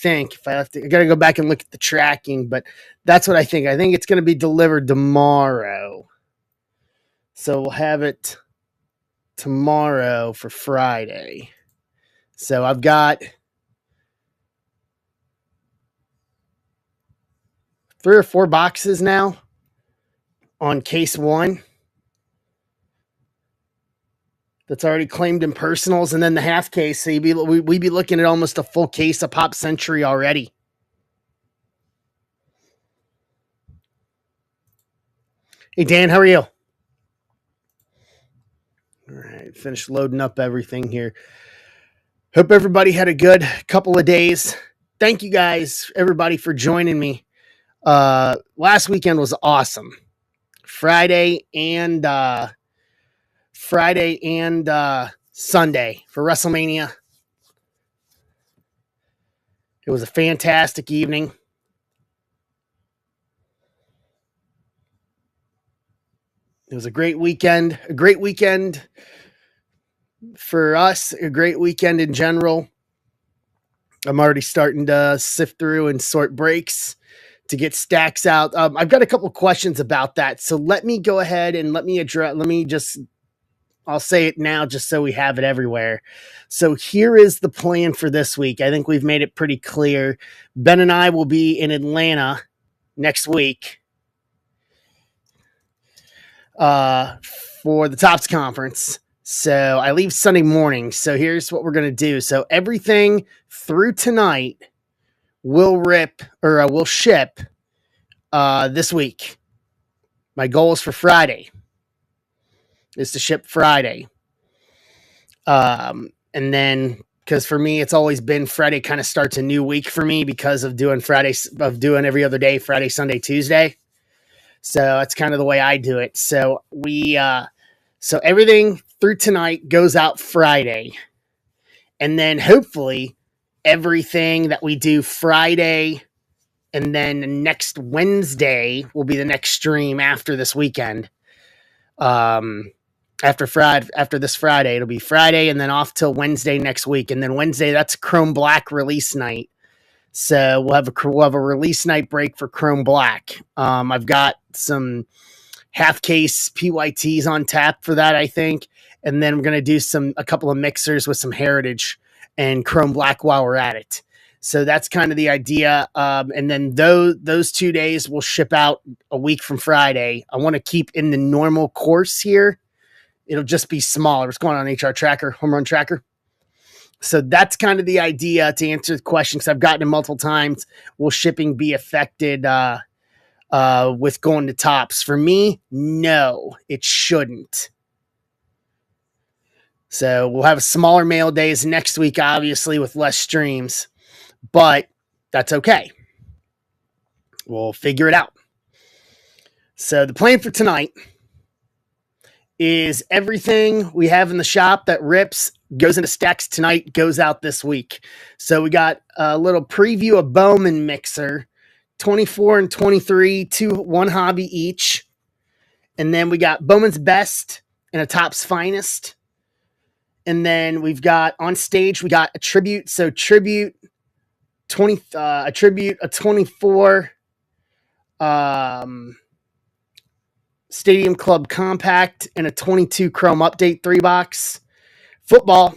think. If I have to, I got to go back and look at the tracking, but that's what I think. I think it's going to be delivered tomorrow. So we'll have it tomorrow for Friday. So I've got 3 or 4 boxes now on case 1 that's already claimed in personals, and then the half case. So we'd be looking at almost a full case of Pop Century already. Hey, Dan, how are you? All right, finished loading up everything here. Hope everybody had a good couple of days. Thank you guys, everybody, for joining me. Last weekend was awesome. Friday and Sunday for WrestleMania. It was a fantastic evening. It was a great weekend. A great weekend for us. A great weekend in general. I'm already starting to sift through and sort breaks to get stacks out. I've got a couple questions about that. So let me go ahead and I'll say it now just so we have it everywhere. So here is the plan for this week. I think we've made it pretty clear. Ben and I will be in Atlanta next week for the Tops Conference. So I leave Sunday morning. So here's what we're going to do. So everything through tonight will ship this week. My goal is for Friday. Is to ship Friday. And then, because for me, it's always been Friday kind of starts a new week for me because of doing every other day, Friday, Sunday, Tuesday. So that's kind of the way I do it. So so everything through tonight goes out Friday. And then hopefully everything that we do Friday and then next Wednesday will be the next stream after this weekend. After this Friday, it'll be Friday and then off till Wednesday next week. And then Wednesday, that's Chrome Black release night. So we'll have a release night break for Chrome Black. I've got some half case PYTs on tap for that, I think. And then we're going to do a couple of mixers with some Heritage and Chrome Black while we're at it. So that's kind of the idea. And then those 2 days will ship out a week from Friday. I want to keep in the normal course here. It'll just be smaller. What's going on, HR Tracker, Home Run Tracker? So that's kind of the idea to answer the question, because I've gotten it multiple times. Will shipping be affected with going to Tops? For me, no, it shouldn't. So we'll have smaller mail days next week, obviously, with less streams. But that's okay. We'll figure it out. So the plan for tonight is everything we have in the shop that rips goes into stacks tonight, goes out this week. So we got a little preview of Bowman Mixer, 24 and 23, one hobby each. And then we got Bowman's Best and a Topps Finest. And then we've got on stage, we got a tribute. So tribute, a 24 Stadium Club Compact and a 22 Chrome Update 3-box. Football.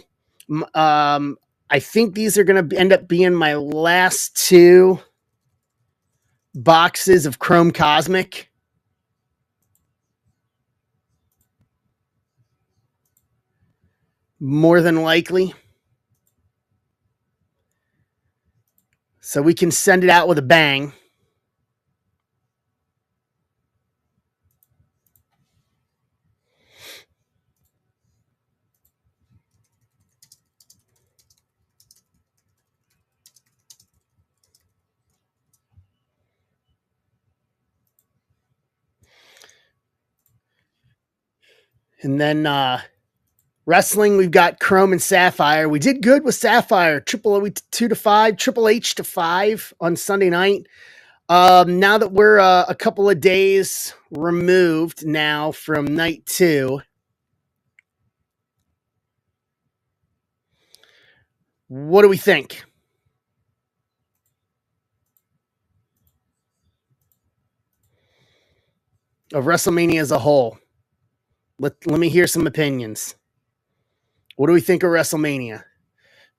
I think these are going to end up being my last 2 boxes of Chrome Cosmic. More than likely. So we can send it out with a bang. And then wrestling, we've got Chrome and Sapphire. We did good with Sapphire. Triple O 2-5, Triple H to 5 on Sunday night. Now that we're a couple of days removed now from night 2, what do we think? of WrestleMania as a whole. Let me hear some opinions. What do we think of WrestleMania?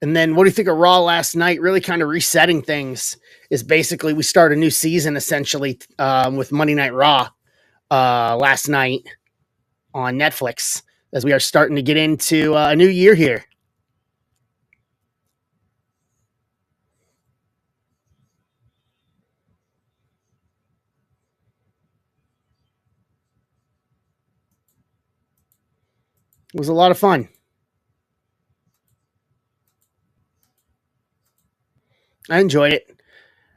And then what do you think of Raw last night? Really kind of resetting things is basically we start a new season essentially with Monday Night Raw last night on Netflix as we are starting to get into a new year here. It was a lot of fun. I enjoyed it.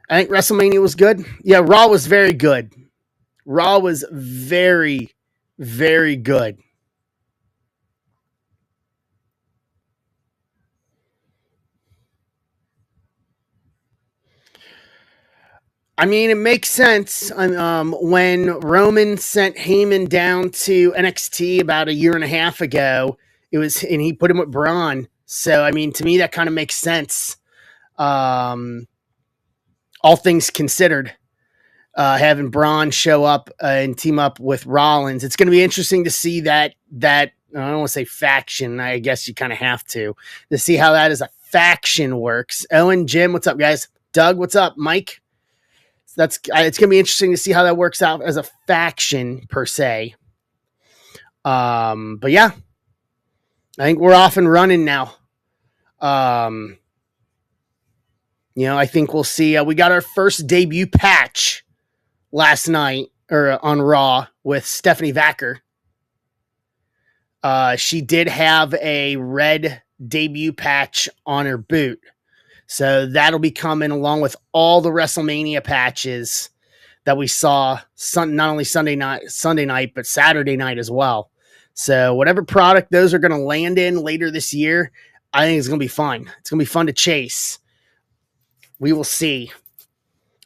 I think WrestleMania was good. Yeah, Raw was very good. Raw was very, very good. I mean, it makes sense. When Roman sent Heyman down to NXT about a year and a half ago, and he put him with Braun. So, I mean, to me, that kind of makes sense. Um, all things considered, having Braun show up and team up with Rollins, it's going to be interesting to see that. I don't want to say faction. I guess you kind of have to see how that as a faction works. Owen, Jim, what's up, guys? Doug, what's up? Mike. That's it's going to be interesting to see how that works out as a faction per se. But yeah, I think we're off and running now. Um, I think we'll see. We got our first debut patch last night or on Raw with Stephanie Vacker. She did have a red debut patch on her boot. So that'll be coming along with all the WrestleMania patches that we saw not only Sunday night, but Saturday night as well. So whatever product those are going to land in later this year, I think it's going to be fun. It's going to be fun to chase. We will see.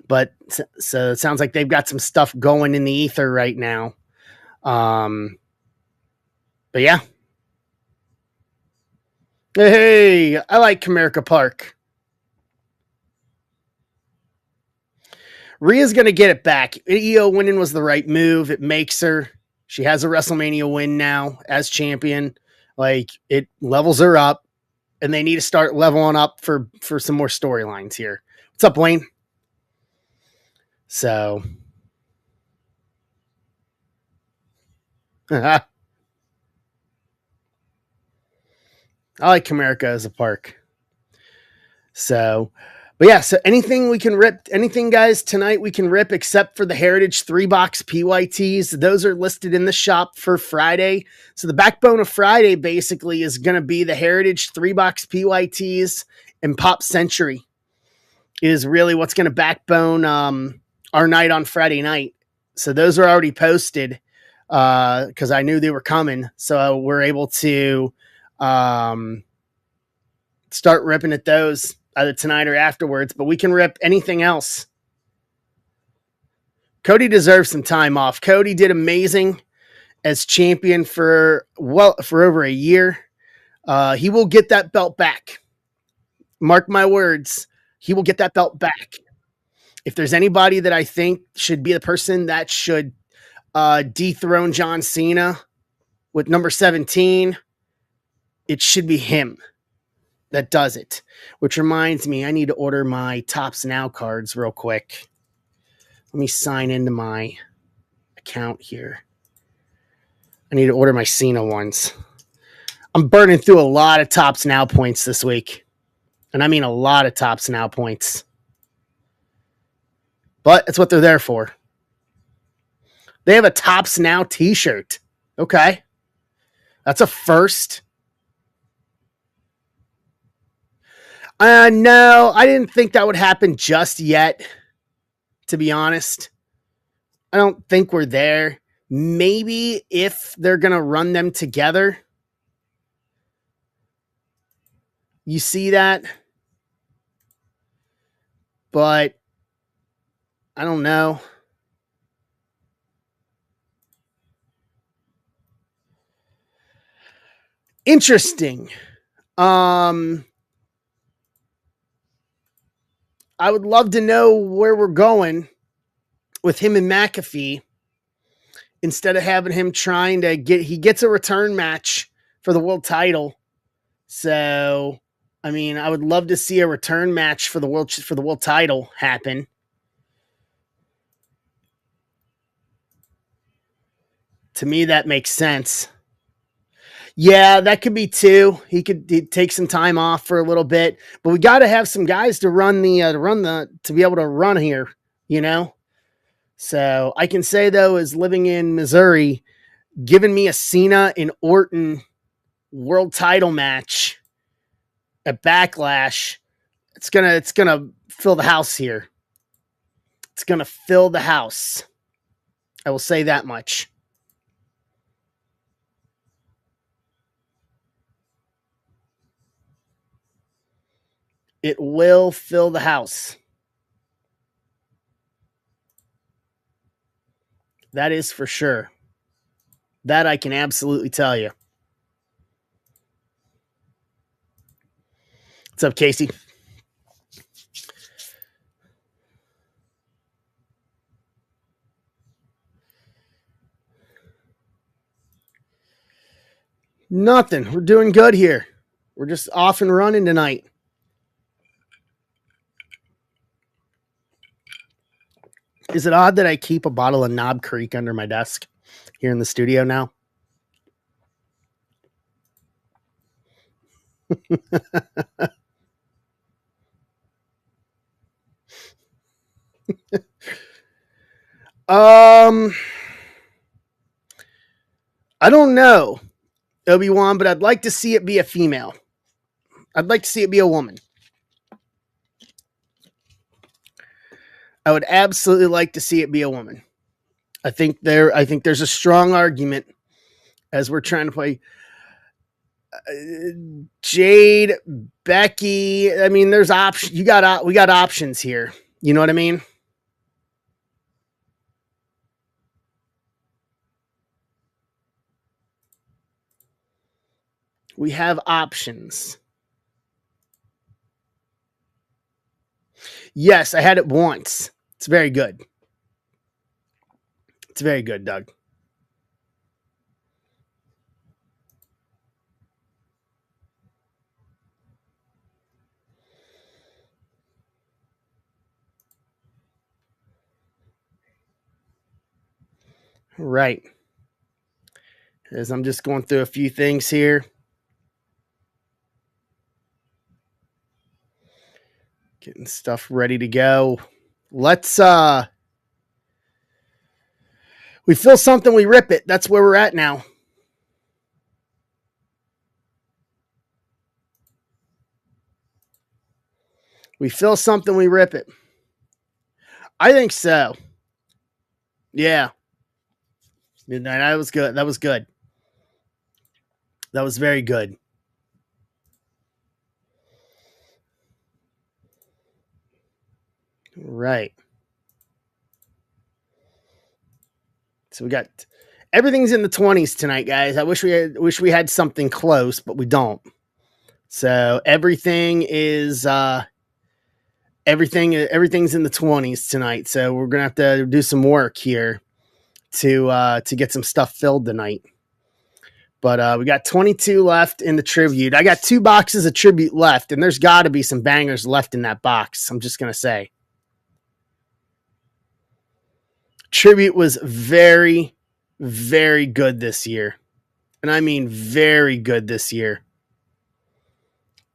But so it sounds like they've got some stuff going in the ether right now. But yeah. Hey, I like Comerica Park. Rhea's going to get it back. EO winning was the right move. It makes her. She has a WrestleMania win now as champion. Like, it levels her up, and they need to start leveling up for some more storylines here. What's up, Wayne? So, I like Comerica as a park. So, but yeah, so anything we can rip, anything, guys, tonight we can rip except for the Heritage 3-box PYTs. Those are listed in the shop for Friday. So the backbone of Friday basically is going to be the Heritage 3-box PYTs and Pop Century is really what's going to backbone our night on Friday night. So those are already posted because I knew they were coming. So we're able to start ripping at those either tonight or afterwards, but we can rip anything else. Cody deserves some time off. Cody did amazing as champion for over a year. He will get that belt back. Mark my words. He will get that belt back. If there's anybody that I think should be the person that should dethrone John Cena with number 17, it should be him that does it. Which reminds me, I need to order my Tops Now cards real quick. Let me sign into my account here. I need to order my Cena ones. I'm burning through a lot of Tops Now points this week. And I mean a lot of Tops Now points. But it's what they're there for. They have a Tops Now t-shirt. Okay. That's a first. No, I didn't think that would happen just yet, to be honest. I don't think we're there. Maybe if they're going to run them together. You see that? But I don't know. Interesting. I would love to know where we're going with him and McAfee instead of having him trying to he gets a return match for the world title. So, I mean, I would love to see a return match for the world title happen. To me, that makes sense. Yeah, that could be too. He'd take some time off for a little bit, but we got to have some guys to to be able to run here, you know. So I can say though, as living in Missouri, giving me a Cena and Orton world title match at Backlash, it's gonna fill the house here. It's gonna fill the house. I will say that much. It will fill the house. That is for sure. That I can absolutely tell you. What's up, Casey? Nothing. We're doing good here. We're just off and running tonight. Is it odd that I keep a bottle of Knob Creek under my desk here in the studio now? Um, I don't know, Obi-Wan, but I'd like to see it be a female. I'd like to see it be a woman. I would absolutely like to see it be a woman. I think there's a strong argument as we're trying to play Jade, Becky. I mean, there's options. We got options here. You know what I mean? We have options. Yes, I had it once. It's very good. It's very good, Doug. Right. As I'm just going through a few things here. Getting stuff ready to go. Let's we feel something, we rip it. That's where we're at now. We feel something, we rip it. I think so. Yeah. That was good. That was good. That was very good. Right. So we got everything's in the 20s tonight, guys. I wish we had something close, but we don't. So everything's in the 20s tonight. So we're gonna have to do some work here to get some stuff filled tonight. But we got 22 left in the tribute. I got 2 boxes of tribute left, and there's got to be some bangers left in that box. I'm just gonna say, tribute was very, very good this year, and I mean very good this year.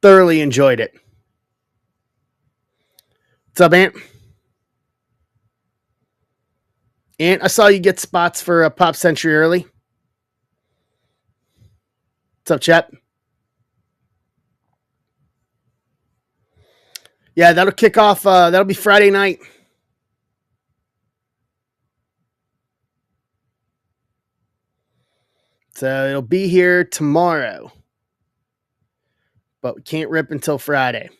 Thoroughly enjoyed it. What's up, Ant? Ant, I saw you get spots for a Pop Century early. What's up, Chet? Yeah, that'll kick off. That'll be Friday night. So it'll be here tomorrow, but we can't rip until Friday.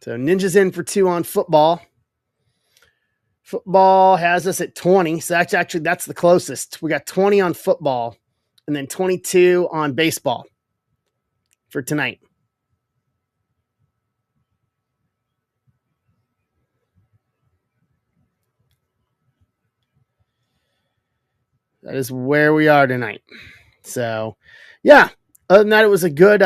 So Ninja's in for 2 on football. Football has us at 20. So that's the closest. We got 20 on football and then 22 on baseball for tonight. That is where we are tonight. So, yeah. Other than that, it was a good.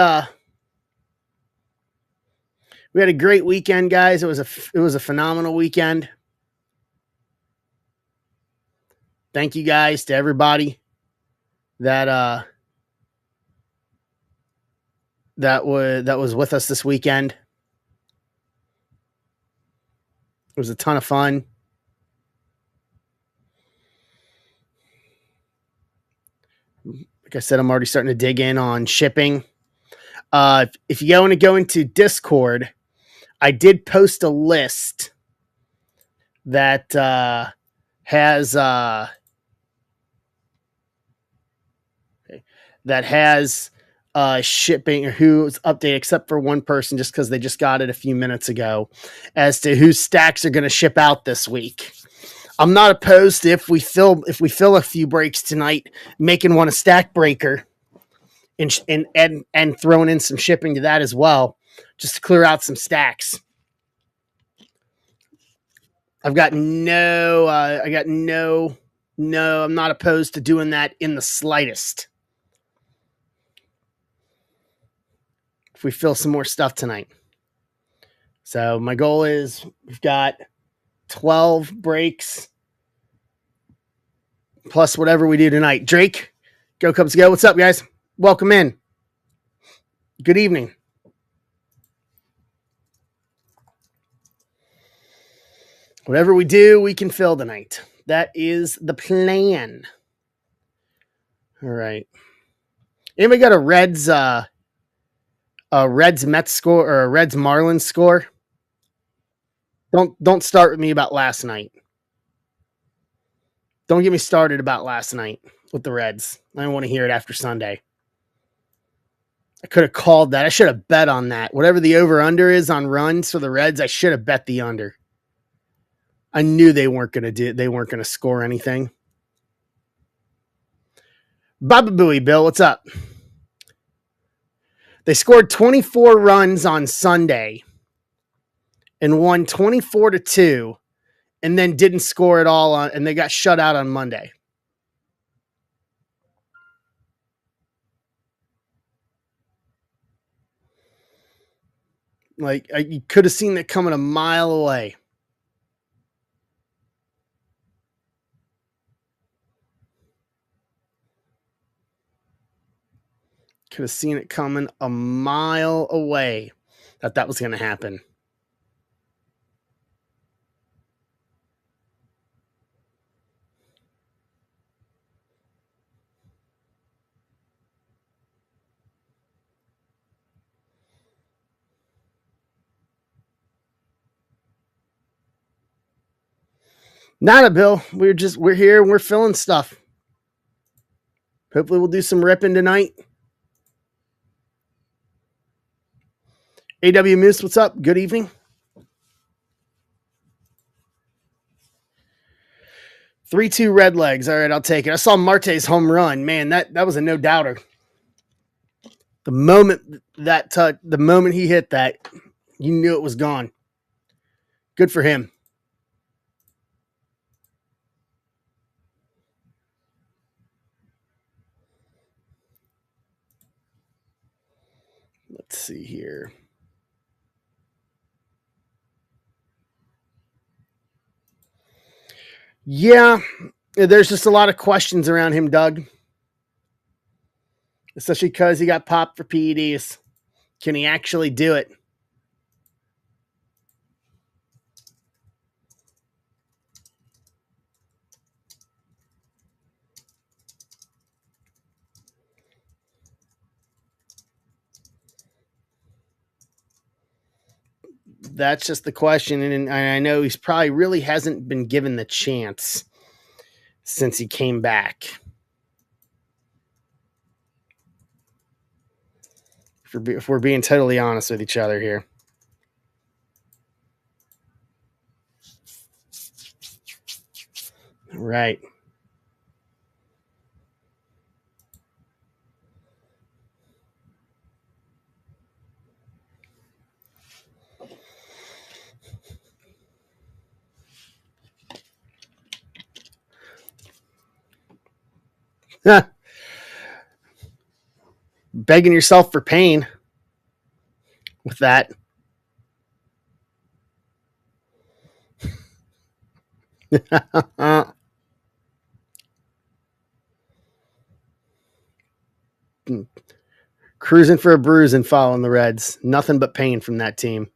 We had a great weekend, guys. It was a phenomenal weekend. Thank you guys to everybody that was with us this weekend. It was a ton of fun. Like I said, I'm already starting to dig in on shipping. If you want to go into Discord, I did post a list that has shipping, who's updated except for one person just because they just got it a few minutes ago, as to whose stacks are going to ship out this week. I'm not opposed to if we fill a few breaks tonight, making one a stack breaker and throwing in some shipping to that as well, just to clear out some stacks. I'm not opposed to doing that in the slightest. If we fill some more stuff tonight. So my goal is we've got 12 breaks plus whatever we do tonight. Drake, go Cubs go. What's up, guys? Welcome in. Good evening. Whatever we do, we can fill tonight. That is the plan. All right. Anybody got a Reds Mets score or a Reds Marlins score? Don't start with me about last night. Don't get me started about last night with the Reds. I don't want to hear it after Sunday. I could have called that. I should have bet on that. Whatever the over-under is on runs for the Reds, I should have bet the under. I knew they weren't going to score anything. Baba Booey, Bill, what's up? They scored 24 runs on Sunday and won 24-2, and then didn't score at all and they got shut out on Monday. Like, you could have seen that coming a mile away. Could have seen it coming a mile away that was going to happen. Not a Bill. We're here and we're filling stuff. Hopefully we'll do some ripping tonight. AW Moose, what's up? Good evening. 3-2 Red Legs. All right, I'll take it. I saw Marte's home run. Man, that was a no doubter. The moment he hit that, you knew it was gone. Good for him. Let's see here. Yeah, there's just a lot of questions around him, Doug. Especially because he got popped for PEDs. Can he actually do it? That's just the question. And I know he's probably really hasn't been given the chance since he came back. If we're being totally honest with each other here. Right. Begging yourself for pain with that. Cruising for a bruise and following the Reds. Nothing but pain from that team.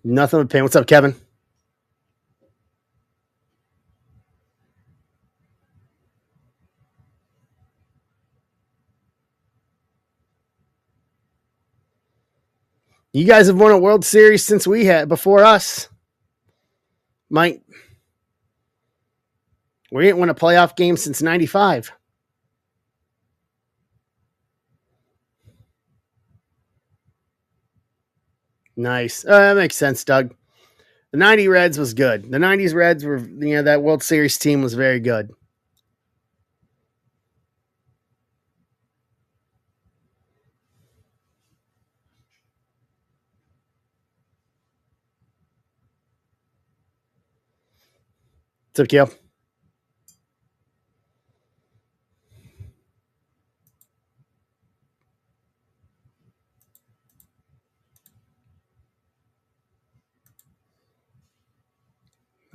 Nothing but pain. What's up, Kevin? You guys have won a World Series since we had before us. Mike, we didn't win a playoff game since '95. Nice. That makes sense, Doug. The '90 Reds was good. The '90s Reds were, that World Series team was very good. What's up, Kale?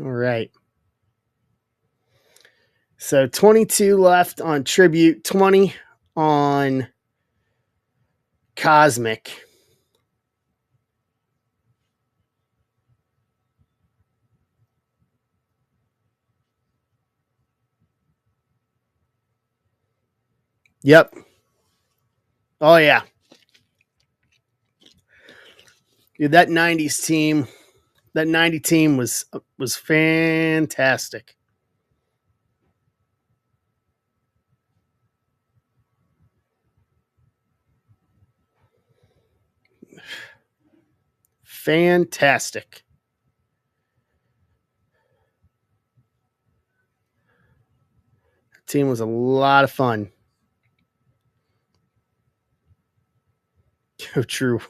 All right. So 22 left on Tribute, 20 on Cosmic. Yep. Oh, yeah. Dude, that 90s team, that 90 team was fantastic. Fantastic. The team was a lot of fun. Oh, true.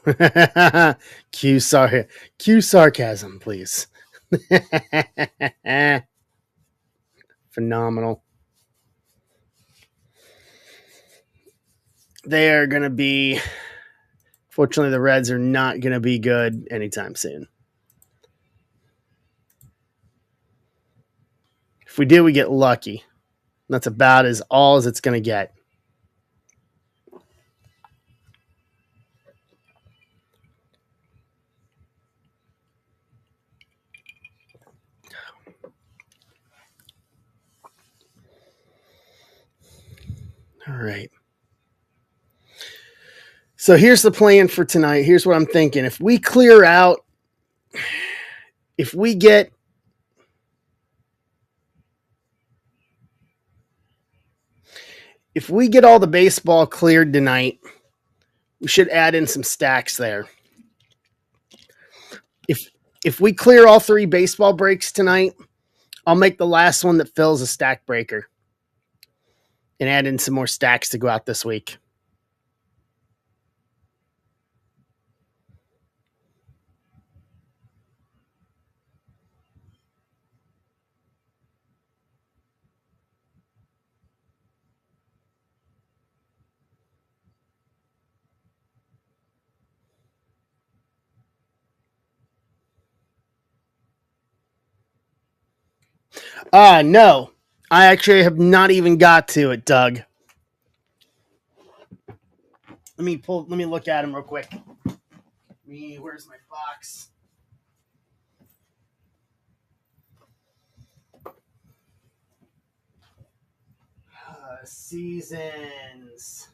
Cue sarcasm, please. Phenomenal. They are going to be. Fortunately, the Reds are not going to be good anytime soon. If we do, we get lucky. That's about as all as it's going to get. All right. So here's the plan for tonight. Here's what I'm thinking. If we clear out, if we get all the baseball cleared tonight, we should add in some stacks there. If we clear all 3 baseball breaks tonight, I'll make the last one that fills a stack breaker and add in some more stacks to go out this week. No. I actually have not even got to it, Doug. Let me look at him real quick. Where's my box? Seasons.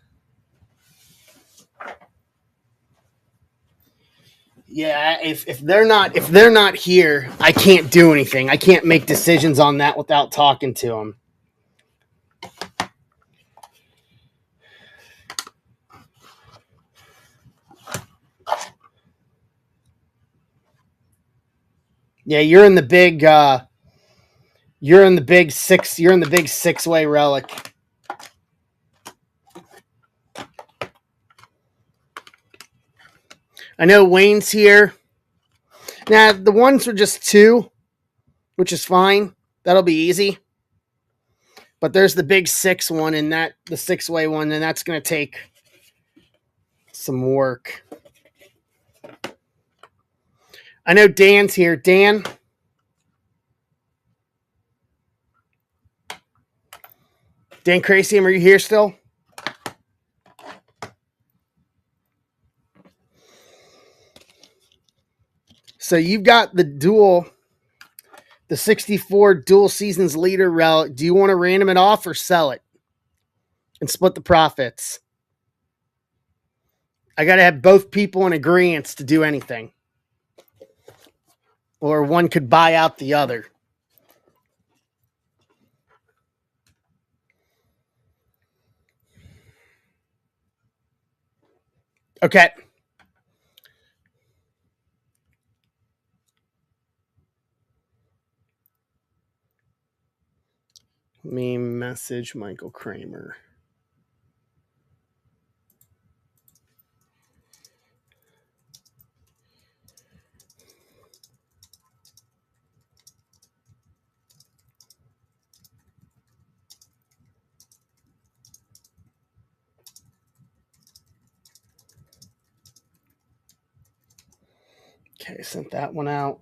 Yeah, if they're not here, I can't do anything. I can't make decisions on that without talking to them. Yeah, you're in the big 6-way relic. I know Wayne's here. Now, the ones were just 2, which is fine. That'll be easy. But there's the big 6 one and the 6-way one, and that's going to take some work. I know Dan's here. Dan? Dan Crasium, are you here still? So you've got the 64 dual seasons leader relic. Do you want to random it off or sell it and split the profits? I got to have both people in agreement to do anything. Or one could buy out the other. Okay. Let me message Michael Kramer. Okay, sent that one out.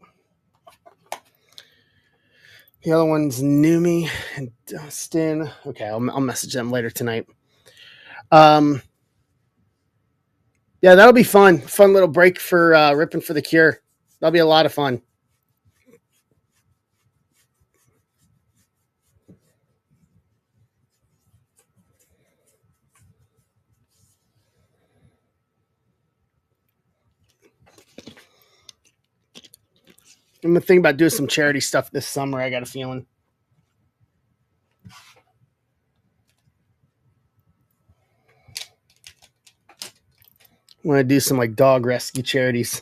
The other one's Numi and Dustin. Okay, I'll message them later tonight. Yeah, that'll be fun. Fun little break for Ripping for the Cure. That'll be a lot of fun. I'm thinking about doing some charity stuff this summer. I got a feeling. I want to do some like dog rescue charities.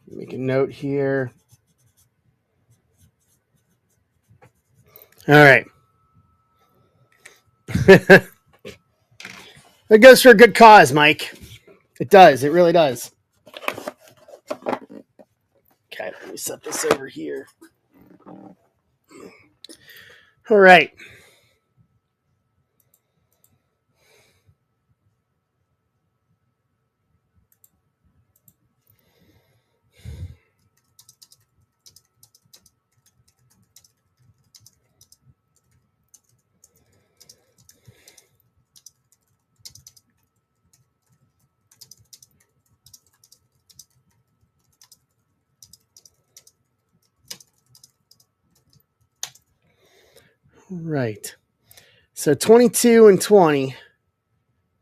Make a note here. All right. It goes for a good cause, Mike. It does. It really does. Okay, let me set this over here. All right. Right. So 22 and 20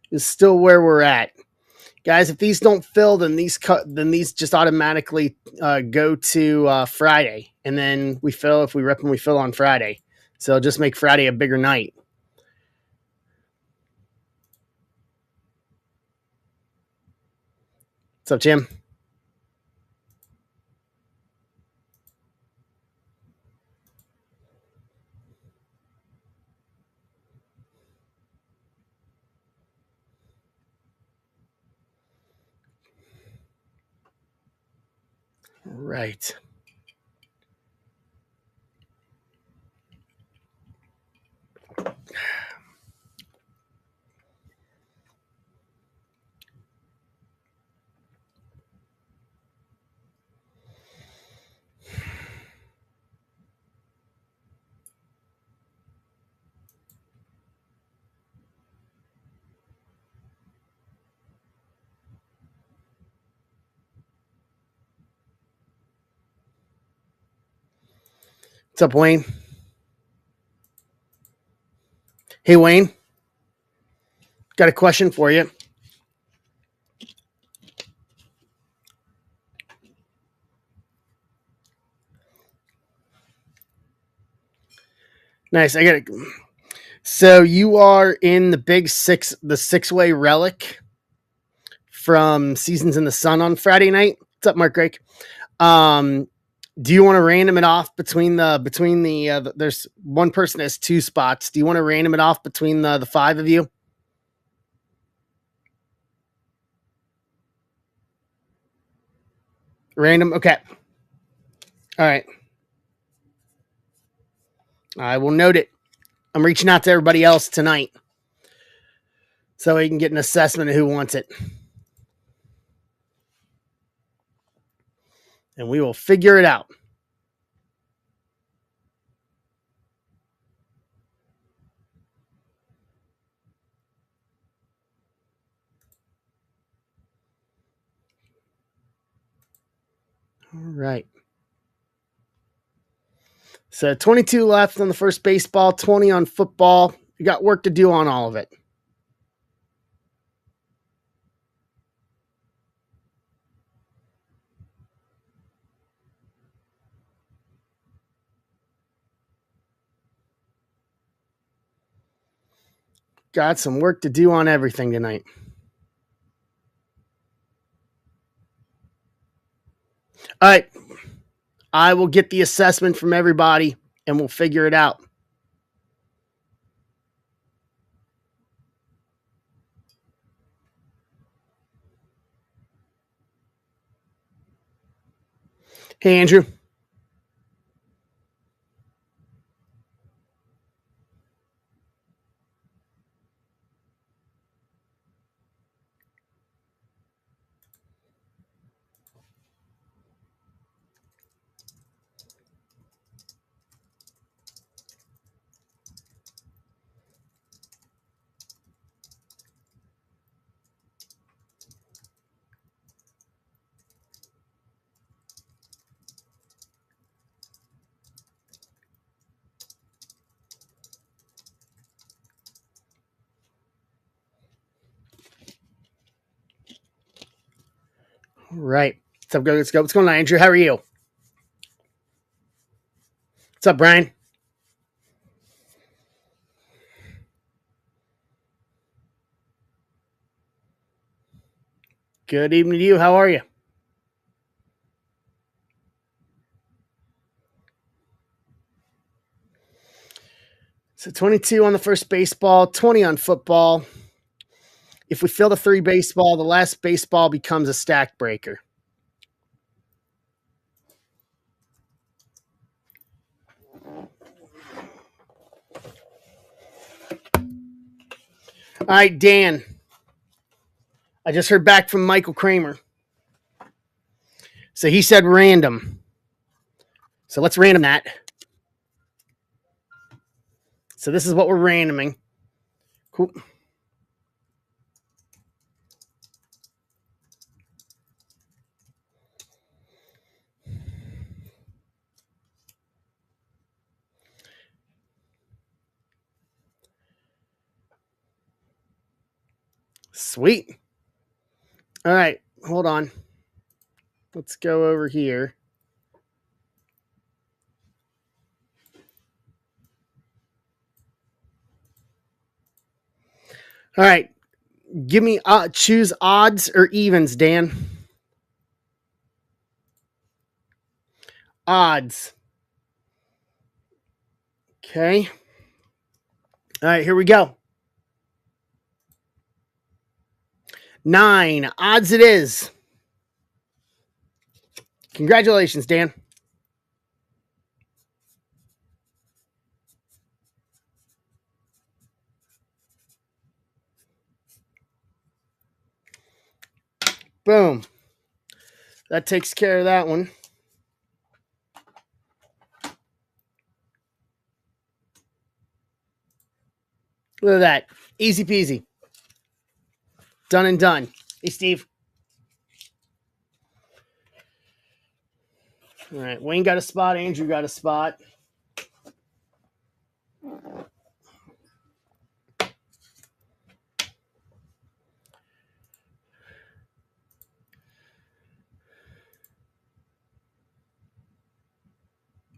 is still where we're at. Guys, if these don't fill, then these just automatically go to Friday. And then we fill. If we rip them, we fill on Friday. So just make Friday a bigger night. What's up, Jim? Right. What's up, Wayne? Hey, Wayne. Got a question for you. Nice. I got it. So you are in the big 6, the 6-way relic. from Seasons in the Sun on Friday night. What's up, Mark Drake? Do you want to random it off between the there's one person that has 2 spots. Do you want to random it off between the 5 of you? Random. Okay. All right. I will note it. I'm reaching out to everybody else tonight so we can get an assessment of who wants it. And we will figure it out. All right. So 22 left on the first baseball, 20 on football. You got work to do on all of it. Got some work to do on everything tonight. All right. I will get the assessment from everybody and we'll figure it out. Hey, Andrew. All right. What's up, go? Let's go. What's going on, Andrew? How are you? What's up, Brian? Good evening to you. How are you? So 22 on the first baseball, 20 on football. If we fill the 3 baseball, the last baseball becomes a stack breaker. All right, Dan. I just heard back from Michael Kramer. So he said random. So let's random that. So this is what we're randoming. Cool. Sweet. All right, hold on. Let's go over here. All right, give me choose odds or evens, Dan. Odds. Okay. All right, here we go. 9 odds it is. Congratulations, Dan. Boom. That takes care of that one. Look at that. Easy peasy. Done and done. Hey, Steve. All right. Wayne got a spot. Andrew got a spot.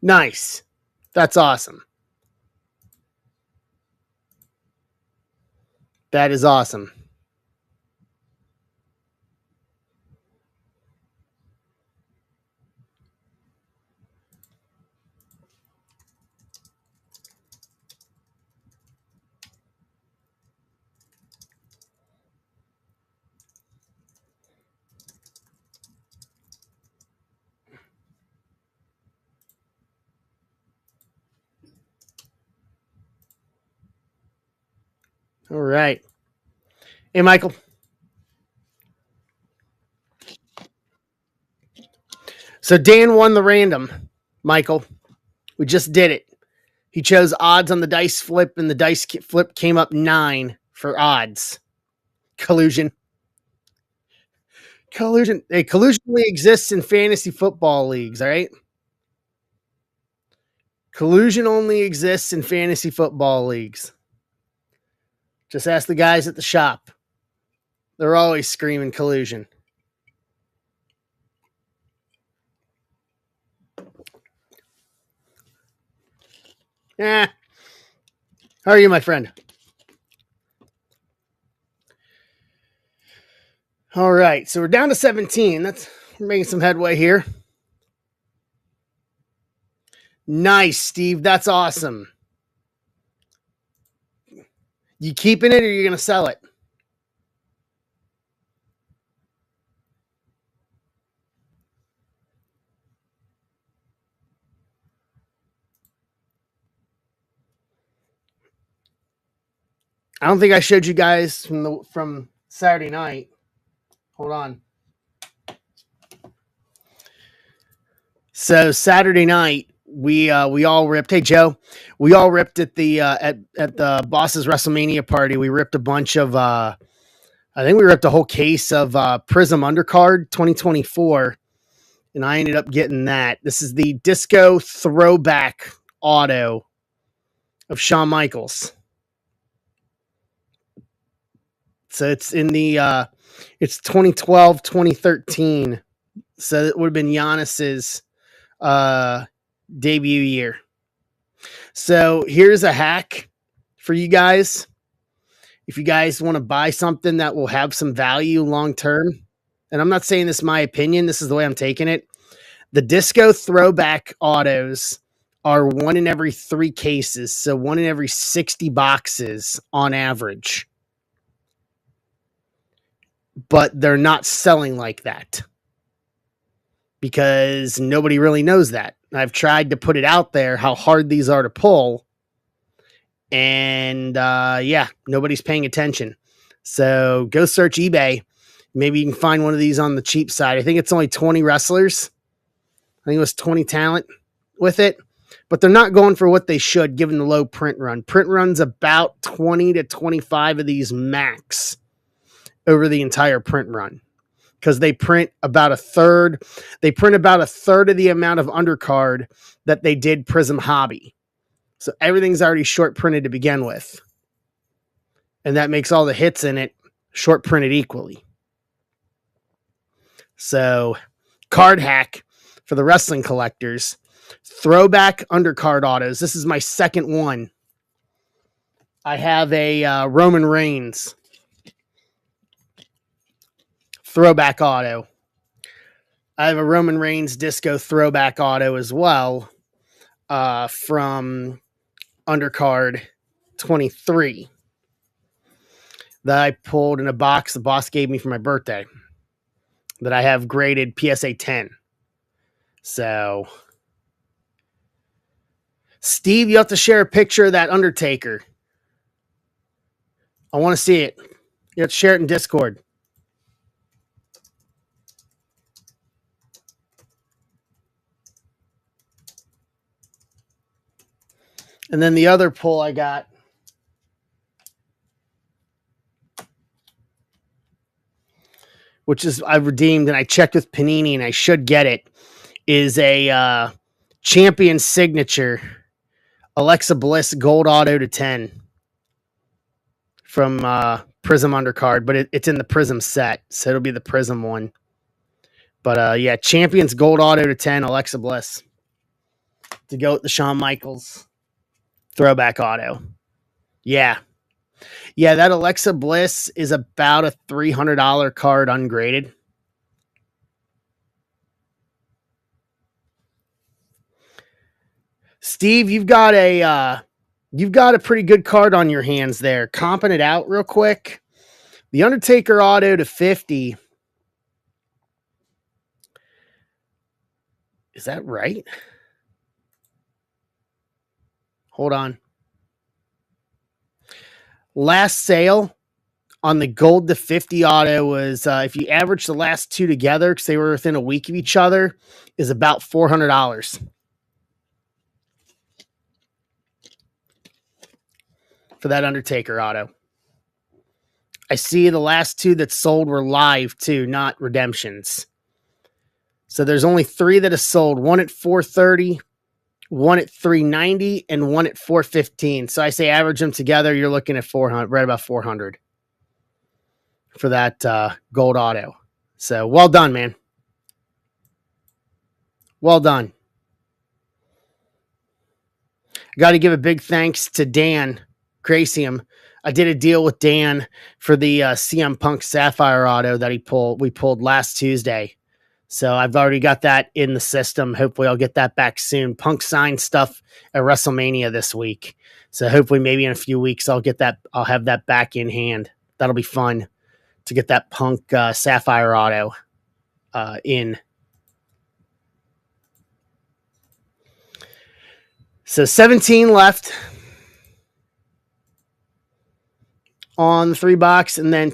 Nice. That's awesome. That is awesome. All right. Hey, Michael. So Dan won the random, Michael. We just did it. He chose odds on the dice flip, and the dice flip came up 9 for odds. Collusion. Collusion. Hey, collusion only exists in fantasy football leagues, all right? Collusion only exists in fantasy football leagues. Just ask the guys at the shop. They're always screaming collusion. Yeah. How are you, my friend? All right. So we're down to 17. We're making some headway here. Nice, Steve. That's awesome. You keeping it or you going to sell it? I don't think I showed you guys from Saturday night. Hold on. So Saturday night we all ripped. Hey Joe, we all ripped at the at the Boss's WrestleMania party. We ripped a bunch of I think we ripped a whole case of Prism Undercard 2024, and I ended up getting that. This is the Disco Throwback Auto of Shawn Michaels. So it's in the it's 2012, 2013. So it would have been Giannis's debut year. So here's a hack for you guys. If you guys want to buy something that will have some value long term, and I'm not saying this is my opinion, this is the way I'm taking it. The Disco Throwback Autos are 1 in every 3 cases, so 1 in every 60 boxes on average. But they're not selling like that because nobody really knows that. I've tried to put it out there how hard these are to pull, and yeah, nobody's paying attention. So go search eBay. Maybe you can find one of these on the cheap side. I think it's only 20 wrestlers. I think it was 20 talent with it, but they're not going for what they should given the low print run. Print run's about 20 to 25 of these max over the entire print run because they print about a third. They print about a third of the amount of undercard that they did Prism Hobby. So everything's already short printed to begin with. And that makes all the hits in it short printed equally. So, card hack for the wrestling collectors. Throwback undercard autos. This is my second one. I have a Roman Reigns throwback auto. I have a Roman Reigns disco throwback auto as well from undercard 23 that I pulled in a box the boss gave me for my birthday that I have graded PSA 10. So, Steve, you have to share a picture of that Undertaker. I want to see it. You have to share it in Discord. And then the other pull I got, which is I redeemed and I checked with Panini and I should get it, is a champion signature Alexa Bliss gold auto to 10 from Prism Undercard, but it's in the Prism set, so it'll be the Prism one. But yeah, Champions gold auto to 10 Alexa Bliss to go with the Shawn Michaels throwback auto. Yeah. Yeah, that Alexa Bliss is about a $300 card ungraded. Steve, you've got a pretty good card on your hands there. Comping it out real quick. The Undertaker auto to 50. Is that right? Hold on. Last sale on the gold to 50 auto was, if you average the last two together, because they were within a week of each other, is about $400 for that Undertaker auto. I see the last two that sold were live too, not redemptions. So there's only three that have sold, one at 430, one at 390, and one at 415. So I say average them together, you're looking at 400, right about 400 for that gold auto. So well done, man. Well done. Got to give a big thanks to Dan Gracium. I did a deal with Dan for the CM Punk Sapphire auto that we pulled last Tuesday. So I've already got that in the system. Hopefully I'll get that back soon. Punk signed stuff at WrestleMania this week. So hopefully maybe in a few weeks I'll have that back in hand. That'll be fun to get that Punk Sapphire auto in. So 17 left on the 3 box, and then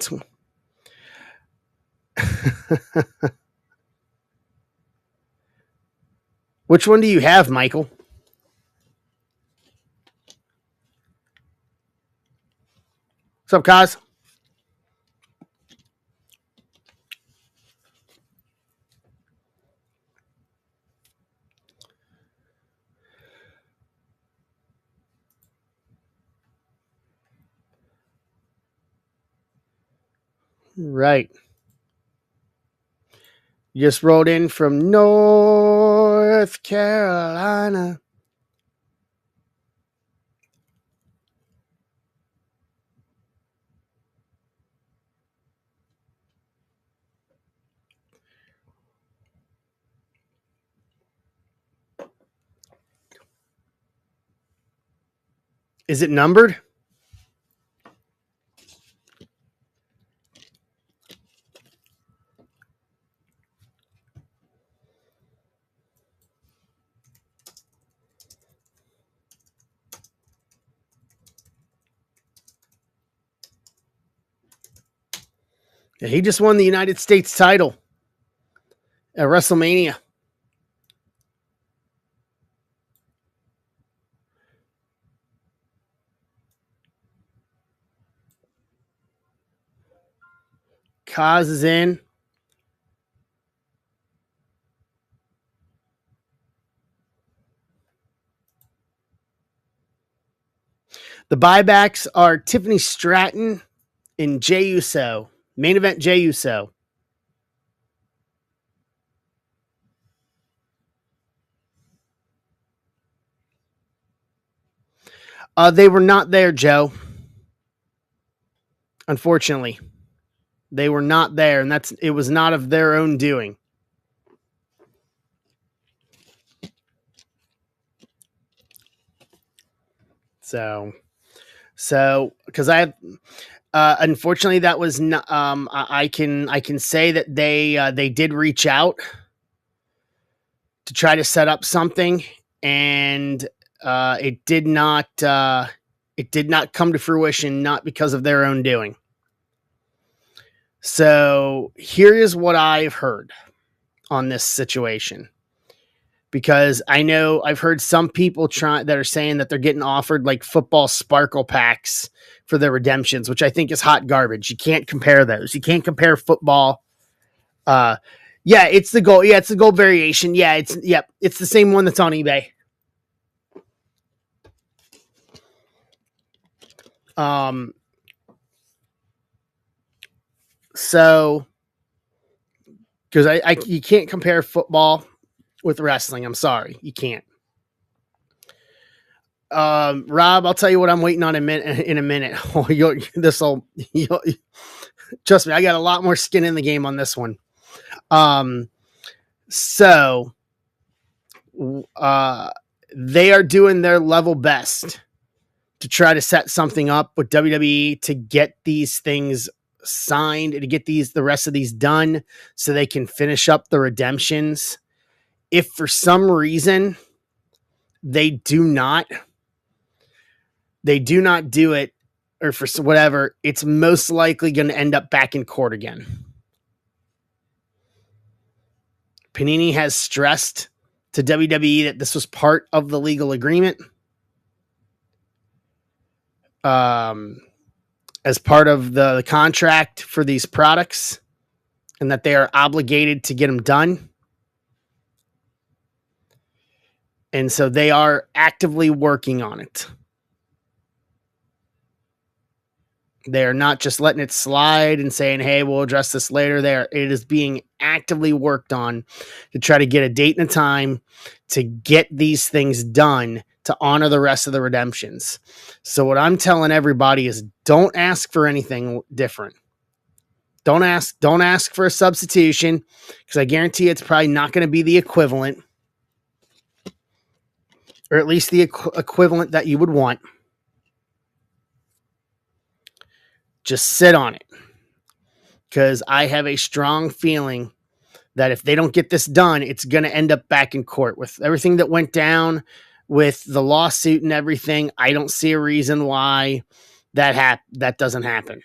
which one do you have, Michael? What's up, Kaz? Right. You just rolled in from North Carolina. Is it numbered? Yeah, he just won the United States title at WrestleMania. Kaz is in. The buybacks are Tiffany Stratton and Jey Uso. Main event Jey Uso. They were not there, Joe. Unfortunately, they were not there, and it was not of their own doing. So because unfortunately that was not. I can say that they did reach out to try to set up something, and it did not come to fruition, not because of their own doing. So here is what I've heard on this situation, because I know I've heard some people that are saying that they're getting offered like football sparkle packs for their redemptions, which I think is hot garbage. You can't compare those. You can't compare football. Yeah, it's the gold. Yeah, it's the gold variation. Yeah, it's the same one that's on eBay. So because you can't compare football with wrestling. I'm sorry, you can't. Rob, I'll tell you what I'm waiting on in a minute. Trust me, I got a lot more skin in the game on this one. So they are doing their level best to try to set something up with WWE to get these things signed, to get the rest of these done so they can finish up the redemptions. If for some reason they do not do it, or for whatever, it's most likely going to end up back in court again. Panini has stressed to WWE that this was part of the legal agreement. As part of the contract for these products, and that they are obligated to get them done. And so they are actively working on it. They are not just letting it slide and saying, hey, we'll address this later. It is being actively worked on to try to get a date and a time to get these things done to honor the rest of the redemptions. So what I'm telling everybody is don't ask for anything different. Don't ask for a substitution, because I guarantee it's probably not going to be the equivalent, or at least the equivalent that you would want. Just sit on it, because I have a strong feeling that if they don't get this done, it's going to end up back in court. With everything that went down with the lawsuit and everything, I don't see a reason why that doesn't happen.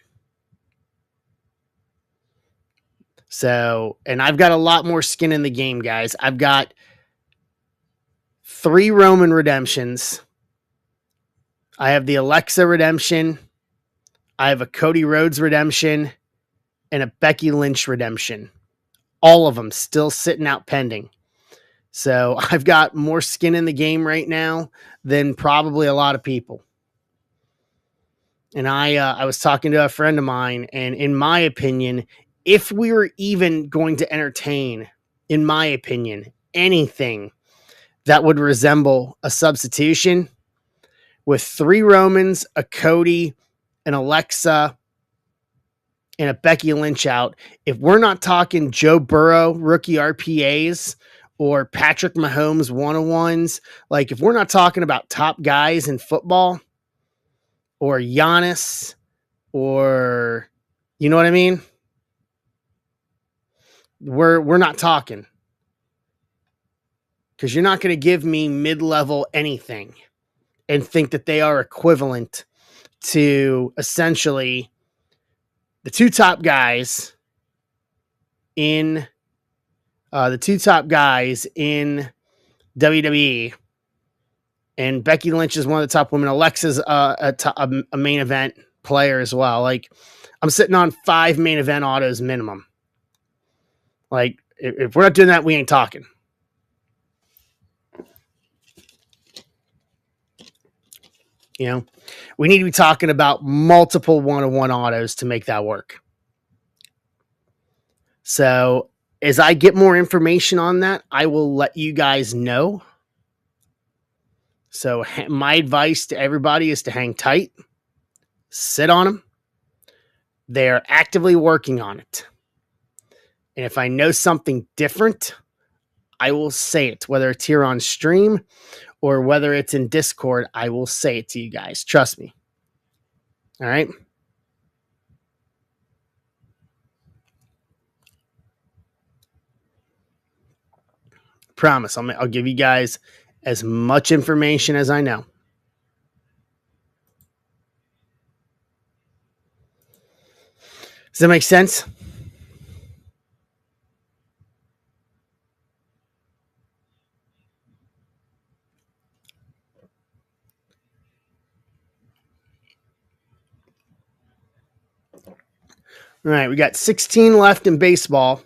So, and I've got a lot more skin in the game, guys. I've got 3 Roman redemptions. I have the Alexa redemption. I have a Cody Rhodes redemption and a Becky Lynch redemption. All of them still sitting out pending. So I've got more skin in the game right now than probably a lot of people. And I was talking to a friend of mine, and in my opinion, if we were even going to entertain, in my opinion, anything that would resemble a substitution with 3 Romans, a Cody, an Alexa, and a Becky Lynch out, if we're not talking Joe Burrow rookie RPAs or Patrick Mahomes 101s, like if we're not talking about top guys in football or Giannis or, you know what I mean? We're not talking, because you're not going to give me mid-level anything and think that they are equivalent to essentially the 2 top guys in WWE, and Becky Lynch is one of the top women. Alexa's a main event player as well. Like, I'm sitting on 5 main event autos minimum. Like, if we're not doing that, we ain't talking. You know, we need to be talking about multiple 101 autos to make that work. So as I get more information on that, I will let you guys know. So my advice to everybody is to hang tight, sit on them. They are actively working on it. And if I know something different, I will say it, whether it's here on stream or whether it's in Discord. I will say it to you guys. Trust me. All right. Promise. I'll give you guys as much information as I know. Does that make sense? All right, we got 16 left in baseball,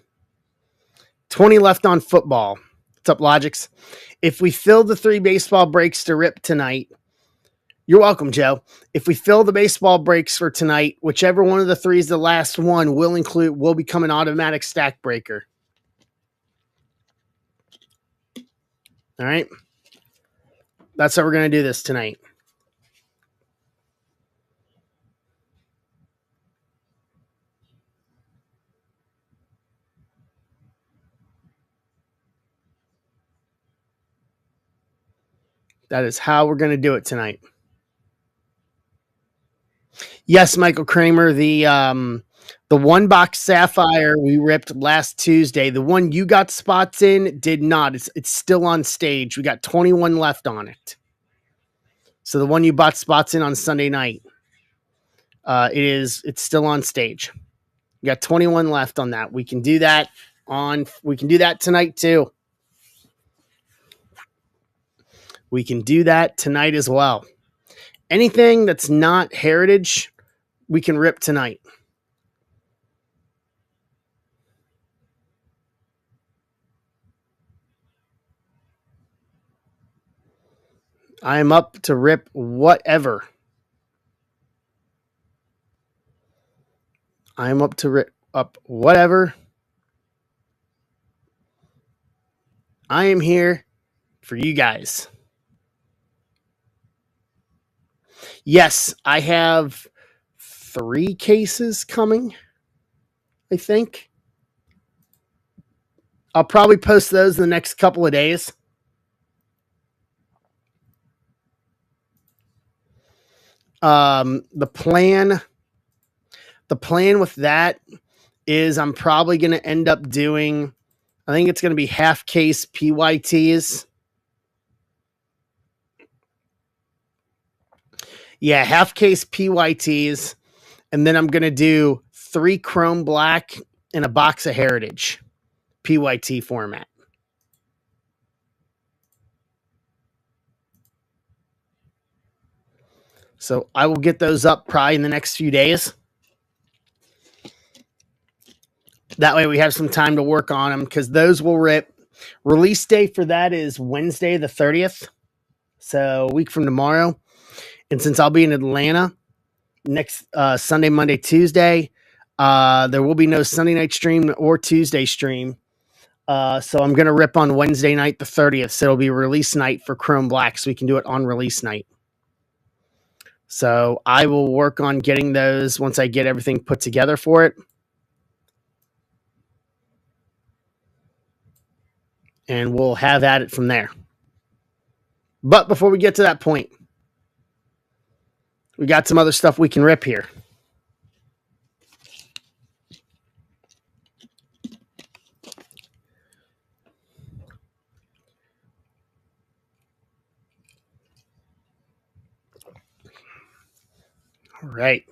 20 left on football. What's up, Logics? If we fill the 3 baseball breaks to rip tonight, you're welcome, Joe. If we fill the baseball breaks for tonight, whichever one of the 3 is the last one will become an automatic stack breaker. All right? That's how we're going to do this tonight. That is how we're going to do it tonight. Yes, Michael Kramer, the 1-box Sapphire we ripped last Tuesday. The one you got spots in did not. It's still on stage. We got 21 left on it. So the one you bought spots in on Sunday night. It's still on stage. We got 21 left on that. We can do that tonight too. We can do that tonight as well. Anything that's not heritage, we can rip tonight. I am up to rip whatever. I'm up to rip up whatever. I am here for you guys. Yes, I have 3 cases coming, I think. I'll probably post those in the next couple of days. The plan with that is I'm probably going to end up doing, I think it's going to be half case PYTs. Yeah, half case PYTs. And then I'm going to do 3 Chrome Black and a box of Heritage PYT format. So I will get those up probably in the next few days. That way we have some time to work on them because those will rip. Release day for that is Wednesday the 30th. So a week from tomorrow. And since I'll be in Atlanta next Sunday, Monday, Tuesday, there will be no Sunday night stream or Tuesday stream. So I'm going to rip on Wednesday night the 30th. So it'll be release night for Chrome Black so we can do it on release night. So I will work on getting those once I get everything put together for it. And we'll have at it from there. But before we get to that point, we got some other stuff we can rip here. All right.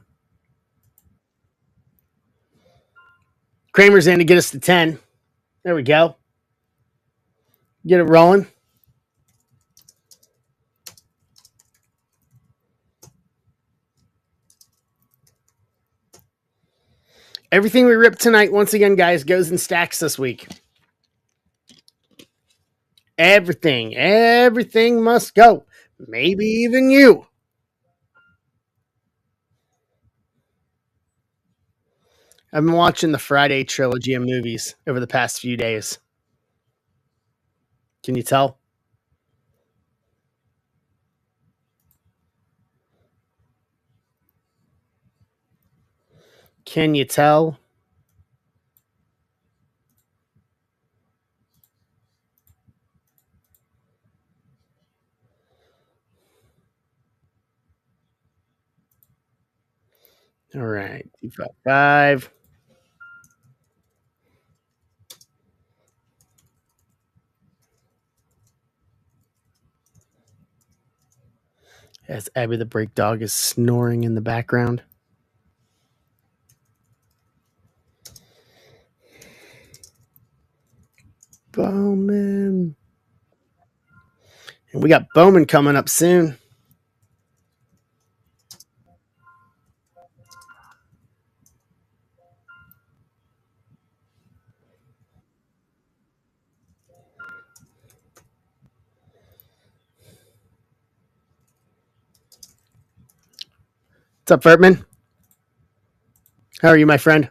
Kramer's in to get us to 10. There we go. Get it rolling. Everything we rip tonight, once again, guys, goes in stacks this week. Everything must go. Maybe even you. I've been watching the Friday trilogy of movies over the past few days. Can you tell? Can you tell? All right. 255. As Abby the Break Dog is snoring in the background. Bowman. And we got Bowman coming up soon. What's up, Vertman? How are you, my friend?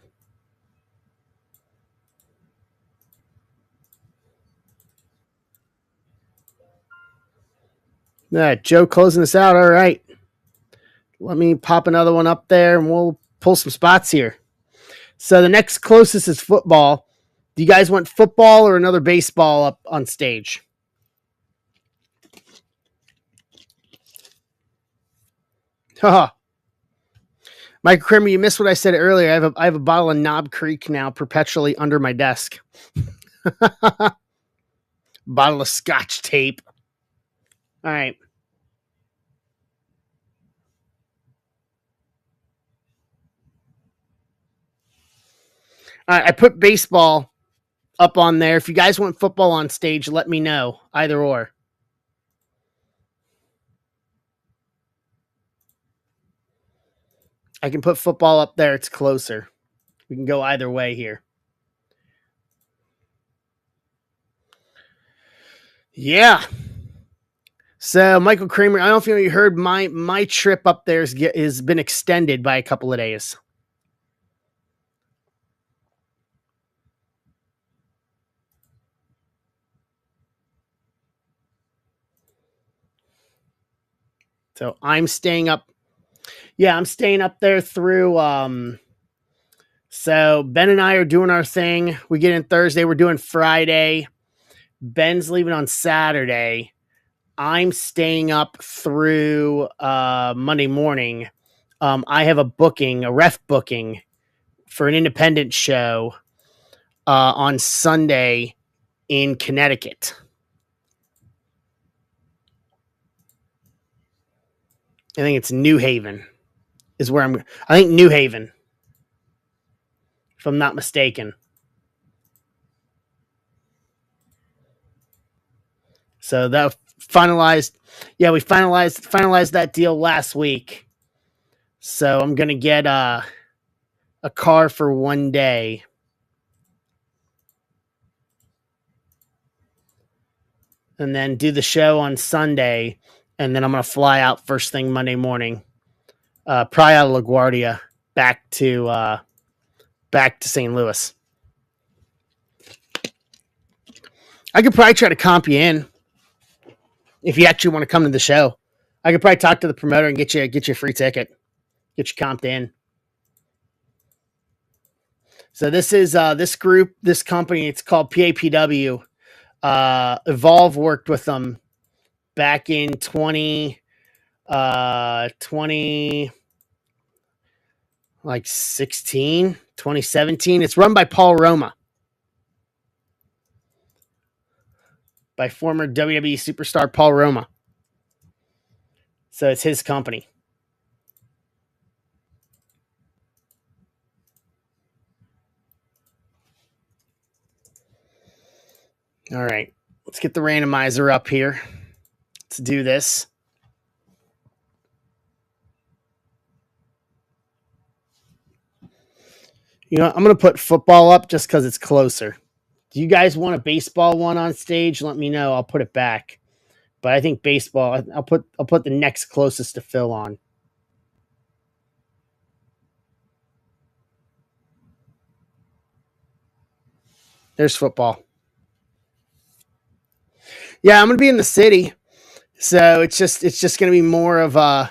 Joe closing us out. All right. Let me pop another one up there and we'll pull some spots here. So the next closest is football. Do you guys want football or another baseball up on stage? Haha. Mike Kramer, you missed what I said earlier. I have a bottle of Knob Creek now perpetually under my desk. Bottle of Scotch tape. All right. All right, I put baseball up on there. If you guys want football on stage, let me know. Either or. I can put football up there. It's closer. We can go either way here. Yeah. So Michael Kramer, I don't know if you heard my trip up there has been extended by a couple of days. So I'm staying up. Yeah, I'm staying up there through. So Ben and I are doing our thing. We get in Thursday. We're doing Friday. Ben's leaving on Saturday. I'm staying up through Monday morning. I have a ref booking for an independent show on Sunday in Connecticut. I think it's New Haven is where I think New Haven, if I'm not mistaken. So that finalized. Yeah, we finalized that deal last week. So I'm gonna get a car for one day. And then do the show on Sunday, and then I'm gonna fly out first thing Monday morning, probably out of LaGuardia back to St. Louis. I could probably try to comp you in if you actually want to come to the show. I could probably talk to the promoter and get you a free ticket, get you comped in. So this is this group, this company. It's called PAPW. Evolve worked with them back in 20 like 2017. It's run by Paul Roma, by former WWE superstar Paul Roma. So it's his company. All right, let's get the randomizer up here. Let's do this. You know, I'm going to put football up just because it's closer. Do you guys want a baseball one on stage? Let me know. I'll put it back. But I think baseball. I'll put the next closest to Phil on. There's football. Yeah, I'm going to be in the city, so it's just going to be more of a.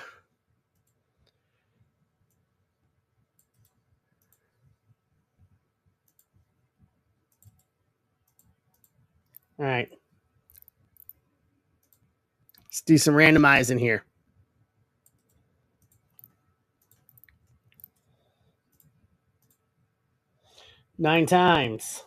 All right. Let's do some randomizing here. 9 times.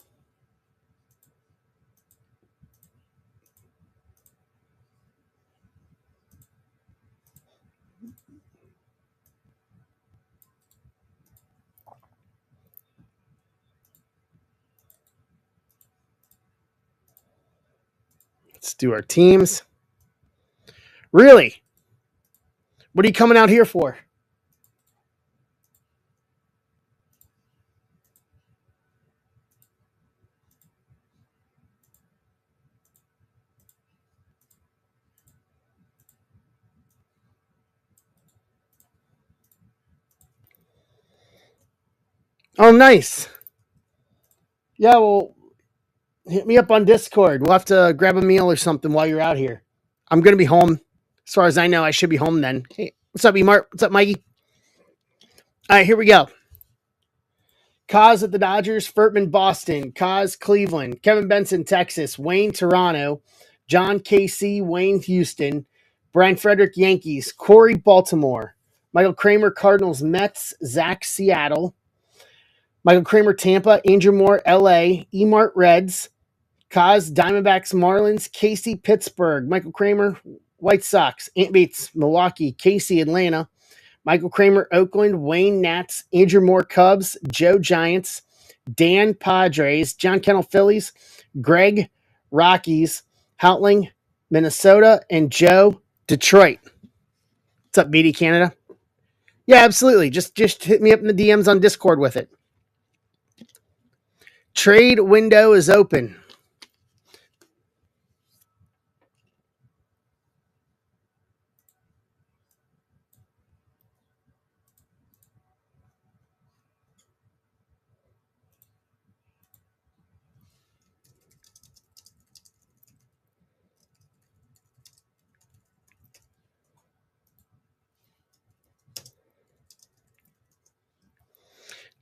Let's do our teams. Really? What are you coming out here for? Oh, nice. Yeah, well, hit me up on Discord. We'll have to grab a meal or something while you're out here. I'm going to be home. As far as I know, I should be home then. Hey, what's up, E-Mart? What's up, Mikey? All right, here we go. Kaz at the Dodgers, Furtman, Boston, Kaz, Cleveland, Kevin Benson, Texas, Wayne, Toronto, John, KC, Wayne, Houston, Brian Frederick, Yankees, Corey, Baltimore, Michael Kramer, Cardinals, Mets, Zach, Seattle, Michael Kramer, Tampa, Andrew Moore, LA, E-Mart, Reds, Kaz, Diamondbacks, Marlins, Casey, Pittsburgh, Michael Kramer, White Sox, Ant Bates, Milwaukee, Casey, Atlanta, Michael Kramer, Oakland, Wayne, Nats, Andrew Moore, Cubs, Joe, Giants, Dan Padres, John Kennel Phillies, Greg Rockies, Houtling Minnesota, and Joe Detroit. What's up, BD Canada? Yeah, absolutely. Just hit me up in the DMs on Discord with it. Trade window is open.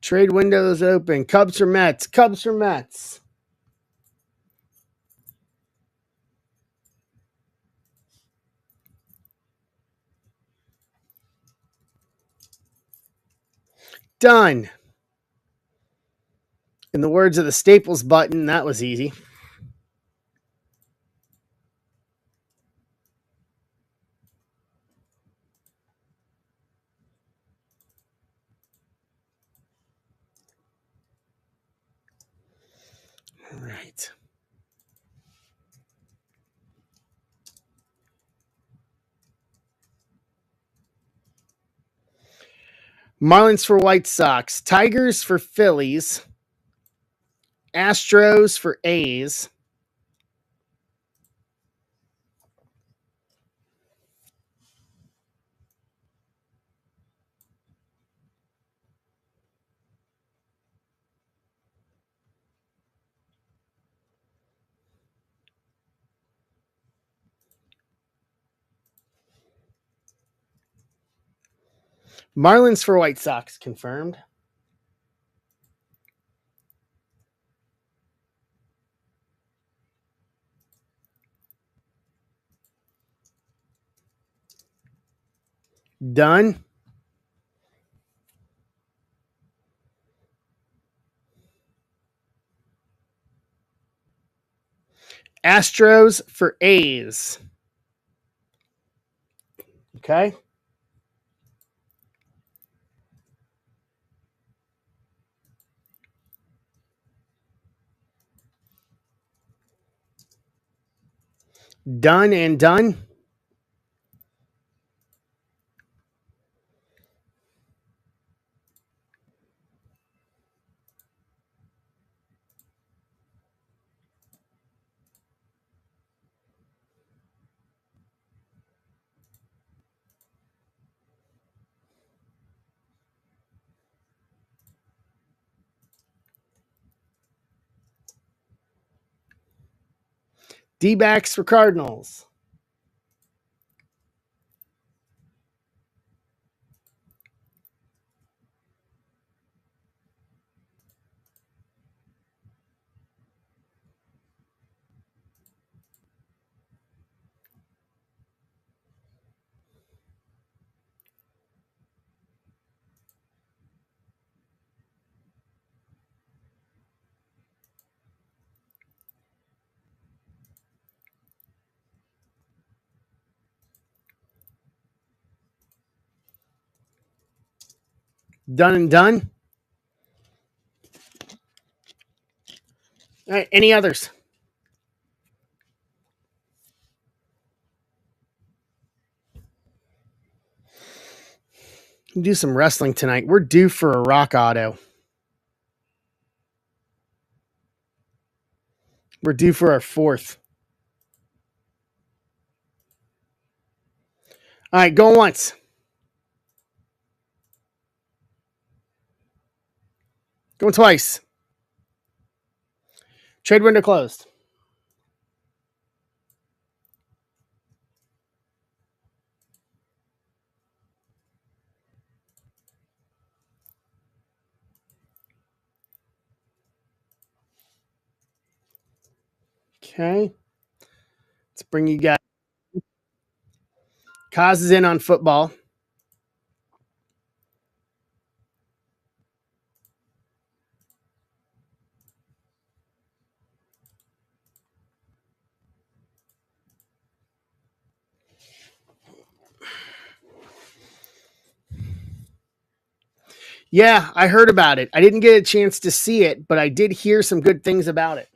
Trade window is open. Cubs or Mets? Cubs or Mets? Done. In the words of the Staples button, that was easy. All right. Marlins for White Sox. Tigers for Phillies. Astros for A's. Marlins for White Sox confirmed. Done. Astros for A's. Okay. Done and done. D-backs for Cardinals. Done and done. All right. Any others? Do some wrestling tonight. We're due for a rock auto. We're due for our fourth. All right. Going once. Going twice. Trade window closed. Okay. Let's bring you guys. Kaz is in on football. Yeah, I heard about it. I didn't get a chance to see it, but I did hear some good things about it.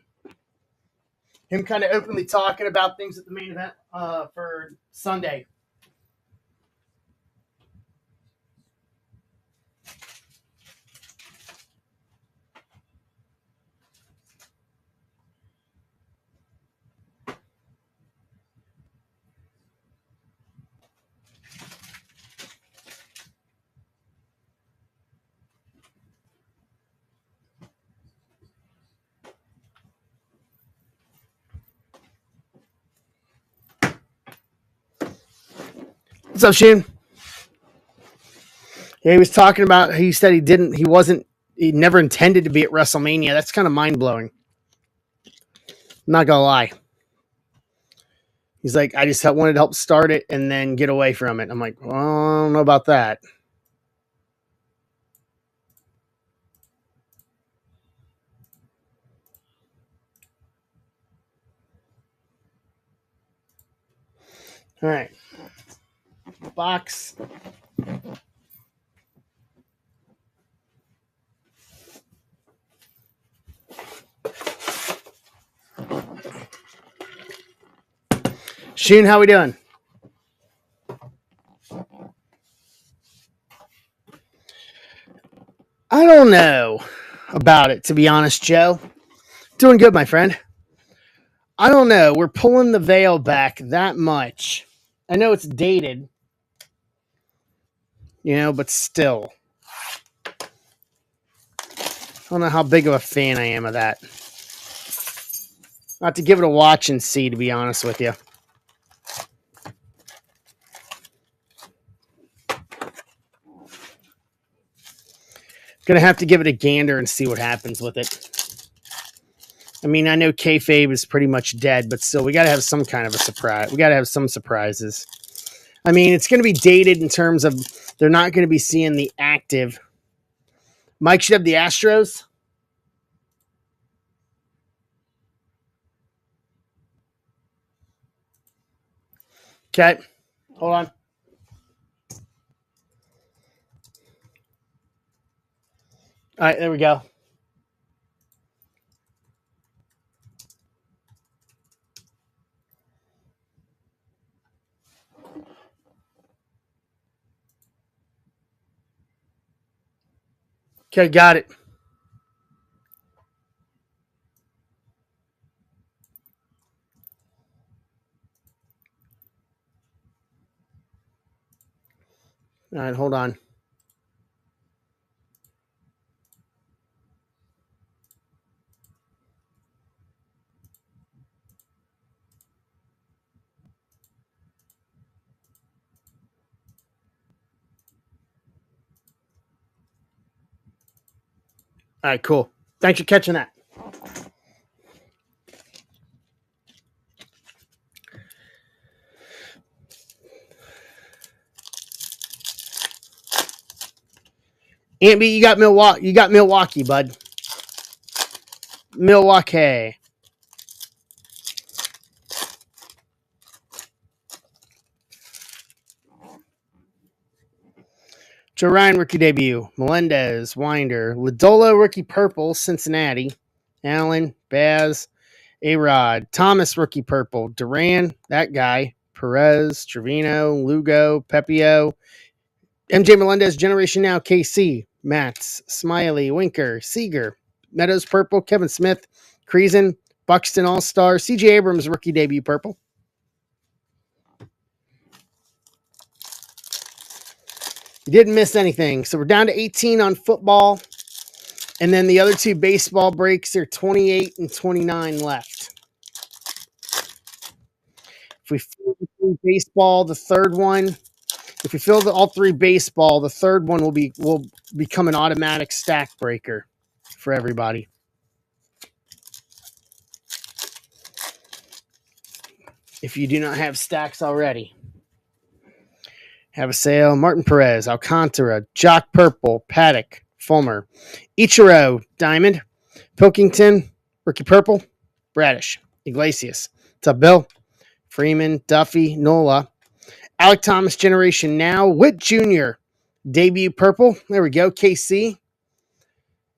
Him kind of openly talking about things at the main event for Sunday. What's up, Shane? Yeah, he was talking about. He said he never intended to be at WrestleMania. That's kind of mind blowing. I'm not gonna lie. He's like, I just wanted to help start it and then get away from it. I'm like, well, I don't know about that. All right, box. Sheen, how we doing? I don't know about it, to be honest, Joe. Doing good, my friend. I don't know. We're pulling the veil back that much. I know it's dated, but still. I don't know how big of a fan I am of that. Not to give it a watch and see, to be honest with you. Gonna have to give it a gander and see what happens with it. I mean, I know kayfabe is pretty much dead, but still, we got to have some kind of a surprise. We got to have some surprises. I mean, it's going to be dated in terms of they're not going to be seeing the active. Mike should have the Astros. Okay, hold on. All right, there we go. Okay, got it. All right, hold on. All right, cool. Thanks for catching that. Andy, you got Milwaukee. You got Milwaukee, bud. Milwaukee. Joe Ryan, rookie debut. Melendez, Winder. Ladola, rookie purple, Cincinnati. Allen, Baz, A-Rod. Thomas, rookie purple. Duran, that guy. Perez, Trevino, Lugo, Pepio. MJ Melendez, Generation Now, KC. Matz, Smiley, Winker, Seager. Meadows, purple. Kevin Smith, Creason, Buxton, All-Star. CJ Abrams, rookie debut, purple. You didn't miss anything. So we're down to 18 on football. And then the other two baseball breaks are 28 and 29 left. If we fill the three baseball, the third one, if we fill all three baseball, the third one will become an automatic stack breaker for everybody. If you do not have stacks already. Have a sale. Martin Perez, Alcantara, Jock Purple, Paddock, Fulmer, Ichiro, Diamond, Pilkington, Rookie Purple, Bradish, Iglesias. What's up, Bill? Freeman, Duffy, Nola, Alec Thomas, Generation Now, Witt Jr., Debut purple. There we go. KC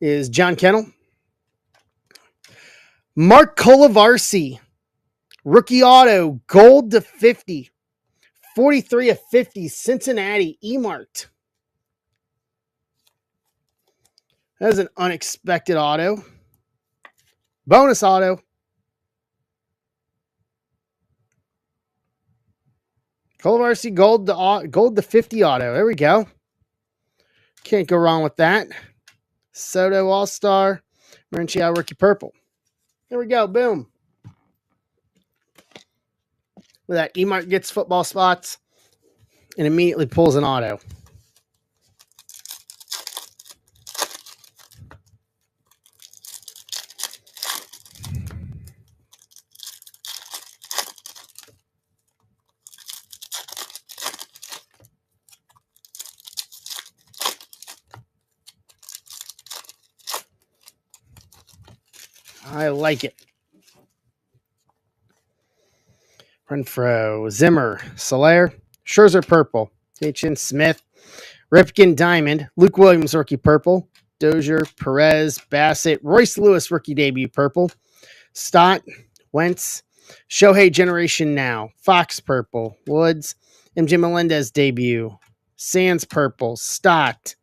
is John Kennel. Mark Colavarsi, rookie auto, gold to 50. 43 of 50, Cincinnati, E-marked. That is an unexpected auto. Bonus auto. Colavarsi gold to 50 auto. There we go. Can't go wrong with that. Soto All-Star. Marinchia rookie purple. There we go. Boom. With that, E-mark gets football spots and immediately pulls an auto. I like it. Renfro, Zimmer, Soler, Scherzer purple, H.N. Smith, Ripken diamond, Luke Williams rookie purple, Dozier, Perez, Bassett, Royce Lewis rookie debut purple, Stott, Wentz, Shohei generation now, Fox purple, Woods, MJ Melendez debut, Sands purple, Stott,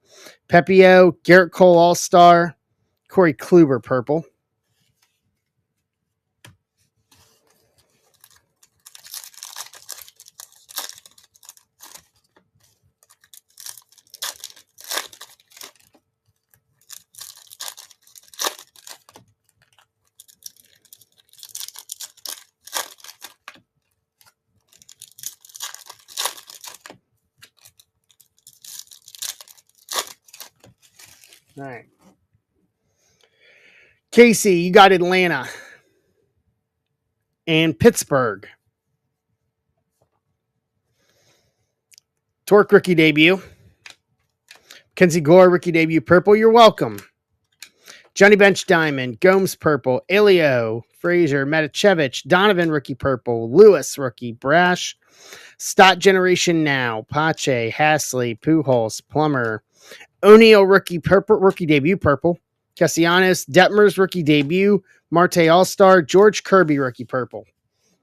Pepio, Garrett Cole All-Star, Corey Kluber purple. All right. Casey, you got Atlanta and Pittsburgh. Torque rookie debut. Kenzie Gore rookie debut purple. You're welcome. Johnny Bench diamond. Gomes purple. Elio, Frazier, Matichevich, Donovan rookie purple. Lewis rookie. Brash. Stott generation now. Pache, Hasley, Pujols, Plummer. O'Neal rookie purple. Rookie debut purple. Castellanos, Detmers rookie debut. Marte All-Star. George Kirby rookie purple.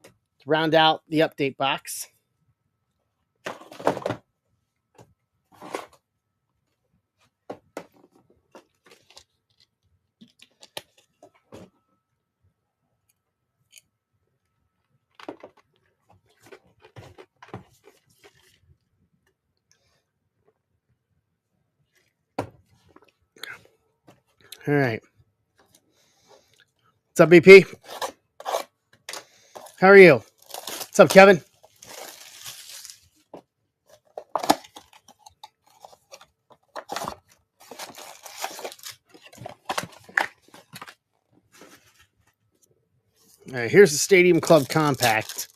To round out the update box. All right. What's up, BP? How are you? What's up, Kevin? All right, here's the Stadium Club Compact.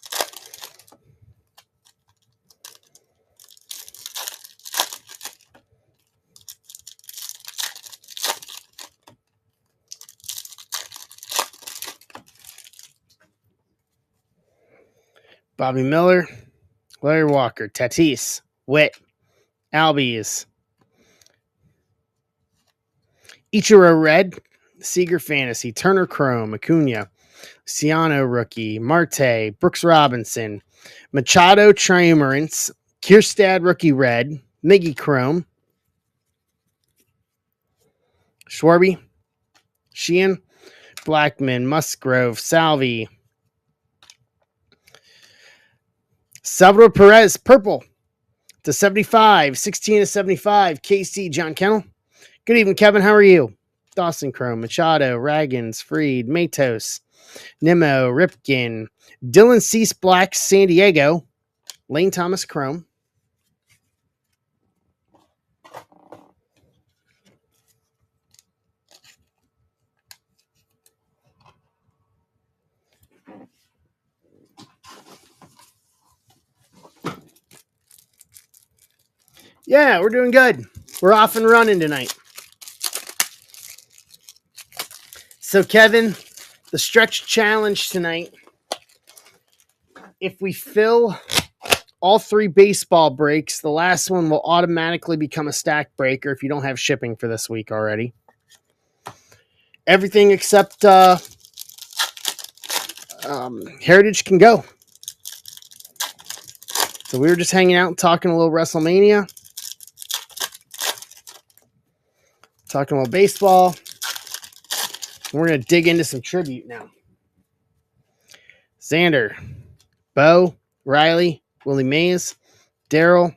Bobby Miller, Larry Walker, Tatis, Witt, Albies, Ichiro Red, Seager Fantasy, Turner Chrome, Acuna, Ciano rookie, Marte, Brooks Robinson, Machado Triumvirance, Kierstad rookie red, Miggy Chrome, Schwarby, Sheehan, Blackman, Musgrove, Salvi, Salvador Perez, purple to 75, 16 to 75, KC, John Kennel. Good evening, Kevin. How are you? Dawson Chrome, Machado, Raggins, Freed, Matos, Nimmo, Ripken, Dylan Cease Black, San Diego, Lane Thomas Chrome. Yeah, we're doing good. We're off and running tonight. So, Kevin, the stretch challenge tonight, if we fill all 3 baseball breaks. The last one will automatically become a stack breaker if you don't have shipping for this week already. Everything except Heritage can go. So we were just hanging out and talking a little WrestleMania. Talking a little baseball. We're going to dig into some tribute now. Xander, Bo, Riley, Willie Mays, Daryl,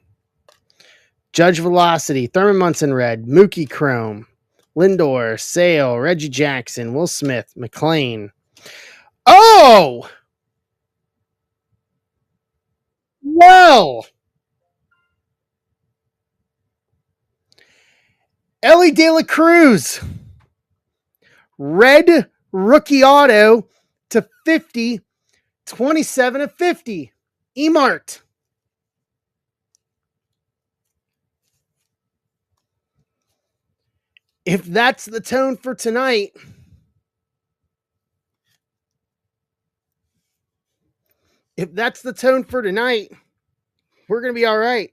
Judge Velocity, Thurman Munson Red, Mookie Chrome, Lindor, Sale, Reggie Jackson, Will Smith, McLean. Oh! Well! Ellie De La Cruz. Red rookie auto to 50, 27 of 50. Emart. If that's the tone for tonight, we're going to be all right.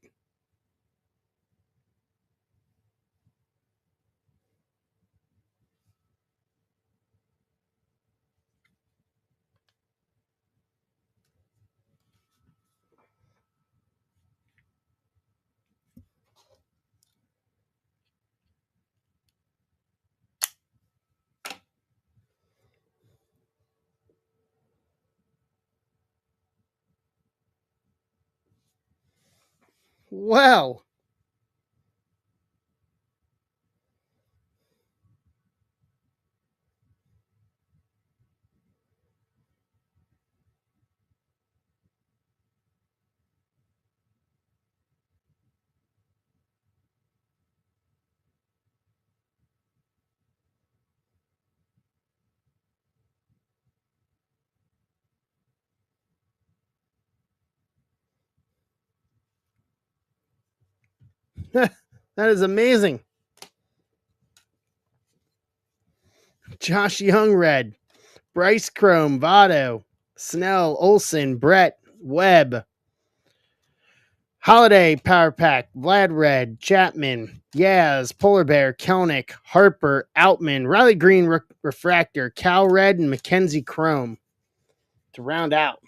Well, that is amazing. Josh Young Red, Bryce Chrome, Votto, Snell, Olson, Brett, Webb, Holiday Power Pack, Vlad Red, Chapman, Yaz, Polar Bear, Kelnick, Harper, Outman, Riley Green Refractor, Cal Red, and Mackenzie Chrome to round out.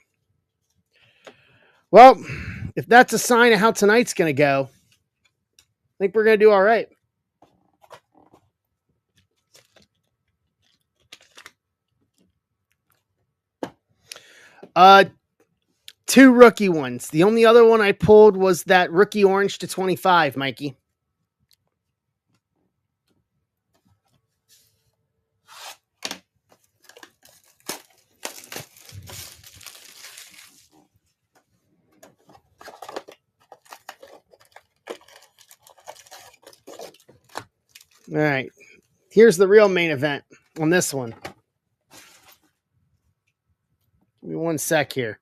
Well, if that's a sign of how tonight's going to go, I think we're going to do all right. Two rookie ones. The only other one I pulled was that rookie orange to 25, Mikey. All right. Here's the real main event on this one. Give me one sec here.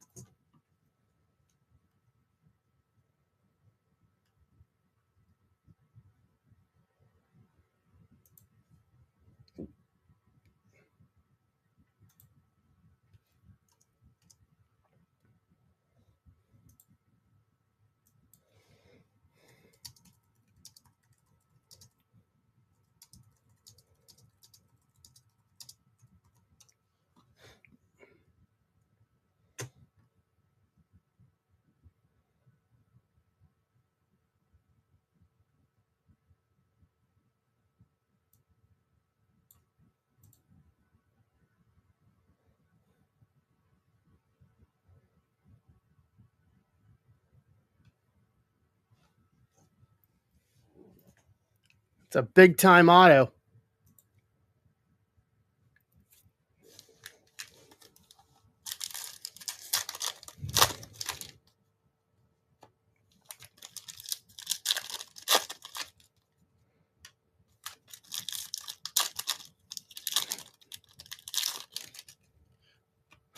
It's a big time auto.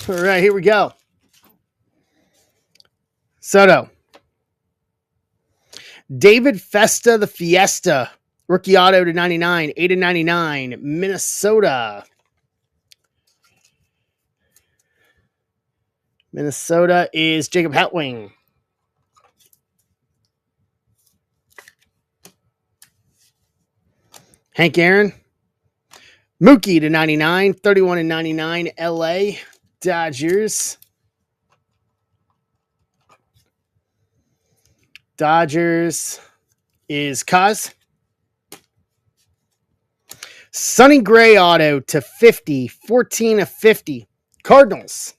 All right, here we go. Soto. David Festa, the Fiesta. Rookie auto to 99, 8/99, Minnesota. Minnesota is Jacob Hatwing. Hank Aaron. Mookie to 99, 31 and 99, LA Dodgers. Dodgers is Kaz. Sonny Gray auto to 50, 14 of 50. Cardinals.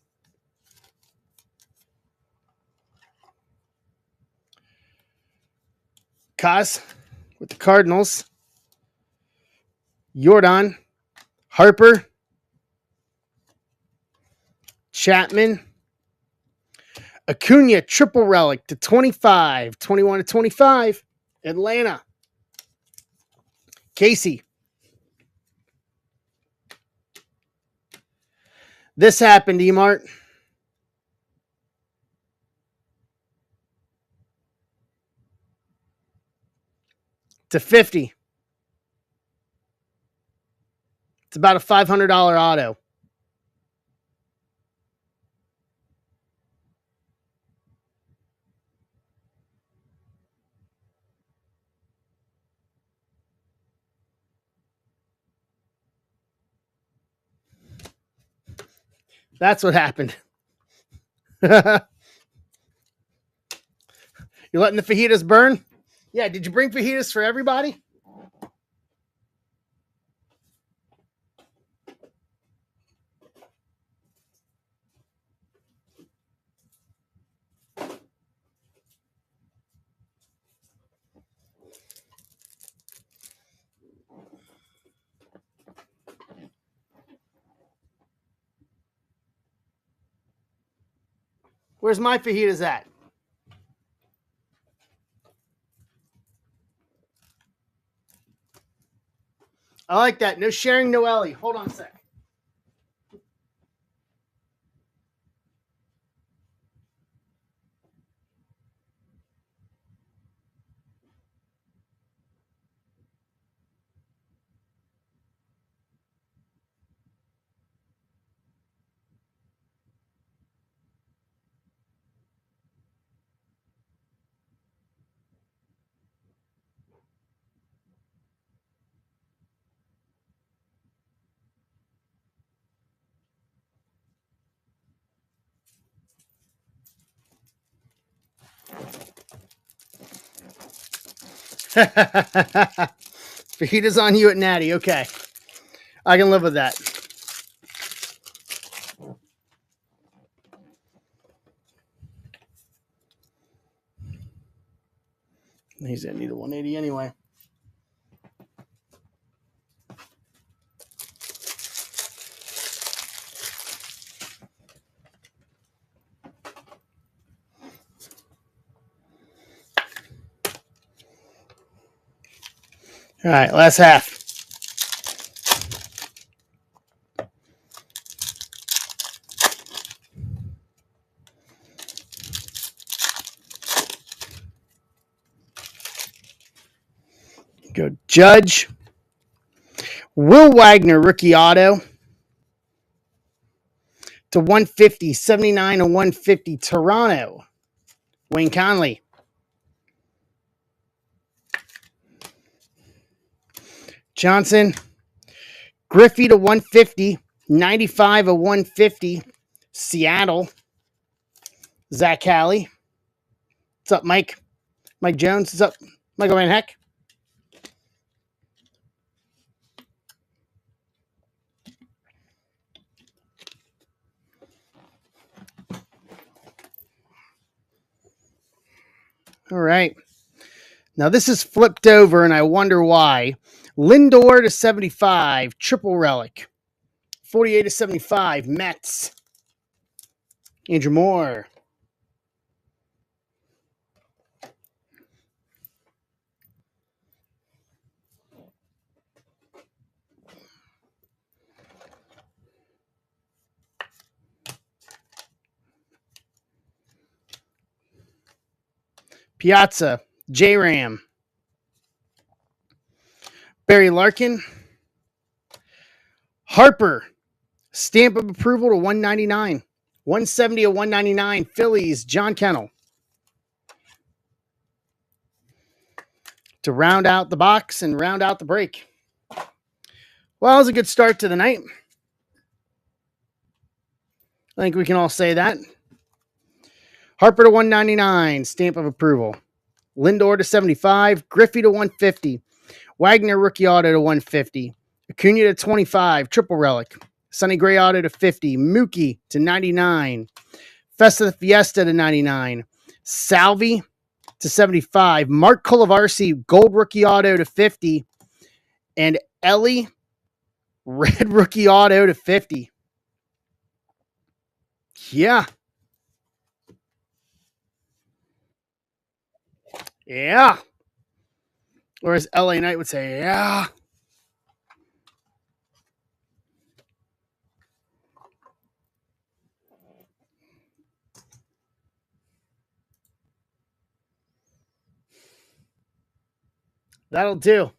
Kaz with the Cardinals. Jordan. Harper. Chapman. Acuna triple relic to 25, 21 to 25. Atlanta. Casey. This happened, E-Mart. To 50. It's about a $500 auto. That's what happened. You're letting the fajitas burn? Yeah, did you bring fajitas for everybody? Where's my fajitas at? I like that. No sharing, no Ellie. Hold on a sec. Fajitas on you at Natty. Okay. I can live with that. He's going to need a 180 anyway. All right, last half. Go Judge. Will Wagner, rookie auto. To 150, 79 and 150. Toronto. Wayne Conley. Johnson. Griffey to 150, 95 of 150. Seattle. Zach Halley. What's up, Mike? Mike Jones. What's up? Michael Van Heck. All right. Now this is flipped over, and I wonder why. Lindor to 75, triple relic. 48 to 75, Mets. Andrew Moore. Piazza. J-Ram. Barry Larkin. Harper. Stamp of approval to 199. 170 to 199. Phillies. John Kennel. To round out the box and round out the break. Well, it was a good start to the night. I think we can all say that. Harper to 199, stamp of approval. Lindor to 75, Griffey to 150, Wagner rookie auto to 150, Acuna to 25, triple relic, Sonny Gray auto to 50, Mookie to 99, Festa Fiesta to 99, Salvi to 75, Mark Colavarsi gold rookie auto to 50, and Ellie red rookie auto to 50. Yeah. Yeah. Or as LA Knight would say, yeah. That'll do.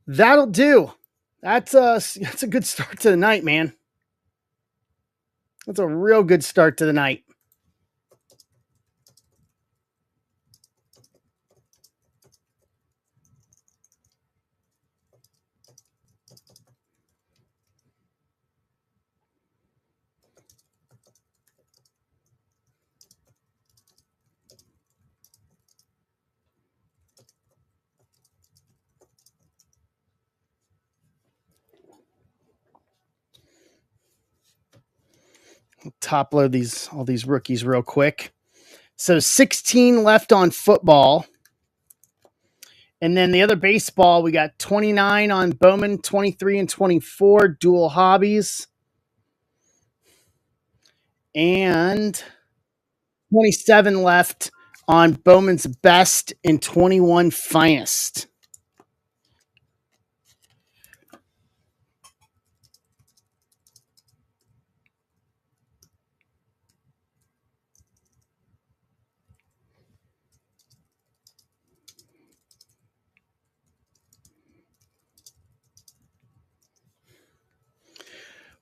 That'll do. That's a good start to the night, man. That's a real good start to the night. Top load all these rookies real quick. So 16 left on football. And then the other baseball, we got 29 on Bowman, 23 and 24, dual hobbies. And 27 left on Bowman's best and 21 finest.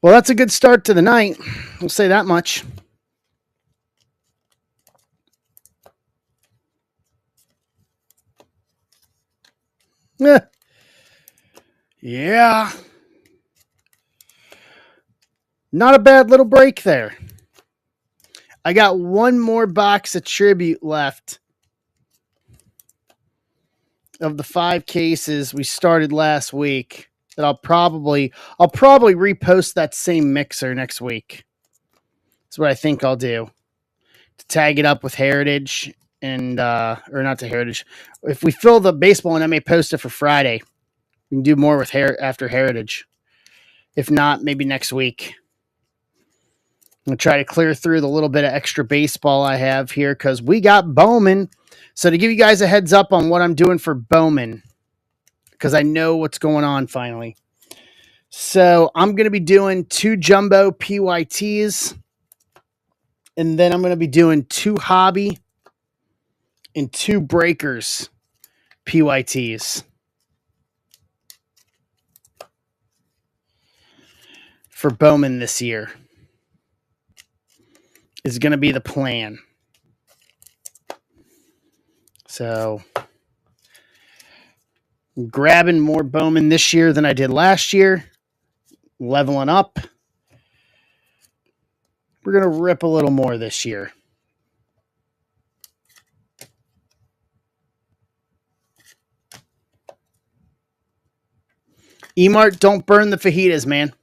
Well, that's a good start to the night. We'll say that much. Yeah. Not a bad little break there. I got one more box of tribute left of the 5 cases we started last week that I'll probably repost that same mixer next week. That's what I think I'll do. To tag it up with Heritage and or not to Heritage. If we fill the baseball, and I may post it for Friday. We can do more with after Heritage. If not, maybe next week. I'm going to try to clear through the little bit of extra baseball I have here because we got Bowman. So to give you guys a heads up on what I'm doing for Bowman, because I know what's going on finally. So I'm going to be doing 2 jumbo PYTs, and then I'm going to be doing 2 hobby and 2 breakers PYTs for Bowman this year. Is going to be the plan. So I'm grabbing more Bowman this year than I did last year. Leveling up. We're going to rip a little more this year. Emart, don't burn the fajitas, man.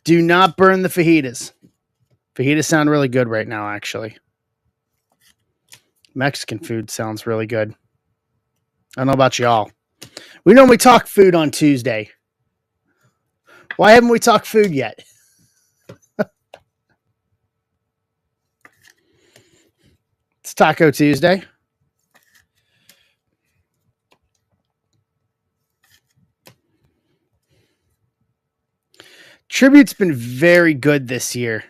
Do not burn the fajitas. Fajitas sound really good right now, actually. Mexican food sounds really good. I don't know about y'all. We normally talk food on Tuesday. Why haven't we talked food yet? It's Taco Tuesday. Tribute's been very good this year.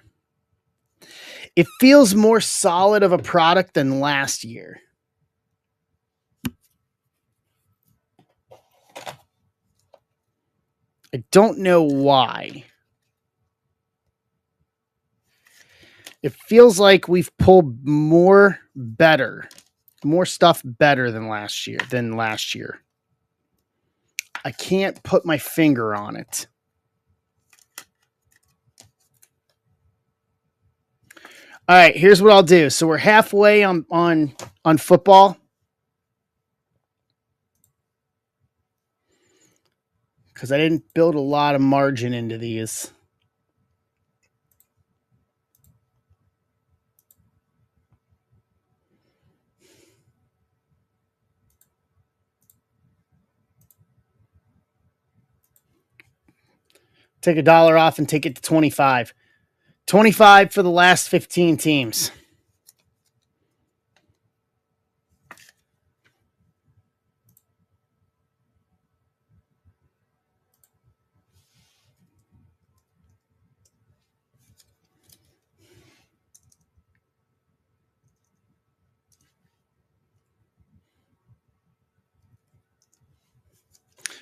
It feels more solid of a product than last year. I don't know why. It feels like we've pulled more stuff better than last year. I can't put my finger on it. All right, here's what I'll do. So we're halfway on football. Because I didn't build a lot of margin into these. Take $1 off and take it to 25. 25 for the last 15 teams.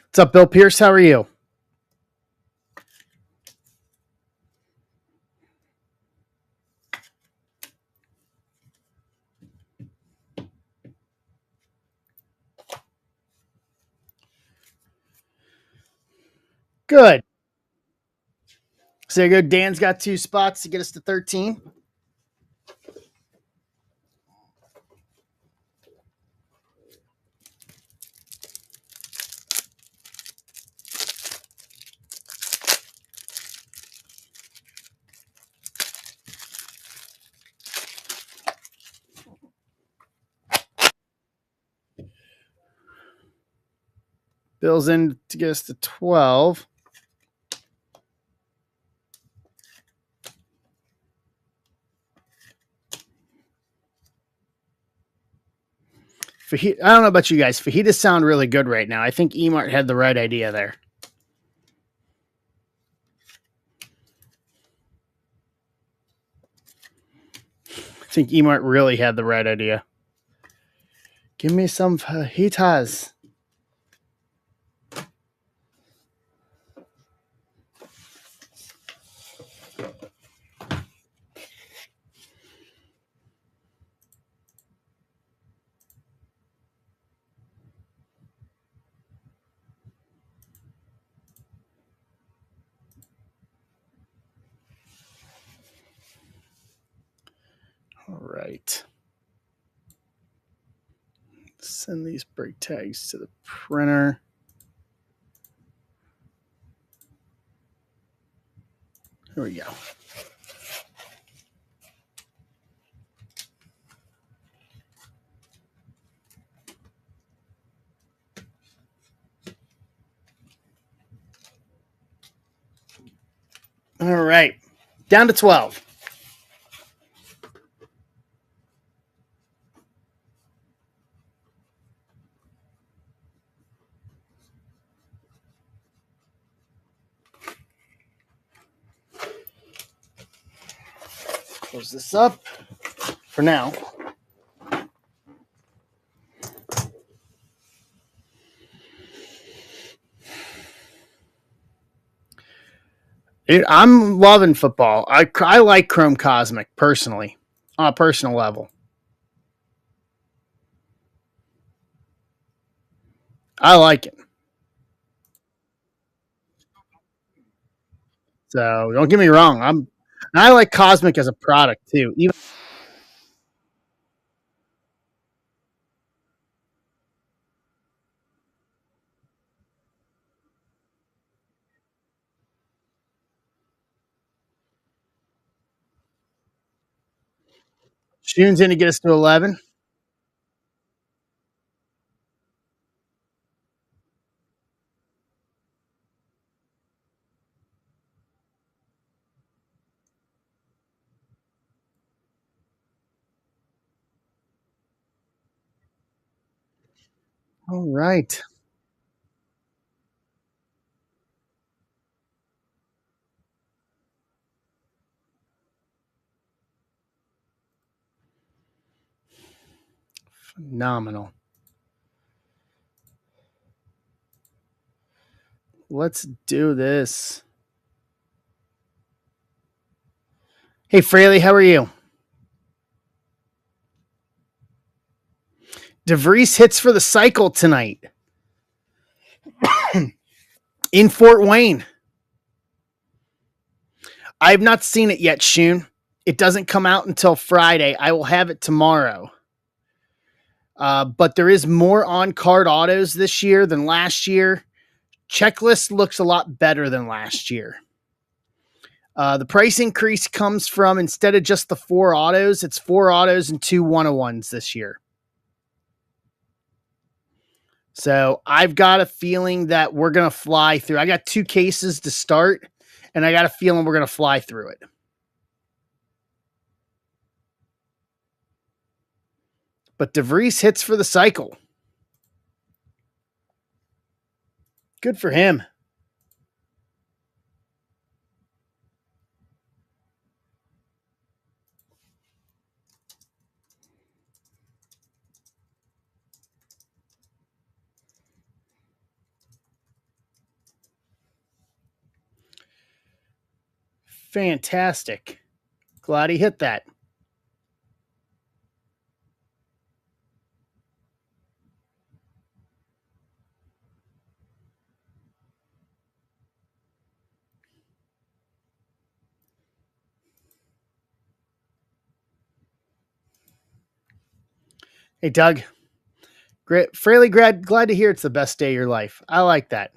What's up, Bill Pierce? How are you? Good. So there you go. Dan's got 2 spots to get us to 13. Bill's in to get us to 12. I don't know about you guys. Fajitas sound really good right now. I think Emart had the right idea there. I think Emart really had the right idea. Give me some fajitas. All right. Send these break tags to the printer. Here we go. All right. Down to 12. Close this up for now. I'm loving football. I like Chrome Cosmic personally, on a personal level. I like it. So don't get me wrong. I like Cosmic as a product too. Even June's in to get us to 11. All right. Phenomenal. Let's do this. Hey, Fraley, how are you? DeVries hits for the cycle tonight. in Fort Wayne. I have not seen it yet, Shun. It doesn't come out until Friday. I will have it tomorrow. But there is more on-card autos this year than last year. Checklist looks a lot better than last year. The price increase comes from, instead of just the 4 autos, it's 4 autos and 2 101s this year. So I've got a feeling that we're going to fly through. I got 2 cases to start, and I got a feeling we're going to fly through it. But DeVries hits for the cycle. Good for him. Fantastic. Glad he hit that. Hey, Doug. Great. Fairly glad to hear it's the best day of your life. I like that.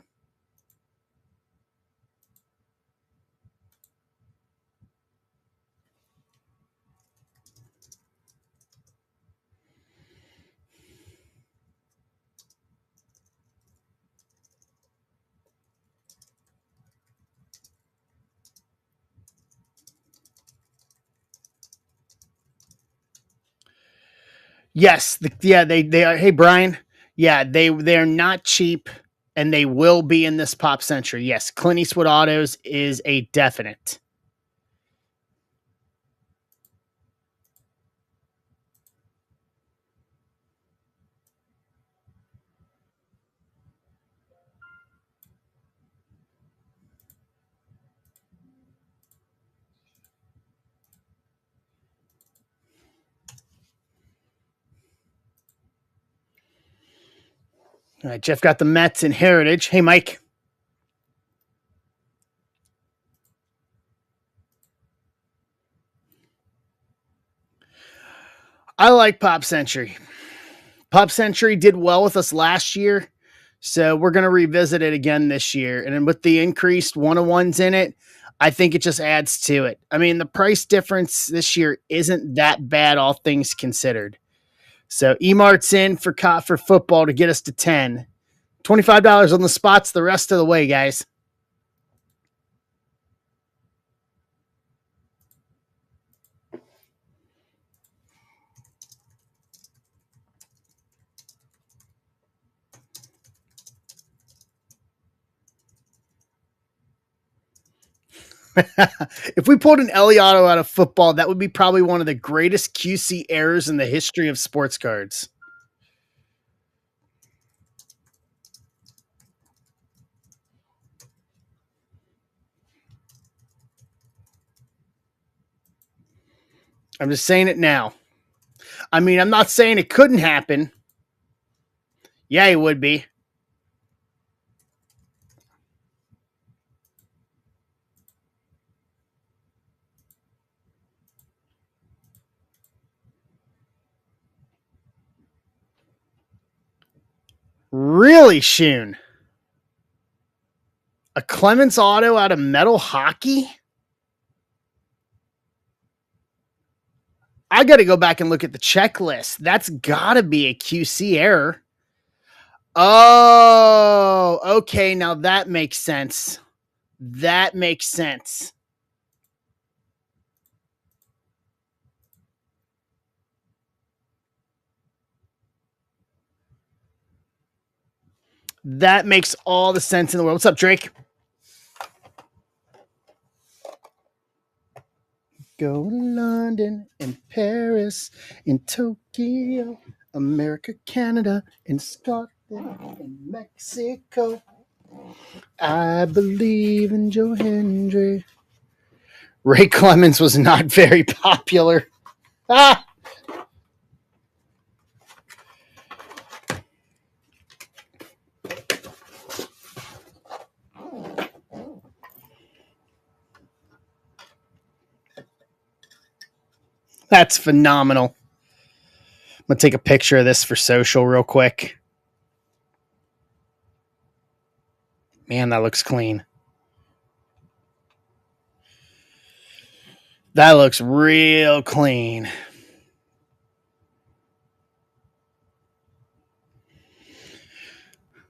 Yes, they are. Hey, Brian. Yeah, they're not cheap, and they will be in this Pop Century. Yes, Clint Eastwood Autos is a definite. All right, Jeff got the Mets in Heritage. Hey, Mike. I like Pop Century. Pop Century did well with us last year, so we're going to revisit it again this year. And then with the increased 101s in it, I think it just adds to it. I mean, the price difference this year isn't that bad, all things considered. So Emart's in for football to get us to 10. $25 on the spots the rest of the way, guys. If we pulled an Eliotto out of football, that would be probably one of the greatest QC errors in the history of sports cards. I'm just saying it now. I mean, I'm not saying it couldn't happen. Yeah, it would be. Really, Shun? A Clemens auto out of metal hockey? I got to go back and look at the checklist. That's got to be a QC error. Oh, okay. Now that makes sense. That makes sense. That makes all the sense in the world. What's up, Drake? Go to London and Paris and Tokyo, America, Canada, and Scotland and Mexico. I believe in Joe Hendry. Ray Clemens was not very popular. Ah! That's phenomenal. I'm going to take a picture of this for social real quick. Man, that looks clean. That looks real clean.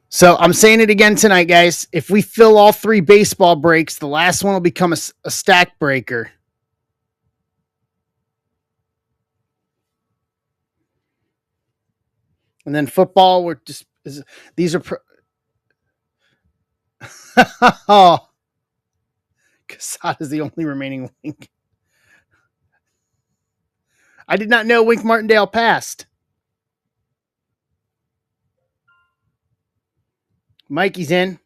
So I'm saying it again tonight, guys. If we fill all 3 baseball breaks, the last one will become a stack breaker. And then football, we're just these are oh, Casada's the only remaining Wink. I did not know Wink Martindale passed. Mikey's in.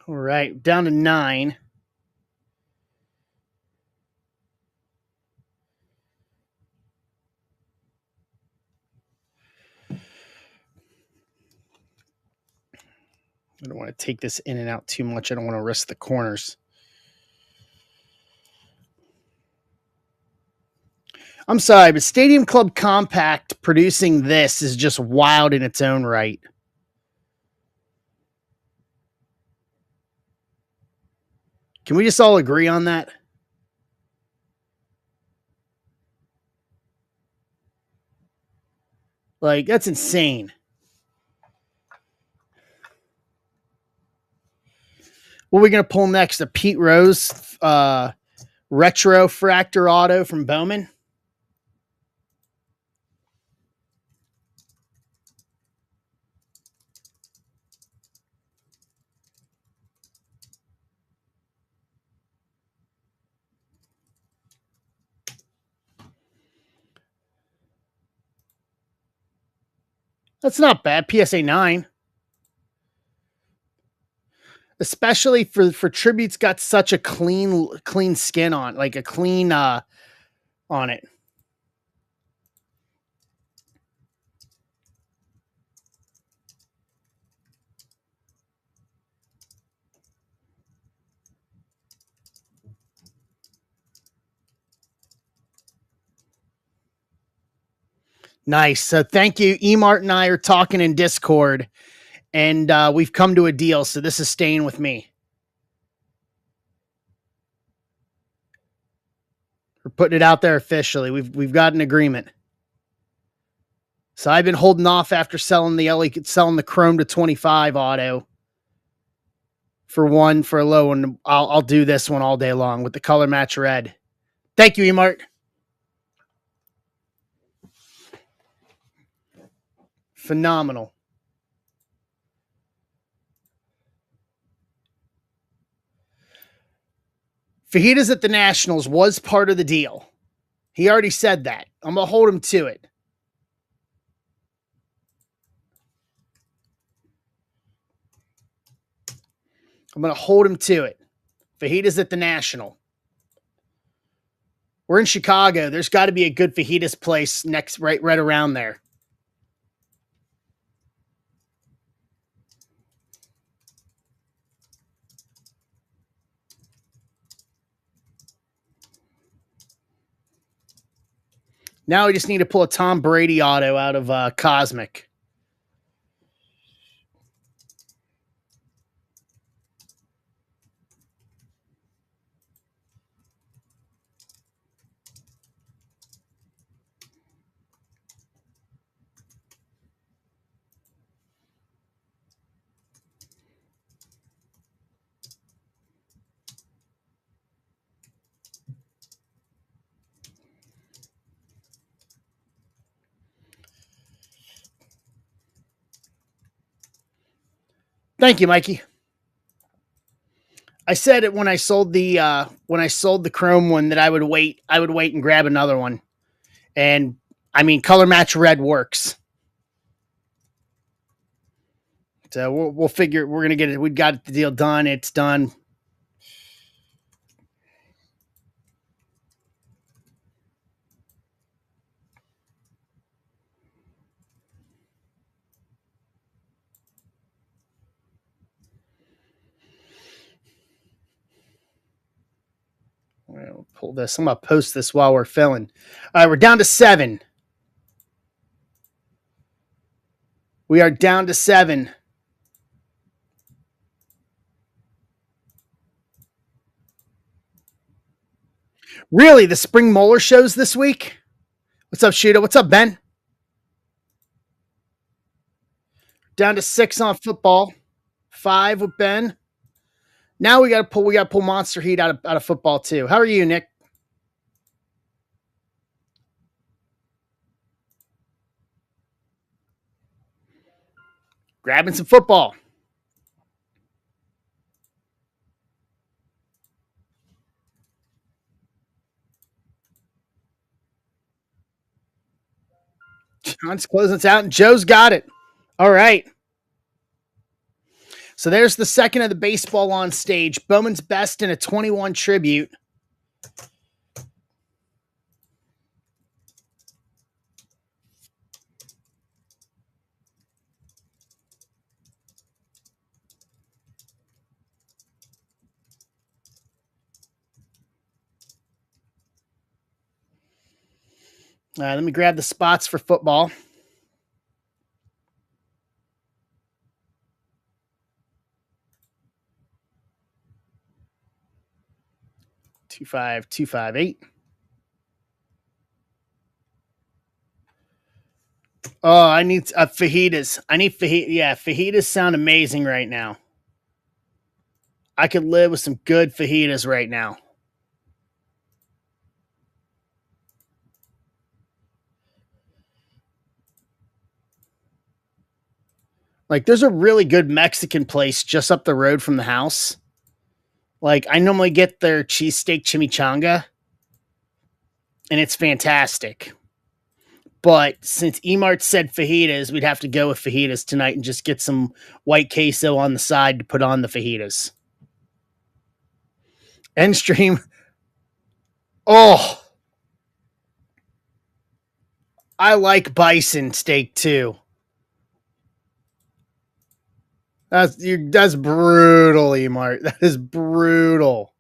All right, down to 9. I don't want to take this in and out too much. I don't want to risk the corners. I'm sorry, but Stadium Club Compact producing this is just wild in its own right. Can we just all agree on that? Like, that's insane. What are we going to pull next? A Pete Rose retro fractor auto from Bowman? That's not bad. PSA 9. Especially for Tribute's got such a clean skin on, like a clean on it. Nice. So thank you. Emart and I are talking in Discord, and we've come to a deal. So this is staying with me. We're putting it out there officially. We've got an agreement. So I've been holding off after selling the Chrome to 25 auto for a low one. I'll do this one all day long with the color match red. Thank you, Emart. Phenomenal. Fajitas at the Nationals was part of the deal. He already said that. I'm going to hold him to it. I'm going to hold him to it. Fajitas at the National. We're in Chicago. There's got to be a good fajitas place right around there. Now we just need to pull a Tom Brady auto out of Cosmic. Thank you, Mikey. I said it when I sold the Chrome one that I would wait. I would wait and grab another one. And I mean, color match red works. So we'll figure. We're gonna get it. We got the deal done. It's done. We'll pull this. I'm gonna post this while we're filling. All right, we're down to 7. We are down to 7. Really, the spring molar shows this week. What's up, Shooter? What's up, Ben? Down to 6 on football. 5 with Ben. Now we got to pull. We got to pull Monster Heat out of football too. How are you, Nick? Grabbing some football. John's closing us out, and Joe's got it. All right. So there's the second of the baseball on stage. Bowman's Best in a 21 tribute. Let me grab the spots for football. Two five 258. Oh, I need fajitas. I need fajita. Yeah, fajitas sound amazing right now. I could live with some good fajitas right now. Like, there's a really good Mexican place just up the road from the house. Like, I normally get their cheesesteak chimichanga, and it's fantastic. But since Emart said fajitas, we'd have to go with fajitas tonight and just get some white queso on the side to put on the fajitas. End stream. Oh, I like bison steak too. That's brutal, Emart. That is brutal.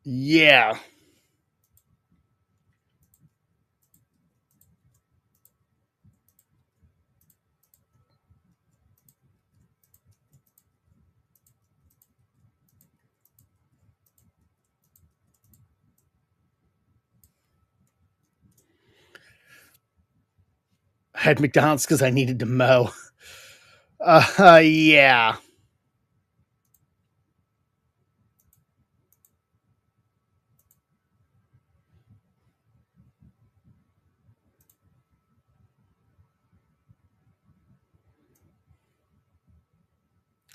Yeah. I had McDonald's because I needed to mow. Yeah.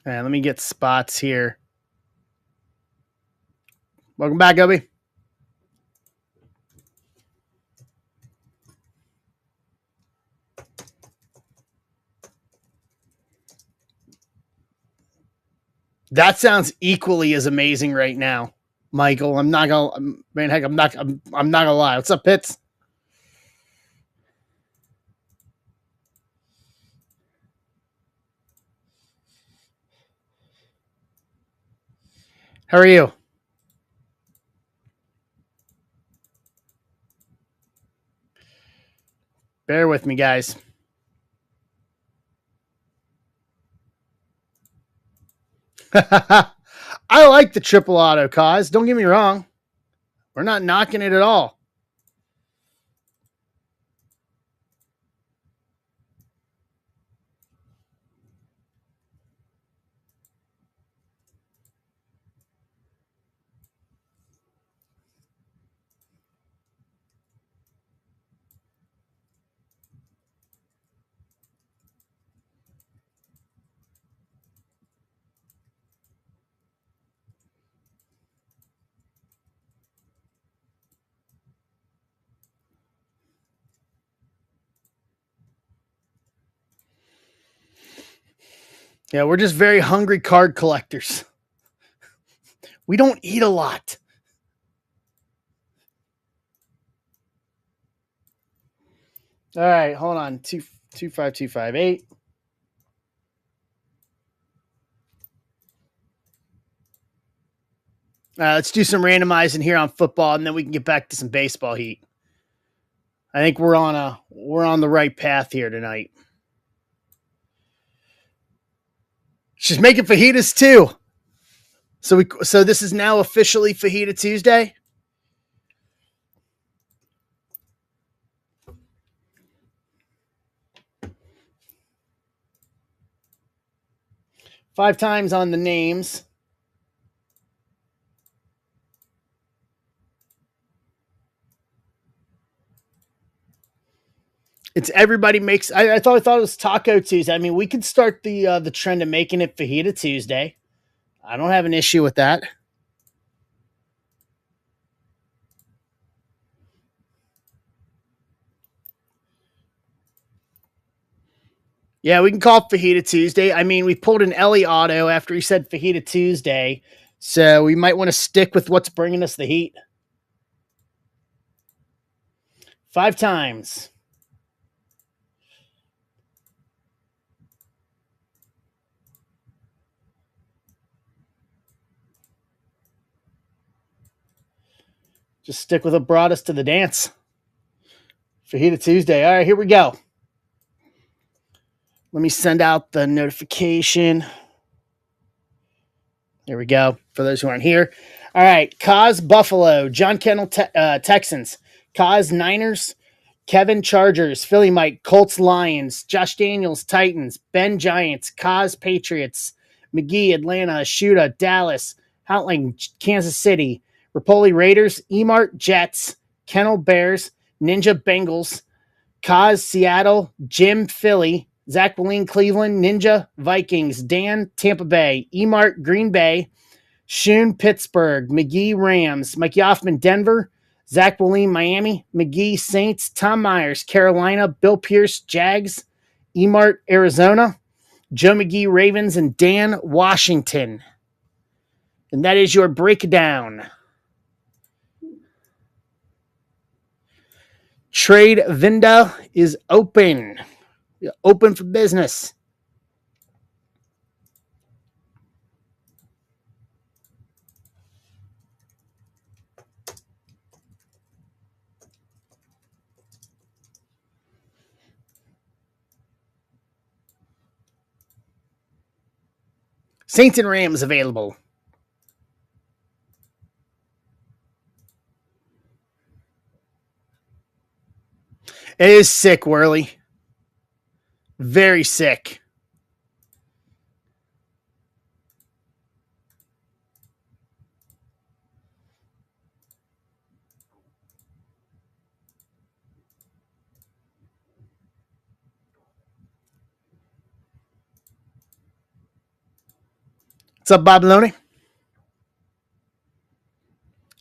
All right, let me get spots here. Welcome back, Obi. That sounds equally as amazing right now, Michael. I'm not gonna, man. Heck, I'm not gonna lie. What's up, Pitts? How are you? Bear with me, guys. I like the triple auto cause. Don't get me wrong. We're not knocking it at all. Yeah, we're just very hungry card collectors. We don't eat a lot. All right, hold on. 25258. Let's do some randomizing here on football, and then we can get back to some baseball heat. I think we're on the right path here tonight. She's making fajitas too. So this is now officially Fajita Tuesday. Five times on the names. It's everybody makes. I thought it was Taco Tuesday. I mean, we could start the trend of making it Fajita Tuesday. I don't have an issue with that. Yeah, we can call it Fajita Tuesday. I mean, we pulled an Ellie auto after he said Fajita Tuesday, so we might want to stick with what's bringing us the heat. Five times. Just stick with what brought us to the dance. Fajita Tuesday. All right, here we go. Let me send out the notification. There we go. For those who aren't here. All right. Kaz Buffalo, John Kennel Texans, Kaz Niners, Kevin Chargers, Philly Mike, Colts Lions, Josh Daniels Titans, Ben Giants, Kaz Patriots, McGee Atlanta, Shuta Dallas, Houtling Kansas City, Rapoli Raiders, Emart Jets, Kennel Bears, Ninja Bengals, Kaz Seattle, Jim Philly, Zach Boline Cleveland, Ninja Vikings, Dan Tampa Bay, Emart Green Bay, Shun Pittsburgh, McGee Rams, Mike Yoffman Denver, Zach Boline Miami, McGee Saints, Tom Myers Carolina, Bill Pierce Jags, Emart Arizona, Joe McGee Ravens, and Dan Washington. And that is your breakdown. Trade window is open. Open for business. Saints and Rams available. It is sick, Worley. Very sick. What's up, Bob Maloney?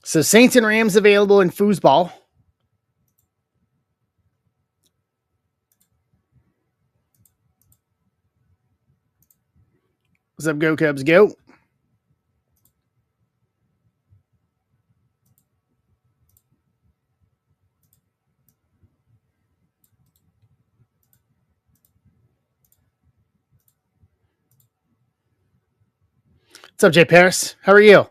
So Saints and Rams available in foosball. What's up, Go Cubs, go? What's up, Jay Paris? How are you?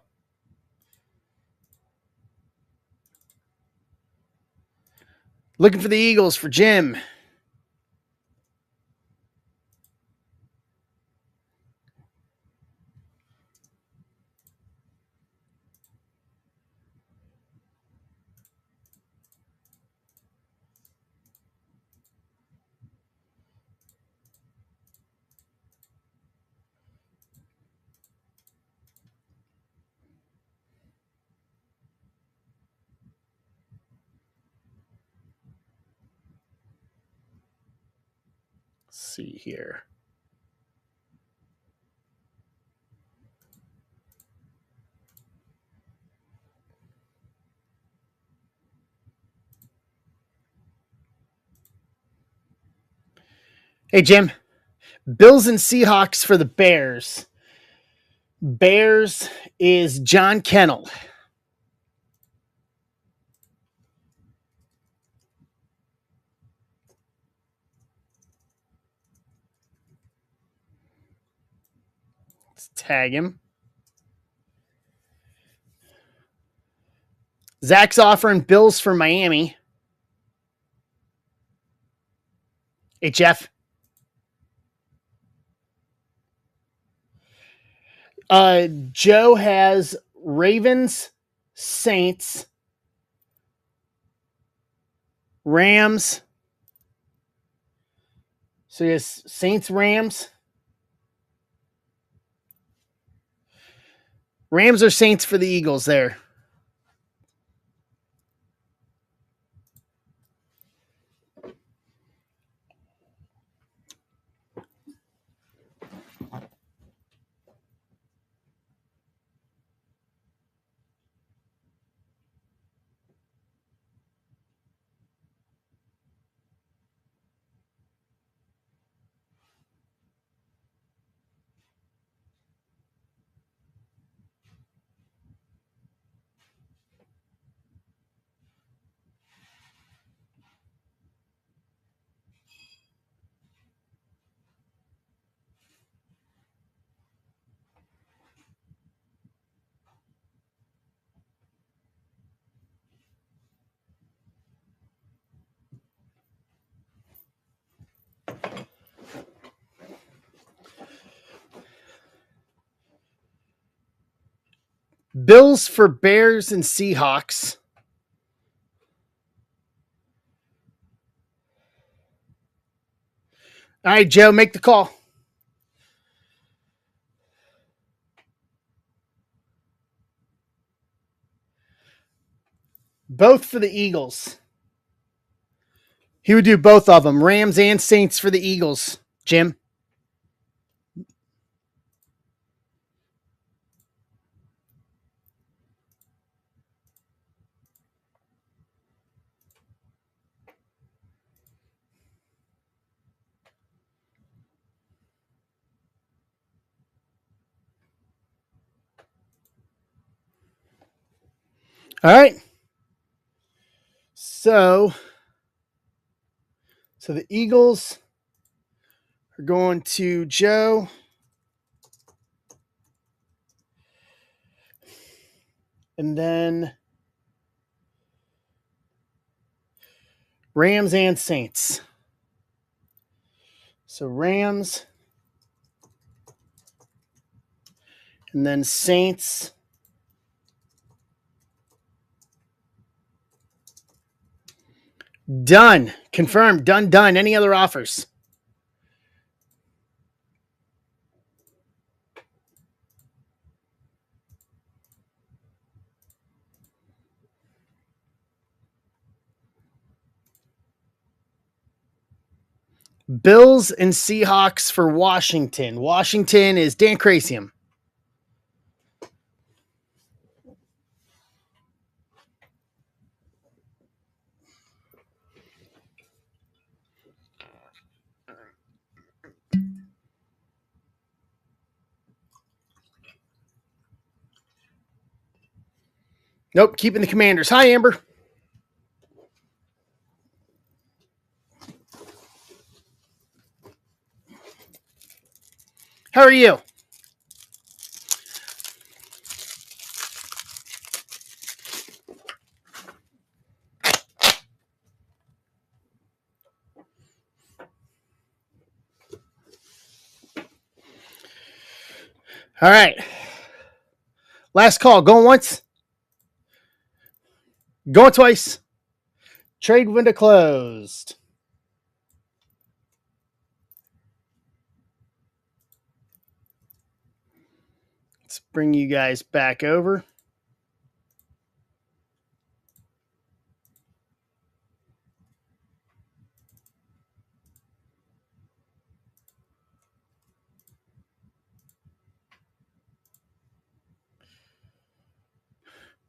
Looking for the Eagles for Jim. Let's see here. Hey, Jim. Bills and Seahawks for the Bears. Bears is John Kennel. Let's tag him. Zach's offering Bills for Miami. Hey, Jeff. Joe has Ravens, Saints, Rams. So he has Saints, Rams. Rams or Saints for the Eagles there. Bills for Bears and Seahawks. All right, Joe, make the call. Both for the Eagles. He would do both of them, Rams and Saints for the Eagles. Jim? All right. So the Eagles are going to Joe. And then Rams and Saints. So Rams. And then Saints. Done. Confirmed. Done. Any other offers? Bills and Seahawks for Washington. Washington is Dan Crasium. Nope, keeping the Commanders. Hi, Amber. How are you? All right. Last call. Going once. Going twice. Trade window closed. Let's bring you guys back over.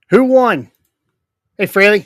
Who won? Hey, Fraley.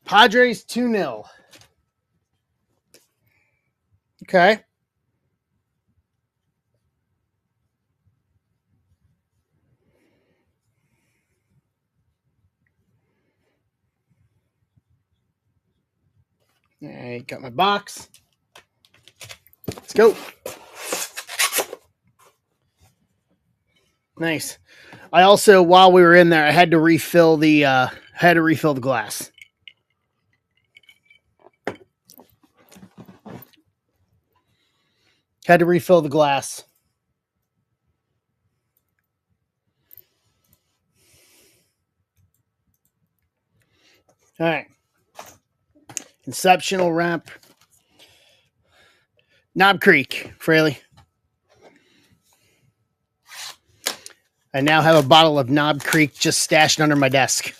Padres 2-0. Okay. All right, got my box. Let's go. Nice. I also, while we were in there, I had to refill the glass. Had to refill the glass. All right. Conceptual wrap. Knob Creek, Fraley. I now have a bottle of Knob Creek just stashed under my desk.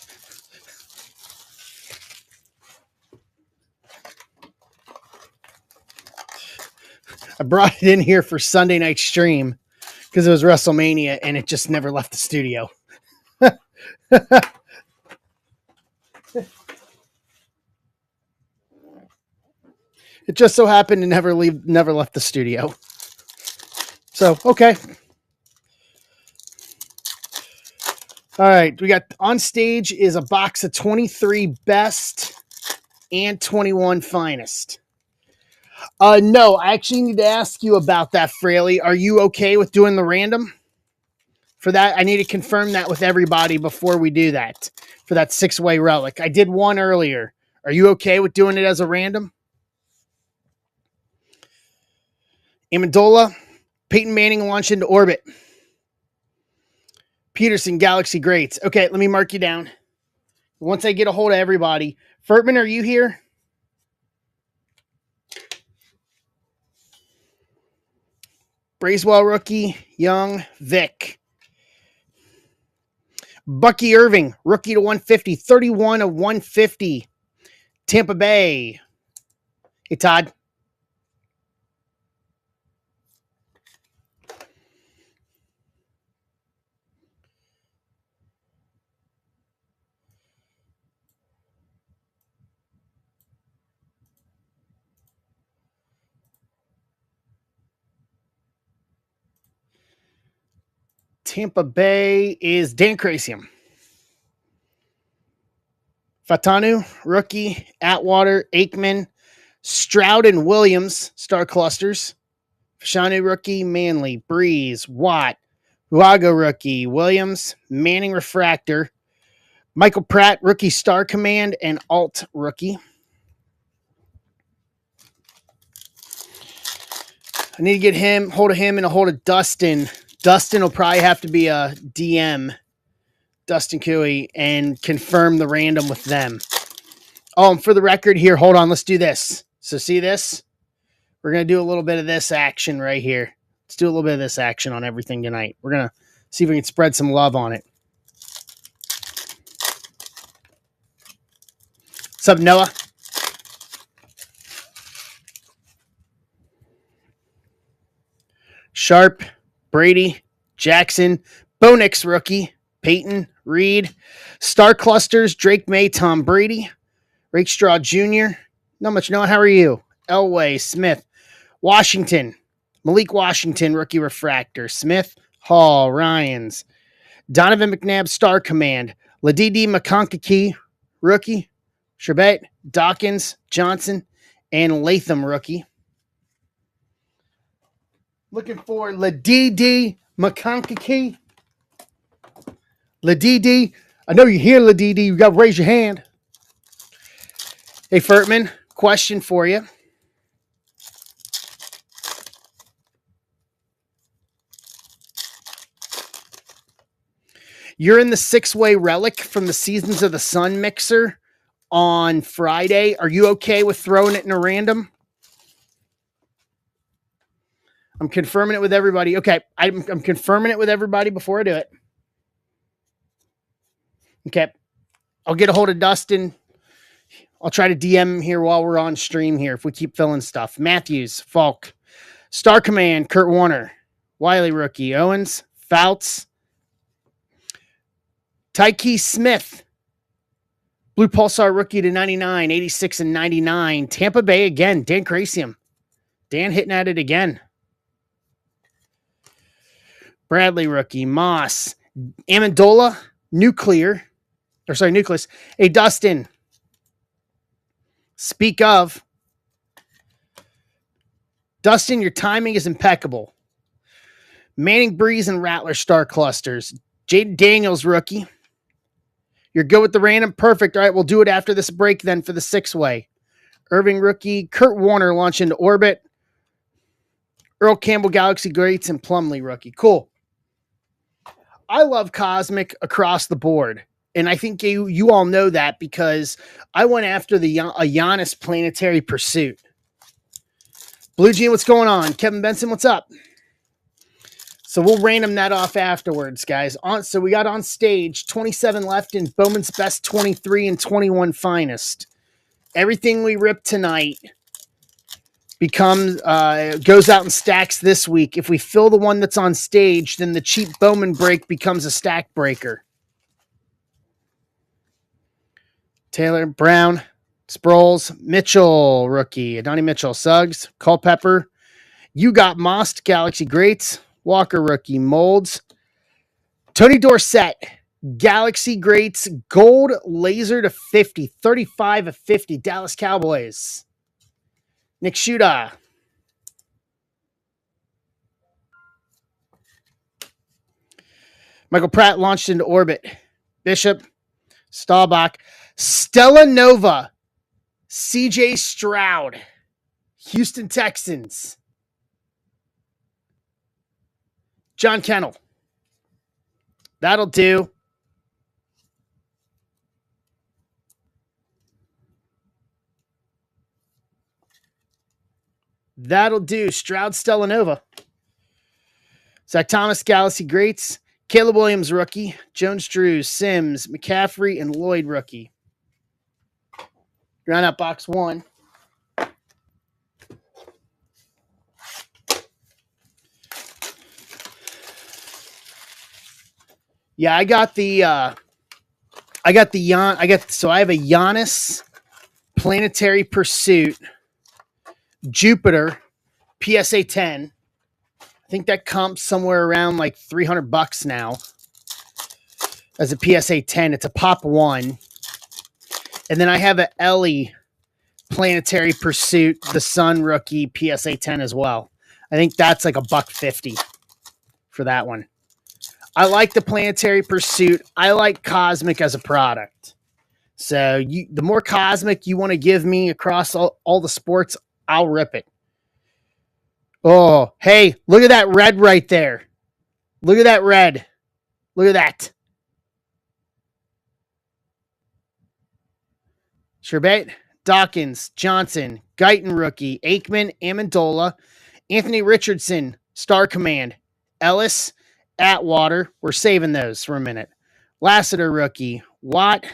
I brought it in here for Sunday night stream because it was WrestleMania and it just never left the studio. It just so happened to never left the studio. So, okay. All right. We got on stage is a box of 23 best and 21 finest. No, I actually need to ask you about that, Fraley. Are you okay with doing the random? For that, I need to confirm that with everybody before we do that. For that 6-way relic. I did one earlier. Are you okay with doing it as a random? Amendola, Peyton Manning launched into orbit. Peterson, Galaxy Greats. Okay, let me mark you down. Once I get a hold of everybody. Furtman, are you here? Bracewell rookie, Young, Vic. Bucky Irving, rookie to 150, 31 of 150. Tampa Bay. Hey, Todd. Tampa Bay is Dan Crasium. Fatanu, rookie, Atwater, Aikman, Stroud and Williams, star clusters. Fashanu, rookie, Manley, Breeze, Watt, Huago, rookie, Williams, Manning, refractor, Michael Pratt, rookie, star command, and alt, rookie. I need to get hold of him and a hold of Dustin. Dustin will probably have to be a DM, Dustin Cooey, and confirm the random with them. Oh, and for the record here, hold on, let's do this. So see this? We're going to do a little bit of this action right here. Let's do a little bit of this action on everything tonight. We're going to see if we can spread some love on it. What's up, Noah? Sharp, Brady, Jackson, Bo Nix, rookie, Peyton, Reed, Star Clusters, Drake May, Tom Brady, Rakestraw Jr., not much Noah, how are you? Elway, Smith, Washington, Malik Washington, rookie refractor, Smith, Hall, Ryans, Donovan McNabb, Star Command, Ladidi McConkey, rookie, Sherbet, Dawkins, Johnson, and Latham, rookie. Looking for Ladidi McConkey. Ladidi, I know you're here, Ladidi. You got to raise your hand. Hey, Furtman, question for you. You're in the 6-way relic from the Seasons of the Sun mixer on Friday. Are you okay with throwing it in a random? I'm confirming it with everybody. Okay, I'm confirming it with everybody before I do it. Okay, I'll get a hold of Dustin. I'll try to DM him here while we're on stream here if we keep filling stuff. Matthews, Falk, Star Command, Kurt Warner, Wiley rookie, Owens, Fouts, Tyke Smith, Blue Pulsar rookie to 99, 86 and 99. Tampa Bay again. Dan Crasium. Dan hitting at it again. Bradley rookie. Moss. Amendola. Nucleus. Hey, Dustin. Speak of. Dustin, your timing is impeccable. Manning Breeze and Rattler star clusters. Jaden Daniels rookie. You're good with the random? Perfect. All right, we'll do it after this break then for the 6-way. Irving rookie. Kurt Warner launch into orbit. Earl Campbell Galaxy Greats and Plumlee rookie. Cool. I love Cosmic across the board. And I think you all know that because I went after a Giannis Planetary Pursuit. Blue Jean, what's going on? Kevin Benson, what's up? So we'll random that off afterwards, guys. So we got on stage 27 left in Bowman's Best 23 and 21 Finest. Everything we rip tonight goes out in stacks this week. If we fill the one that's on stage, then the cheap Bowman break becomes a stack breaker. Taylor, Brown, Sproles, Mitchell, rookie, Adonai Mitchell, Suggs, Culpepper. You got Most, Galaxy Greats, Walker, rookie, Molds. Tony Dorsett, Galaxy Greats, gold laser to 50, 35 of 50, Dallas Cowboys. Nick Shuda. Michael Pratt launched into orbit. Bishop, Staubach, Stella Nova, CJ Stroud, Houston Texans. John Kennel. That'll do. That'll do. Stroud, Stellanova. Zach Thomas, Galaxy Greats. Caleb Williams, rookie. Jones Drew, Sims, McCaffrey, and Lloyd, rookie. Round out box 1. Yeah, I have a Giannis Planetary Pursuit Jupiter PSA 10. I think that comps somewhere around like $300 now. As a PSA 10, it's a pop 1. And then I have a Ellie Planetary Pursuit, the Sun rookie PSA 10 as well. I think that's like $150 for that one. I like the Planetary Pursuit. I like Cosmic as a product. So the more Cosmic you want to give me across all the sports, I'll rip it. Oh, hey, look at that red right there. Look at that red. Look at that. Sherbet, Dawkins, Johnson, Guyton rookie, Aikman, Amendola, Anthony Richardson, Star Command, Ellis, Atwater. We're saving those for a minute. Lassiter rookie, Watt,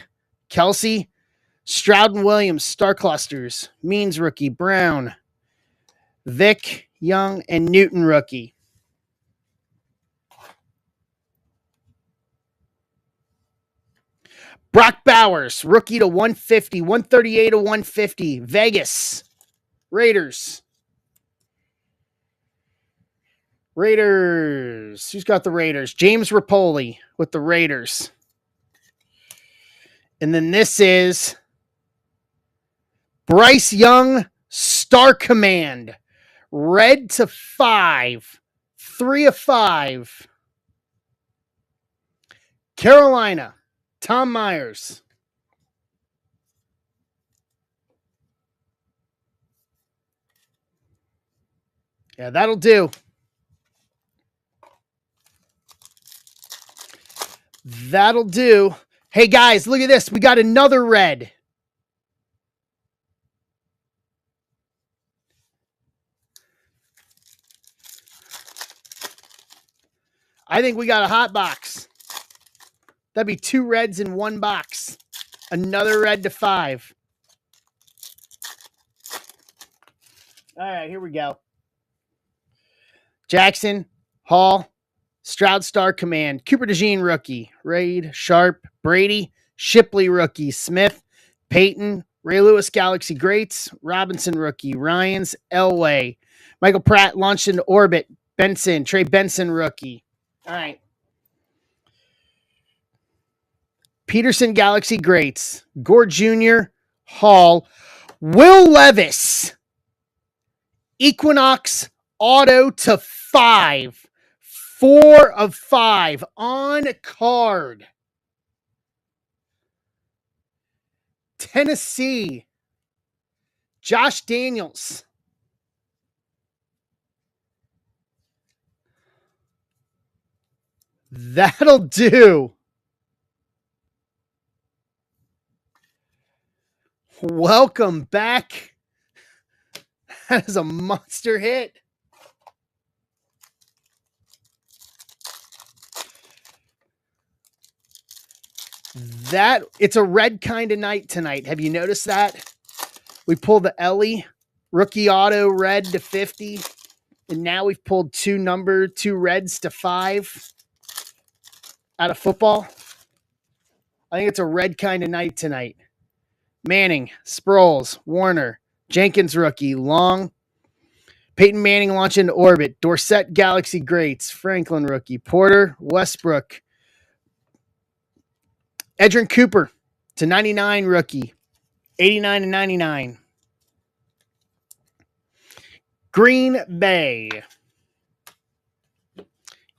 Kelsey, Stroud and Williams, Star Clusters, Means rookie, Brown, Vic, Young, and Newton rookie. Brock Bowers, rookie to 150, 138 to 150. Vegas, Raiders. Who's got the Raiders? James Rapoli with the Raiders. And then this is Bryce Young, Star Command. Red to 5. 3 of 5. Carolina, Tom Myers. Yeah, that'll do. That'll do. Hey, guys, look at this. We got another red. I think we got a hot box. That'd be 2 reds in 1 box. Another red to 5. All right, here we go. Jackson, Hall, Stroud Star Command, Cooper DeJean rookie, Raid, Sharp, Brady, Shipley rookie, Smith, Peyton, Ray Lewis, Galaxy Greats, Robinson rookie, Ryans, Elway, Michael Pratt launched into orbit, Benson, Trey Benson rookie. All right. Peterson, Galaxy Greats, Gore Jr., Hall, Will Levis, Equinox auto to 5. 4 of 5 on card. Tennessee, Josh Daniels. That'll do. Welcome back. That is a monster hit. It's a red kind of night tonight. Have you noticed that? We pulled the Ellie rookie auto red to 50, and now we've pulled 2 reds to 5 out of football. I think it's a red kind of night tonight. Manning, Sproles, Warner, Jenkins rookie, Long, Peyton Manning launch into orbit, Dorsett Galaxy Greats, Franklin rookie, Porter, Westbrook, Edrin Cooper to 99 rookie, 89 and 99. Green Bay,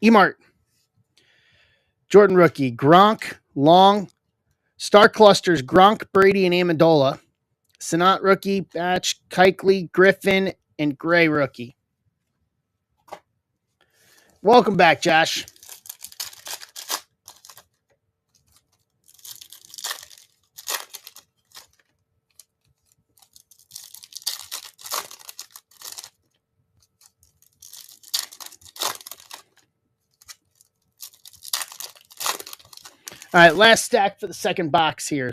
Emart, Jordan rookie, Gronk, Long, Star Clusters, Gronk, Brady, and Amendola. Sanat rookie, Batch, Kuechly, Griffin, and Gray rookie. Welcome back, Josh. All right, last stack for the second box here.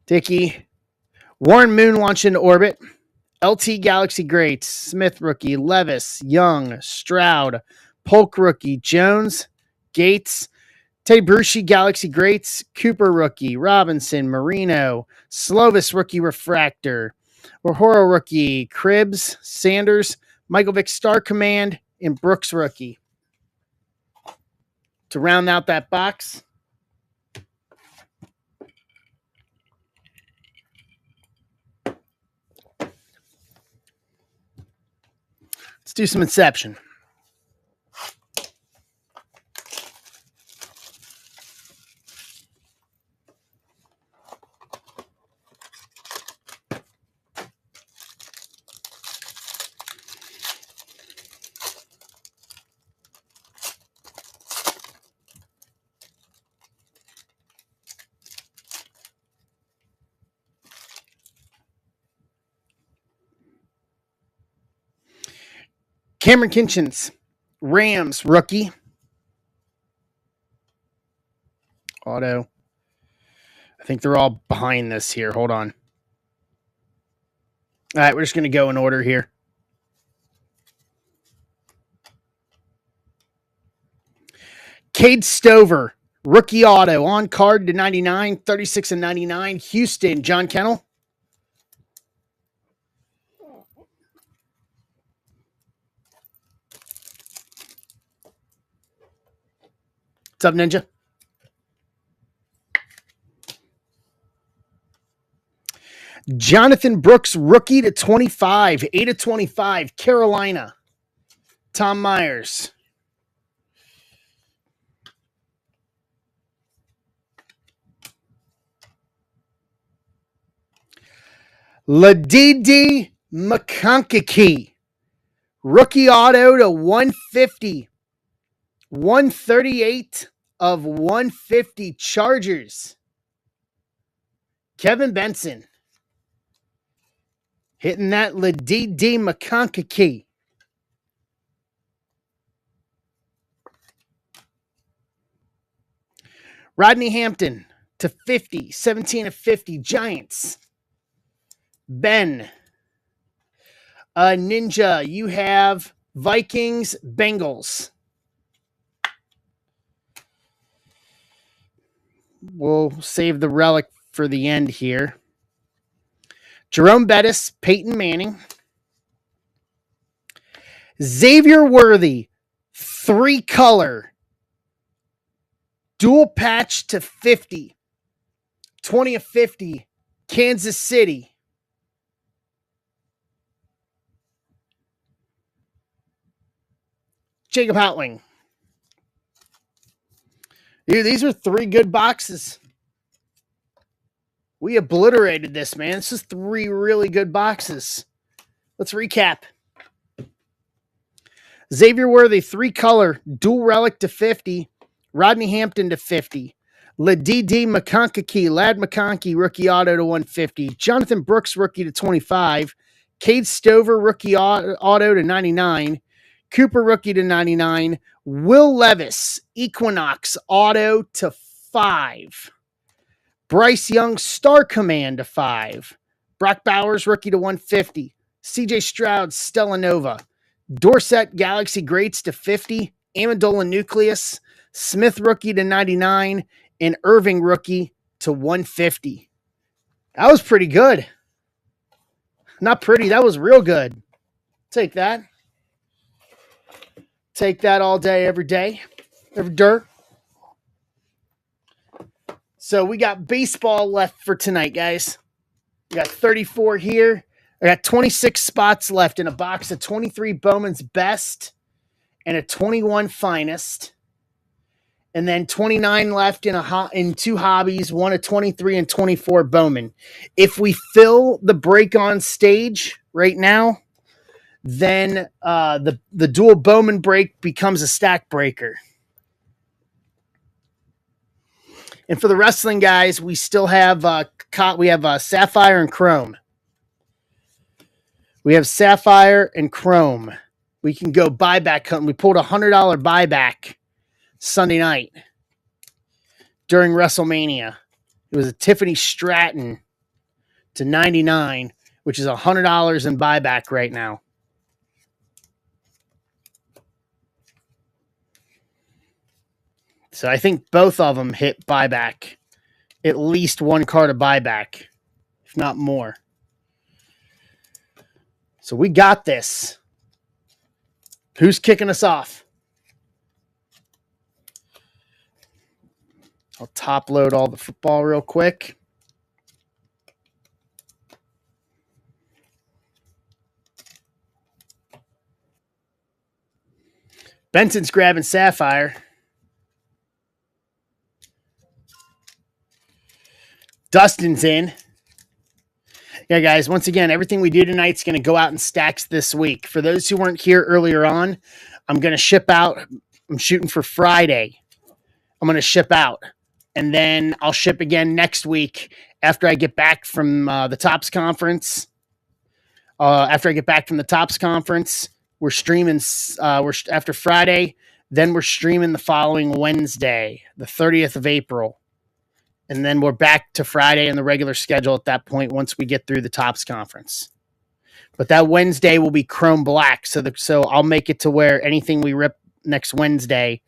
Dickey, Warren Moon launched into orbit. LT Galaxy Greats, Smith rookie, Levis, Young, Stroud, Polk rookie, Jones, Gates, Teddy Bruschi Galaxy Greats, Cooper rookie, Robinson, Marino, Slovis rookie refractor, O'Horo rookie, Cribbs, Sanders, Michael Vick Star Command, and Brooks rookie. To round out that box, let's do some Inception. Cameron Kinchins, Rams rookie. Auto. I think they're all behind this here. Hold on. All right, we're just going to go in order here. Cade Stover, rookie auto, on card to 99, 36 and 99. Houston, John Kennel. What's up, Ninja? Jonathan Brooks, rookie to 25, 8 of 25, Carolina. Tom Myers. Ladidi McConkey, rookie auto to 150, 138 of 150, Chargers. Kevin Benson. Hitting that Ladidi McConkey. Rodney Hampton to 50, 17 of 50, Giants. Ben. Ninja, you have Vikings, Bengals. We'll save the relic for the end here. Jerome Bettis, Peyton Manning. Xavier Worthy, 3-color, dual patch to 50. 20 of 50, Kansas City. Jacob Houtling. Dude, these are 3 good boxes. We obliterated this, man. This is 3 really good boxes. Let's recap. Xavier Worthy, 3-color, dual relic to 50. Rodney Hampton to 50. Ladidi McConkey, Lad McConkey, rookie auto to 150. Jonathan Brooks, rookie to 25. Cade Stover, rookie auto to 99. Cooper, rookie to 99. Will Levis, Equinox, auto to 5. Bryce Young, Star Command to 5. Brock Bowers, rookie to 150. CJ Stroud, Stella Nova. Dorsett, Galaxy Greats to 50. Amendola Nucleus. Smith, rookie to 99. And Irving, rookie to 150. That was pretty good. Not pretty. That was real good. Take that. Take that all day, every day. Every dirt. So we got baseball left for tonight, guys. We got 34 here. I got 26 spots left in a box of 23 Bowman's Best and a 21 Finest. And then 29 left in 2 hobbies, one of 23 and 24 Bowman. If we fill the break on stage right now, then the dual Bowman break becomes a stack breaker. And for the wrestling guys, we still have Sapphire and Chrome. We have Sapphire and Chrome. We can go buyback hunting. We pulled a $100 buyback Sunday night during WrestleMania. It was a Tiffany Stratton to 99, which is $100 in buyback right now. So I think both of them hit buyback. At least one card of buyback, if not more. So we got this. Who's kicking us off? I'll top load all the football real quick. Benson's grabbing Sapphire. Dustin's in. Yeah, guys, once again, everything we do tonight is going to go out in stacks this week. For those who weren't here earlier on, I'm going to ship out. I'm shooting for Friday. I'm going to ship out. And then I'll ship again next week after I get back from the Tops Conference. After I get back from the Tops Conference, we're streaming after Friday. Then we're streaming the following Wednesday, the 30th of April. And then we're back to Friday in the regular schedule at that point once we get through the Tops Conference. But that Wednesday will be Chrome Black. So I'll make it to where anything we rip next Wednesday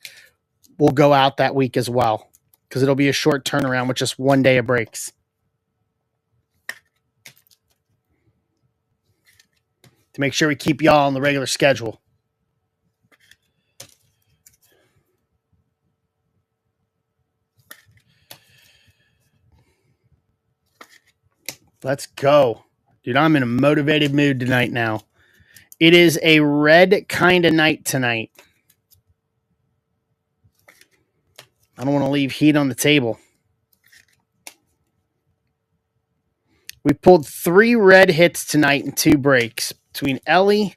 will go out that week as well. Because it'll be a short turnaround with just 1 day of breaks. To make sure we keep y'all on the regular schedule. Let's go. Dude, I'm in a motivated mood tonight now. It is a red kind of night tonight. I don't want to leave heat on the table. We pulled 3 red hits tonight in 2 breaks. Between Ellie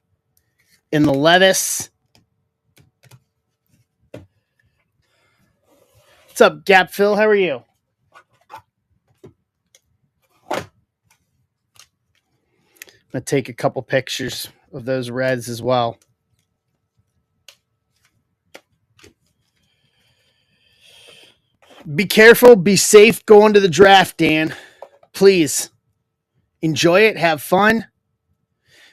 and the Levis. What's up, Gap Phil? How are you? I'm going to take a couple pictures of those reds as well. Be careful. Be safe going to the draft, Dan. Please. Enjoy it. Have fun.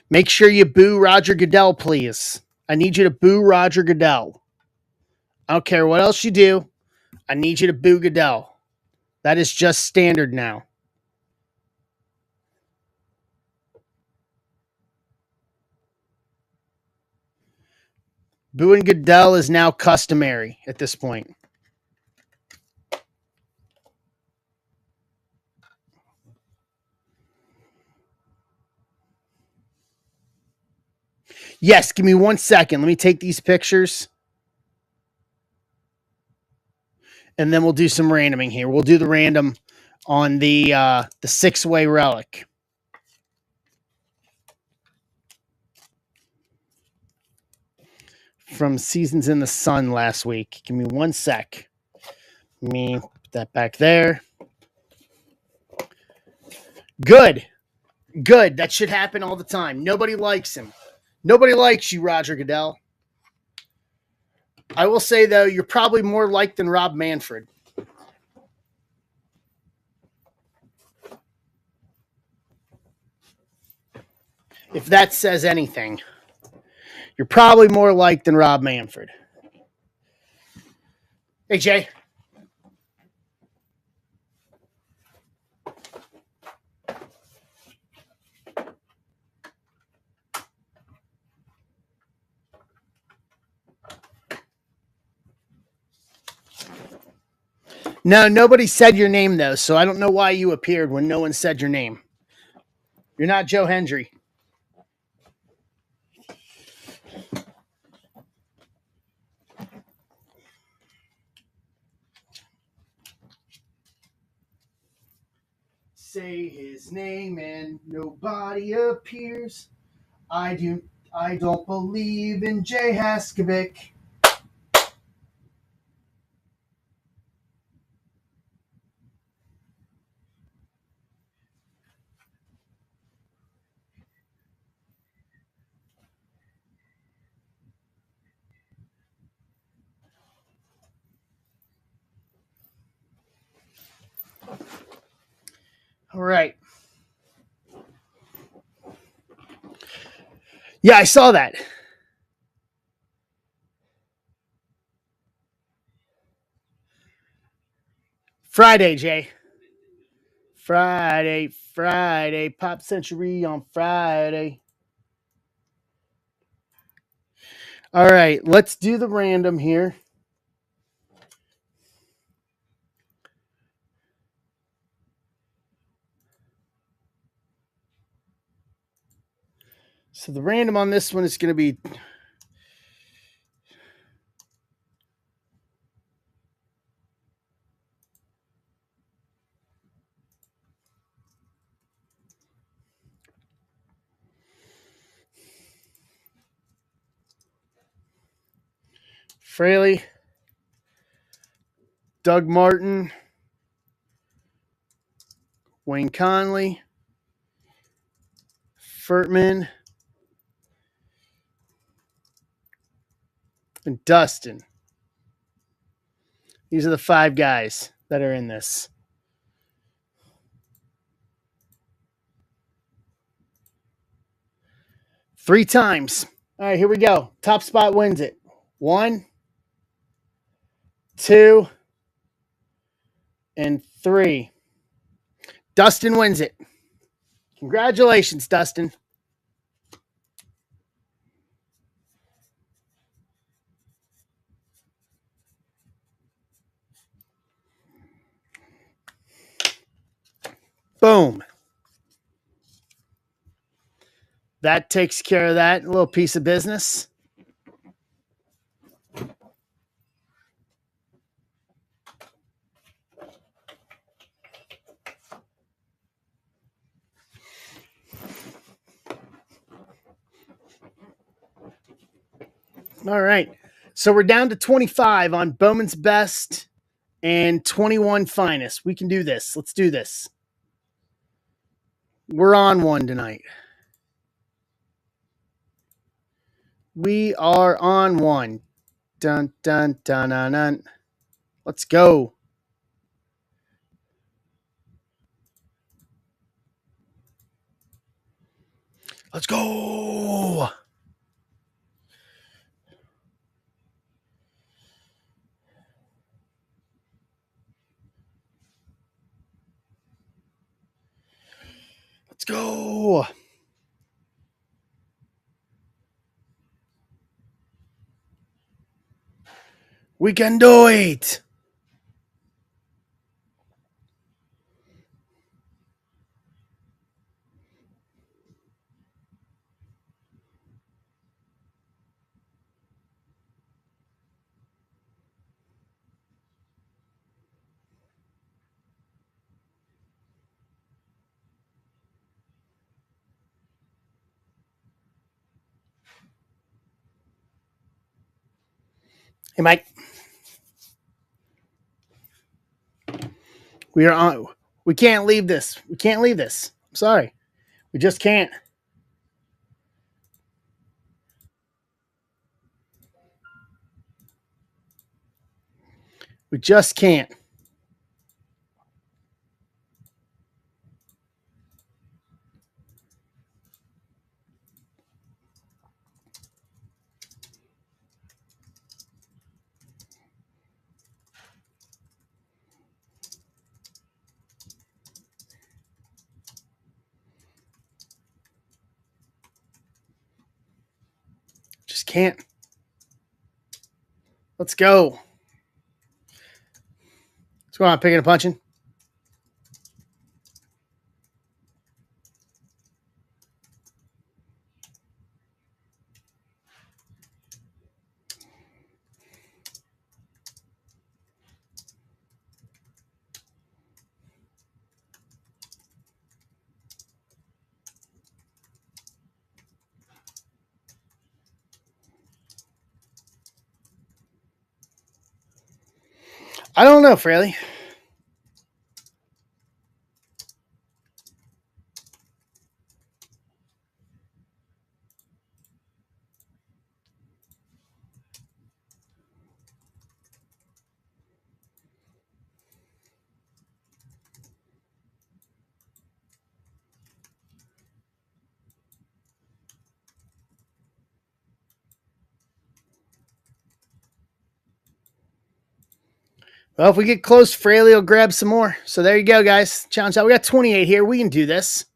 Make sure you boo Roger Goodell, please. I need you to boo Roger Goodell. I don't care what else you do. I need you to boo Goodell. That is just standard now. Boo and Goodell is now customary at this point. Yes, give me 1 second. Let me take these pictures. And then we'll do some randoming here. We'll do the random on the 6-way relic. From Seasons in the Sun last week. Give me 1 sec. Let me put that back there. Good. Good. That should happen all the time. Nobody likes him. Nobody likes you, Roger Goodell. I will say, though, you're probably more liked than Rob Manfred. If that says anything, you're probably more liked than Rob Manfred. Hey, Jay. No, nobody said your name, though, so I don't know why you appeared when no one said your name. You're not Joe Hendry. Say his name and nobody appears. I don't believe in Jay Haskovic. All right. Yeah, I saw that. Friday, Jay. Friday. Pop Century on Friday. All right, let's do the random here. So the random on this one is going to be Fraley, Doug Martin, Wayne Conley, Furtman, and Dustin. These are the 5 guys that are in this. Three times. All right, here we go. Top spot wins it. 1, 2, and 3. Dustin wins it. Congratulations, Dustin. Boom. That takes care of that little piece of business. All right. So we're down to 25 on Bowman's Best and 21 Finest. We can do this. Let's do this. We're on one tonight. We are on one. Dun, dun, dun, dun, dun. Let's go. Let's go. Let's go. We can do it. Hey, Mike. We are on. We can't leave this. We can't leave this. I'm sorry. We just can't. We just can't. Just can't. Let's go. What's going on? Picking and punching. I don't know, Fraley. Well, if we get close, Fraley will grab some more. So there you go, guys. Challenge out. We got 28 here. We can do this.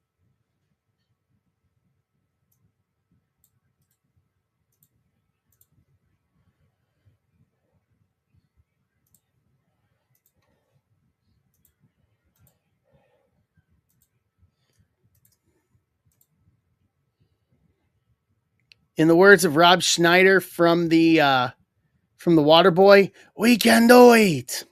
In the words of Rob Schneider from the Water Boy, we can do it.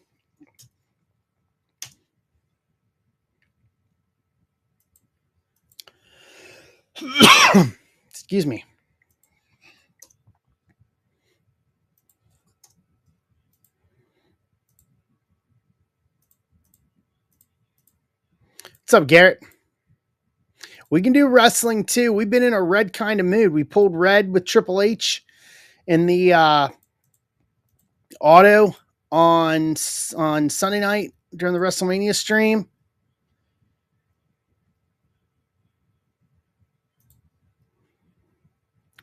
Excuse me. What's up, Garrett? We can do wrestling too. We've been in a red kind of mood. We pulled red with Triple H in the auto on Sunday night during the WrestleMania stream.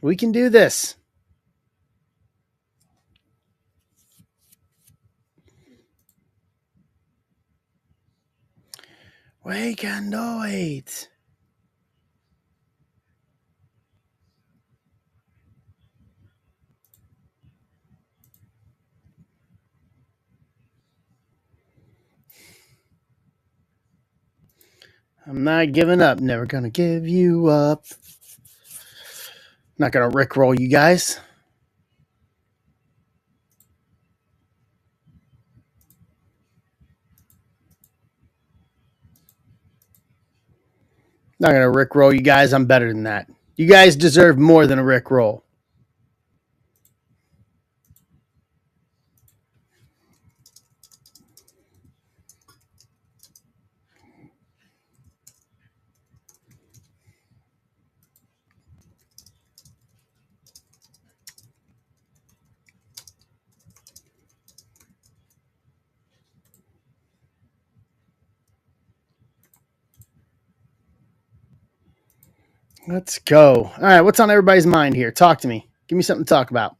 We can do this. We can do it. I'm not giving up. Never gonna give you up. Not gonna rickroll you guys. Not gonna rickroll you guys. I'm better than that. You guys deserve more than a rickroll. Let's go. All right, what's on everybody's mind here? Talk to me. Give me something to talk about.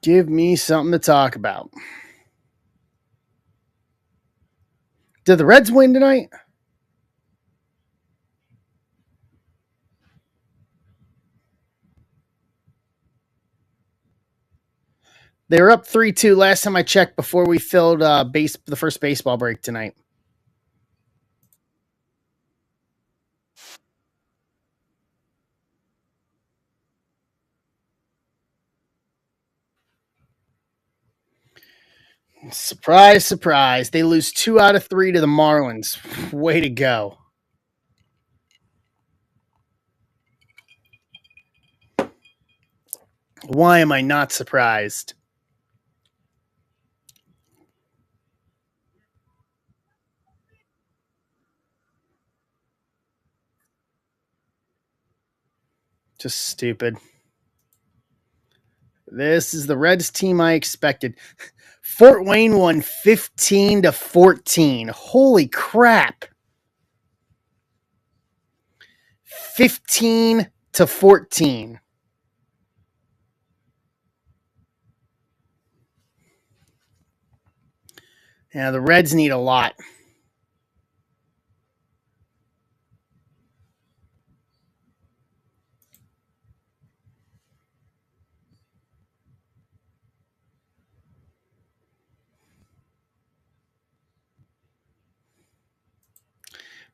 Give me something to talk about. Did the Reds win tonight? They were up 3-2 last time I checked before we filled the first baseball break tonight. Surprise, surprise. They lose 2 out of 3 to the Marlins. Way to go. Why am I not surprised? Just stupid. This is the Reds team I expected. Fort Wayne won 15-14. Holy crap. 15-14. Yeah, the Reds need a lot.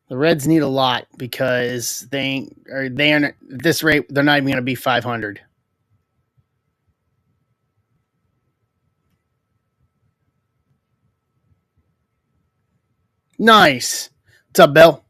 The Reds need a lot because they are at this rate they're not even going to be 500. Nice. What's up, Bill?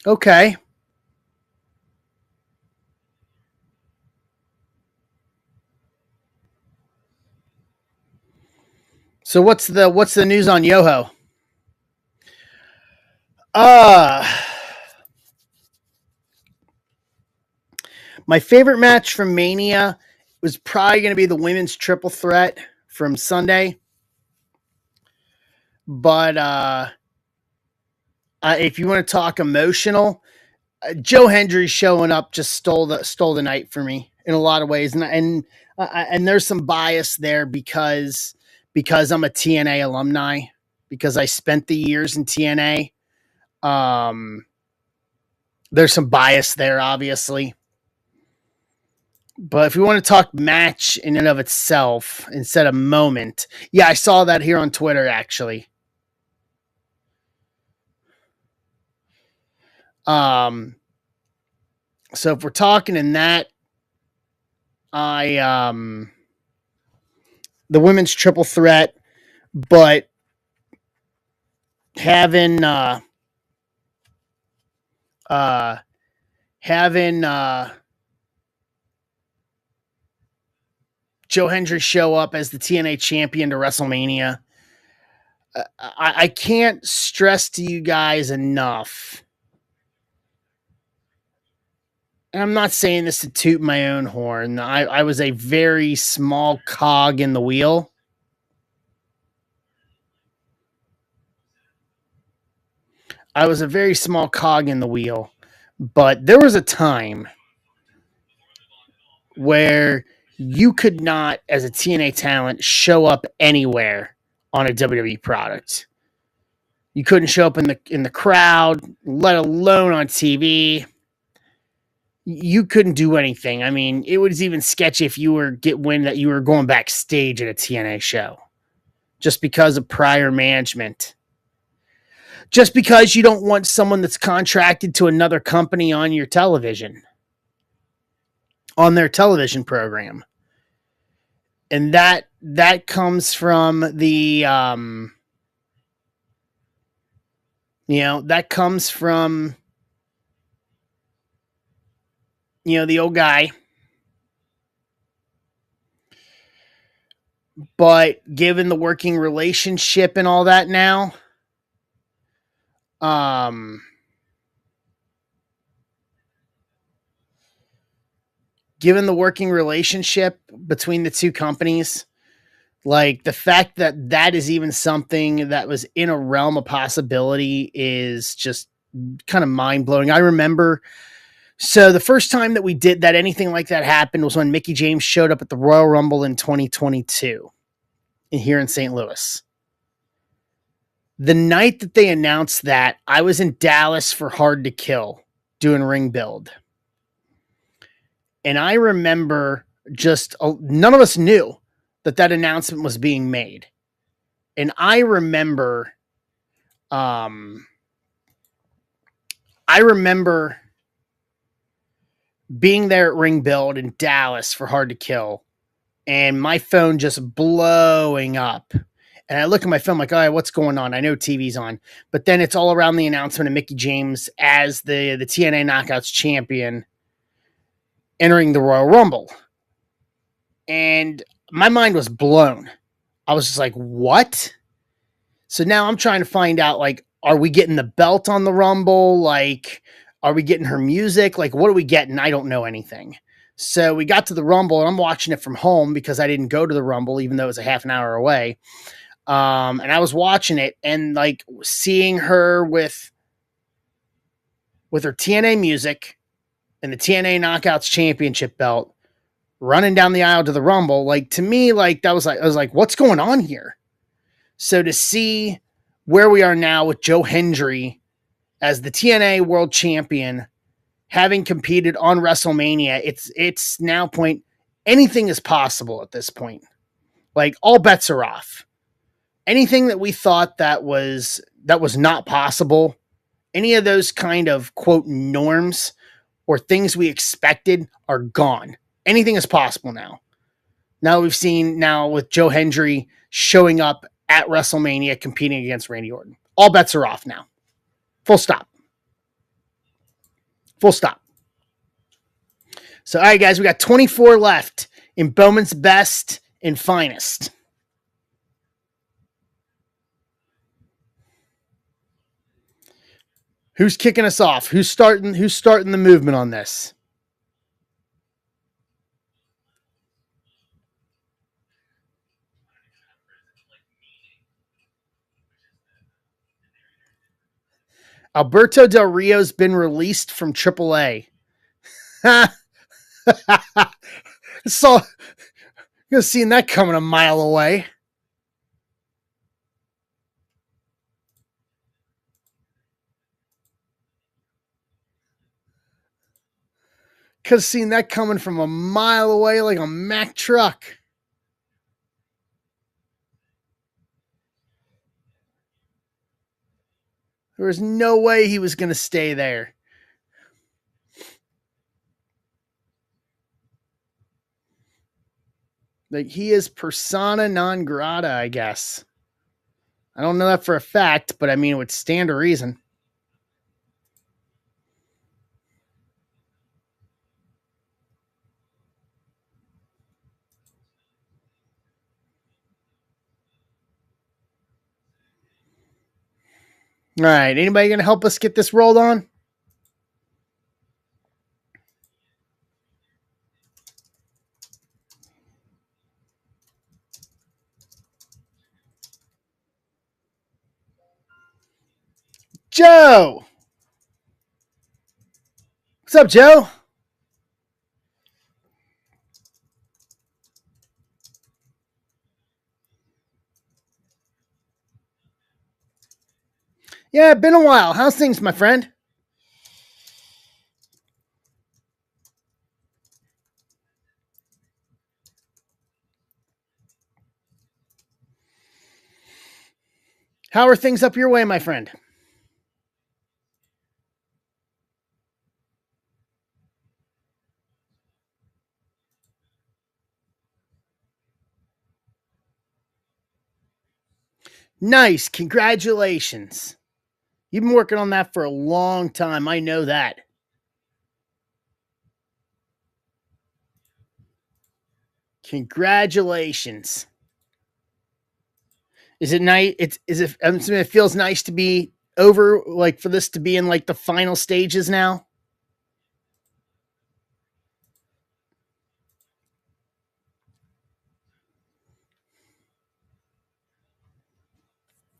Okay. So what's the news on Yoho? Uh my favorite match from Mania was probably going to be the women's triple threat from Sunday. But if you want to talk emotional, Joe Hendry showing up just stole the night for me in a lot of ways, and there's some bias there because I'm a TNA alumni, because I spent the years in TNA. Um, there's some bias there, obviously. But if we want to talk match in and of itself instead of moment, yeah, I saw that here on Twitter actually. Um, so if we're talking in that, I the women's triple threat, but having uh having Joe Hendry show up as the TNA champion to WrestleMania. I can't stress to you guys enough. And I'm not saying this to toot my own horn. I was a very small cog in the wheel. I was a very small cog in the wheel. But there was a time where you could not, as a TNA talent, show up anywhere on a WWE product. You couldn't show up in the crowd, let alone on TV. You couldn't do anything. I mean, it was even sketchy if you were get wind that you were going backstage at a TNA show, just because of prior management. Just because you don't want someone that's contracted to another company on your television, on their television program. And that comes from the that comes from the old guy. But given the working relationship and all that now, um given the working relationship between the two companies, like the fact that that is even something that was in a realm of possibility is just kind of mind blowing. I remember, so the first time that we did that, anything like that happened was when Mickey James showed up at the Royal Rumble in 2022 here in St. Louis. The night that they announced that, I was in Dallas for Hard to Kill doing ring build. And I remember just none of us knew that that announcement was being made. And I remember being there at Ring Build in Dallas for Hard to Kill and my phone just blowing up. And I look at my phone like, all right, what's going on? I know TV's on. But then it's all around the announcement of Mickey James as the TNA Knockouts champion entering the Royal Rumble. And my mind was blown. I was just like, what? So now I'm trying to find out, like, are we getting the belt on the Rumble? Like, are we getting her music? Like, what are we getting? I don't know anything. So we got to the Rumble, and I'm watching it from home because I didn't go to the Rumble, even though it was a half an hour away. And I was watching it and, like, seeing her with her TNA music and the TNA Knockouts Championship belt running down the aisle to the Rumble. Like, to me, like, that was like, I was like, what's going on here? So to see where we are now with Joe Hendry as the TNA World Champion, having competed on WrestleMania, it's now point, anything is possible at this point. Like, all bets are off. Anything that we thought that was not possible, any of those kind of quote norms or things we expected are gone. Anything is possible now. Now we've seen now with Joe Hendry showing up at WrestleMania competing against Randy Orton. All bets are off now. Full stop. Full stop. So, all right, guys, we got 24 left in Bowman's Best and Finest. Who's kicking us off? Who's starting the movement on this? Alberto Del Rio's been released from AAA. So, you have seen that coming a mile away. Could have seen that coming from a mile away like a Mack truck. There was no way he was going to stay there. Like, he is persona non grata, I guess. I don't know that for a fact, but I mean, it would stand to reason. All right. Anybody going to help us get this rolled on? Joe. What's up, Joe? Yeah, been a while. How's things, my friend? How are things up your way, my friend? Nice. Congratulations. You've been working on that for a long time. I know that. Congratulations. Is it nice? It feels nice to be over, like, for this to be in like the final stages now.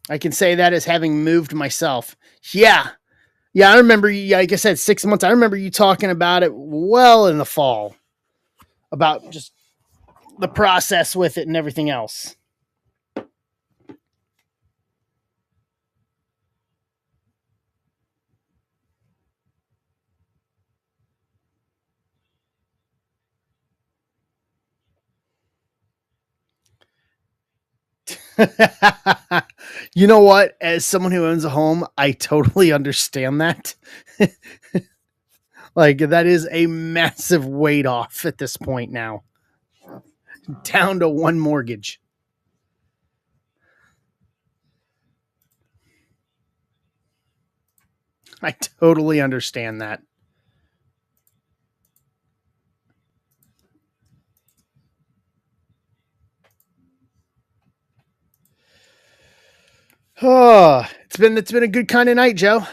I can say that as having moved myself. Yeah. Yeah, I remember you, like I said, 6 months. I remember you talking about it well in the fall about just the process with it and everything else. You know what? As someone who owns a home, I totally understand that. Like, that is a massive weight off at this point now, down to one mortgage. I totally understand that. Oh, it's been a good kind of night, Joe.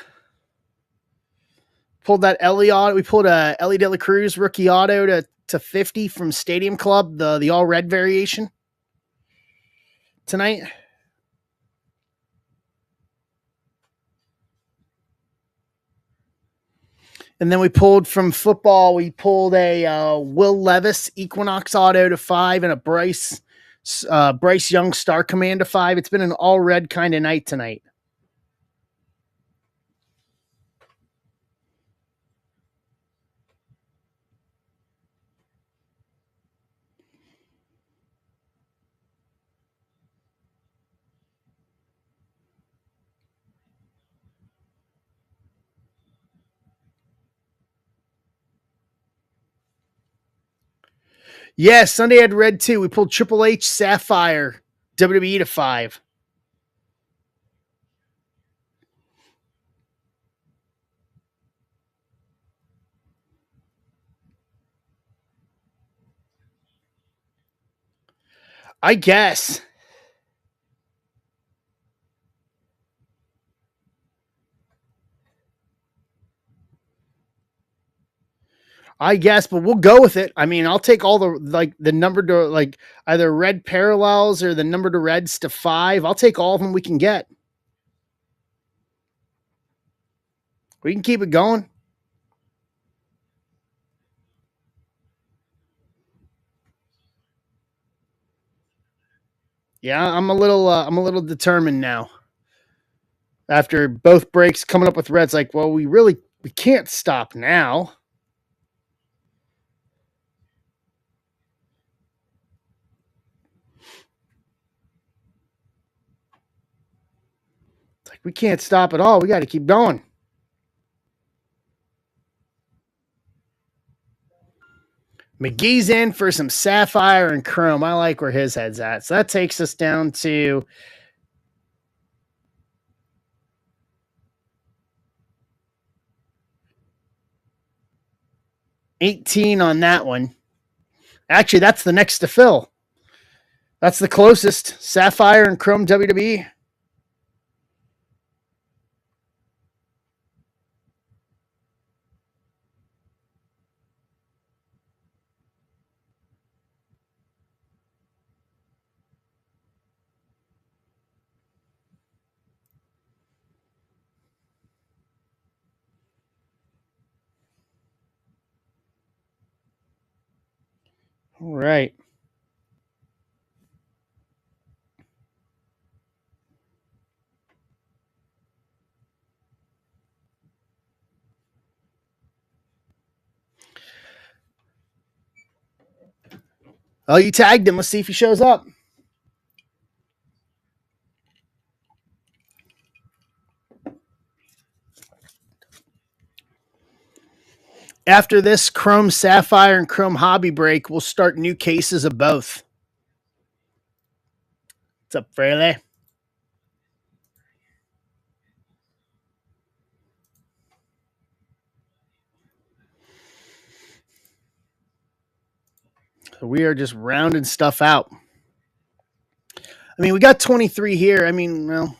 Pulled that Ellie auto. We pulled a Ellie De La Cruz rookie auto to 50 from Stadium Club, the all red variation tonight. And then we pulled from football. We pulled a Will Levis Equinox auto to 5 and a Bryce Young Star Command to 5. It's been an all red kind of night tonight. Yeah, Sunday had red too. We pulled Triple H Sapphire WWE to 5. I guess. I guess, but we'll go with it. I mean, I'll take all the like the number to like either red parallels or the number to reds to 5. I'll take all of them we can get. We can keep it going. Yeah, I'm a little determined now. After both breaks coming up with reds, like, well, we can't stop now. It's like we can't stop at all. We got to keep going. McGee's in for some sapphire and chrome. I like where his head's at. So that takes us down to 18 on that one. Actually, that's the next to fill. That's the closest. Sapphire and chrome WWE. All right. Oh, you tagged him. Let's see if he shows up. After this Chrome Sapphire and Chrome Hobby break, we'll start new cases of both. What's up, Fraley? So we are just rounding stuff out. I mean, we got 23 here. I mean, well,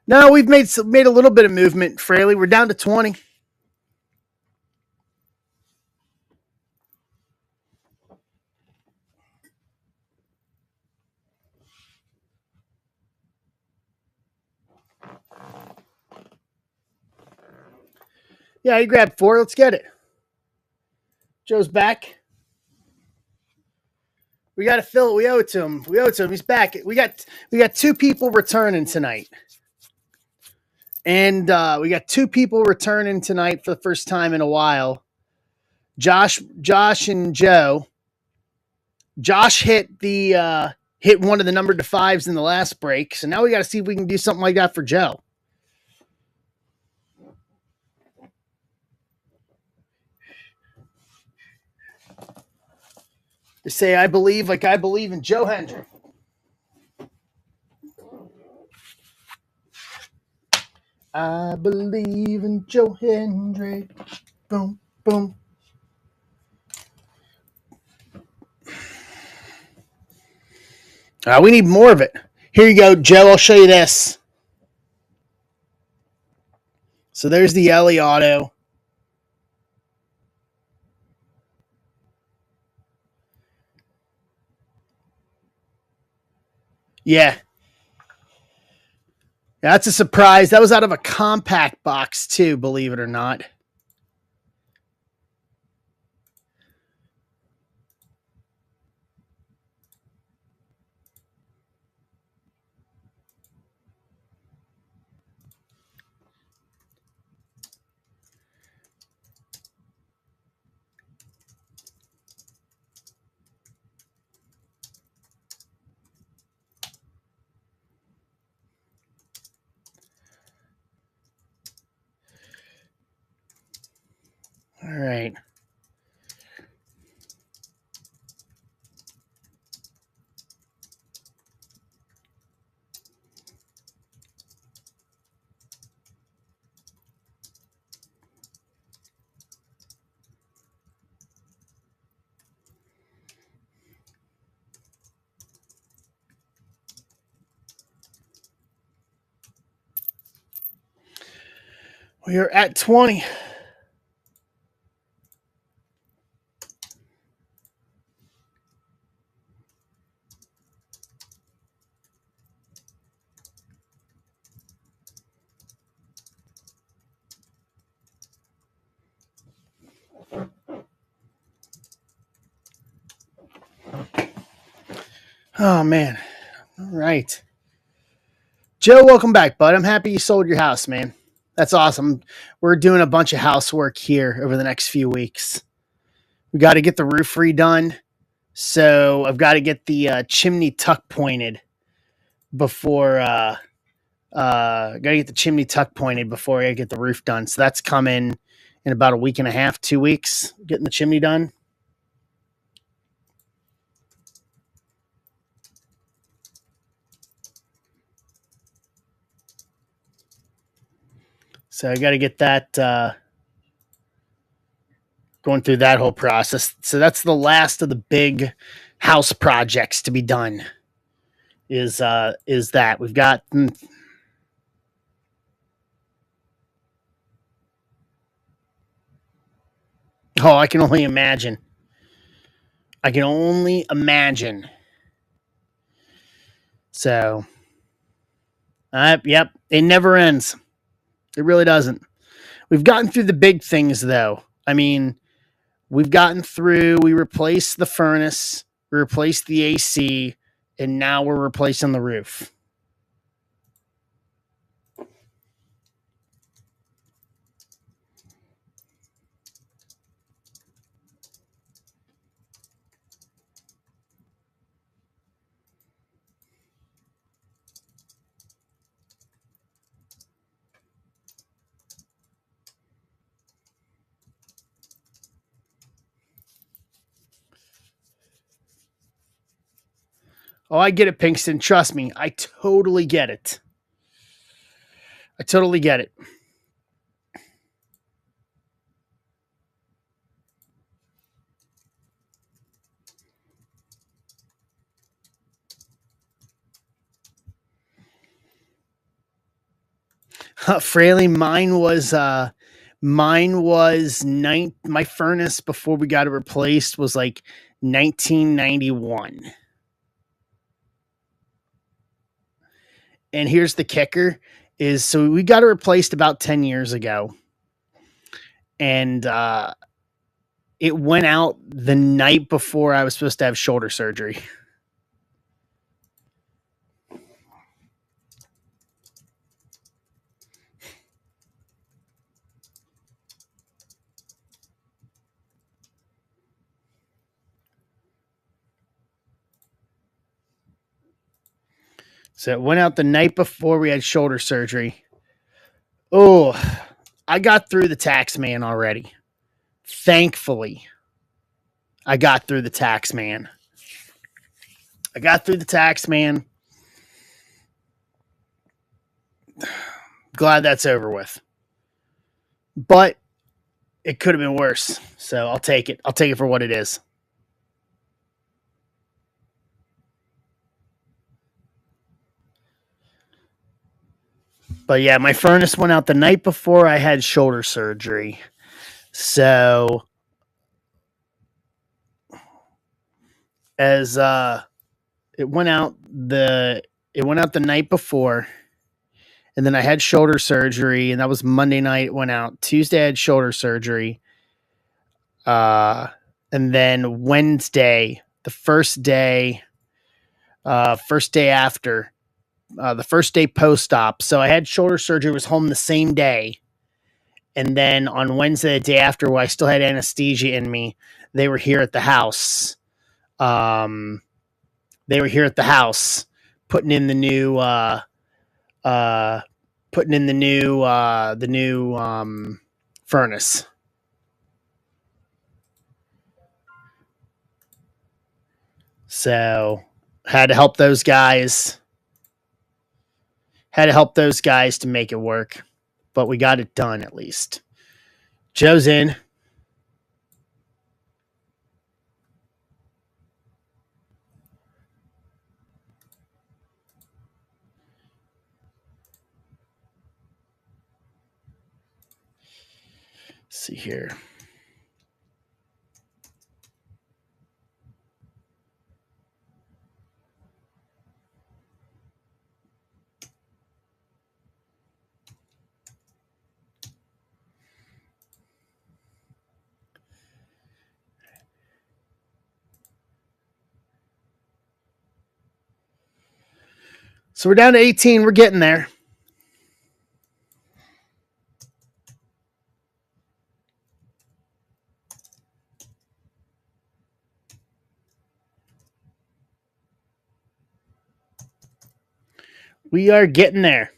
no, we've made a little bit of movement, Fraley. We're down to 20. Yeah, he grabbed 4. Let's get it. Joe's back. We got to fill it. We owe it to him. We owe it to him. He's back. We got 2 people returning tonight. And we got 2 people returning tonight for the first time in a while. Josh and Joe. Josh hit one of the number to 5s in the last break. So now we got to see if we can do something like that for Joe. To say I believe in Joe Hendry. I believe in Joe Hendry. Boom, boom. We need more of it. Here you go, Joe. I'll show you this. So there's the Ellie Auto. Yeah. That's a surprise. That was out of a compact box, too, believe it or not. All right. We are at 20. Oh, man. All right. Joe, welcome back, bud. I'm happy you sold your house, man. That's awesome. We're doing a bunch of housework here over the next few weeks. We got to get the roof redone. So I've got to get the chimney tuck pointed before got to get the chimney tuck pointed before I get the roof done. So that's coming in about a week and a half, 2 weeks, getting the chimney done. So I got to get that going through that whole process. So that's the last of the big house projects to be done. Is that we've got oh, I can only imagine. I can only imagine. So, yep, it never ends. It really doesn't. We've gotten through the big things, though. I mean, we've gotten through, we replaced the furnace, we replaced the AC, and now we're replacing the roof. Oh, I get it, Pinkston. Trust me, I totally get it. I totally get it. Fraley, mine was my furnace before we got it replaced was like 1991. And here's the kicker is so we got it replaced about 10 years ago. and it went out the night before I was supposed to have shoulder surgery. So it went out the night before we had shoulder surgery. Oh, I got through the tax man already. Thankfully, I got through the tax man. I got through the tax man. Glad that's over with. But it could have been worse. So I'll take it. I'll take it for what it is. But yeah, my furnace went out the night before I had shoulder surgery. So as it went out the night before, and then I had shoulder surgery, and that was Monday night. It went out Tuesday. I had shoulder surgery, and then Wednesday, the first day after, the first day post op. So I had shoulder surgery. Was home the same day, and then on Wednesday, the day after, while I still had anesthesia in me, they were here at the house. They were here at the house putting in the new furnace. So had to help those guys. Had to help those guys to make it work, but we got it done at least. Joe's in. Let's see here. So we're down to 18. We're getting there. We are getting there.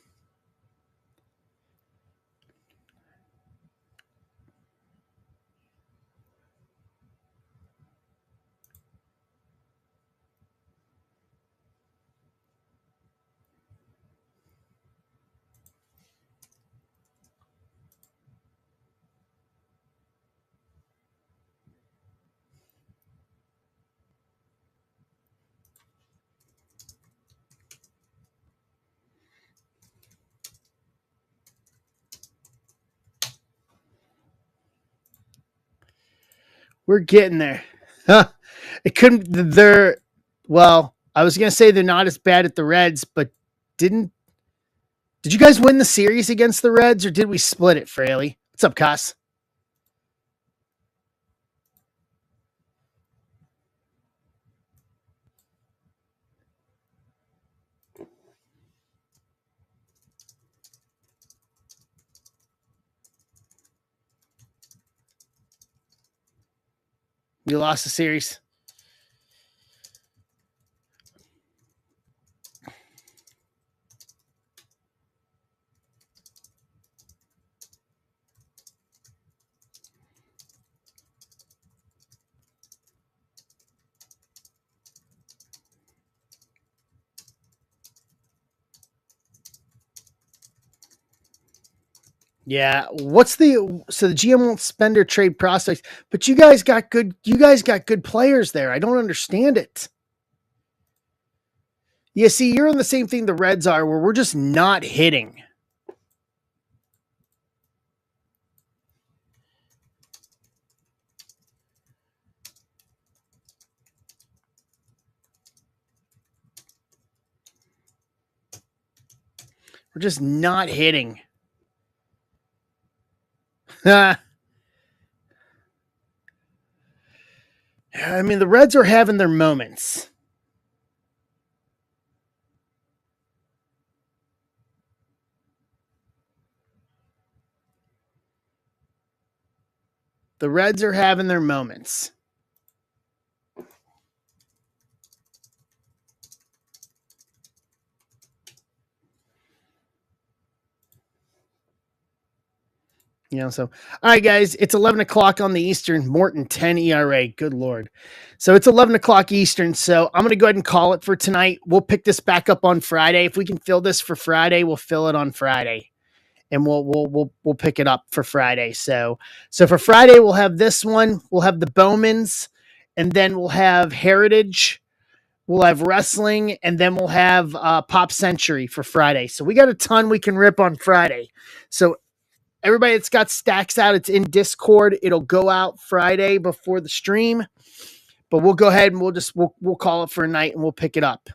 We're getting there. Huh. It couldn't. They're well. I was gonna say they're not as bad at the Reds, but didn't. Did you guys win the series against the Reds, or did we split it, Fraley? What's up, Cos? You lost the series. Yeah. What's the so the GM won't spend or trade prospects, but you guys got good. You guys got good players there. I don't understand it. Yeah. See, you're on the same thing the Reds are, where we're just not hitting. We're just not hitting. I mean, the Reds are having their moments. The Reds are having their moments. So all right, guys, it's 11 o'clock on the Eastern. Morton 10 ERA. Good Lord. So it's 11 o'clock Eastern. So I'm going to go ahead and call it for tonight. We'll pick this back up on Friday. If we can fill this for Friday, we'll fill it on Friday. And we'll pick it up for Friday. So for Friday, we'll have this one. We'll have the Bowmans, and then we'll have Heritage. We'll have wrestling, and then we'll have Pop Century for Friday. So we got a ton we can rip on Friday. So everybody that's got stacks out, it's in Discord. It'll go out Friday before the stream, but we'll go ahead and we'll call it for a night and we'll pick it up.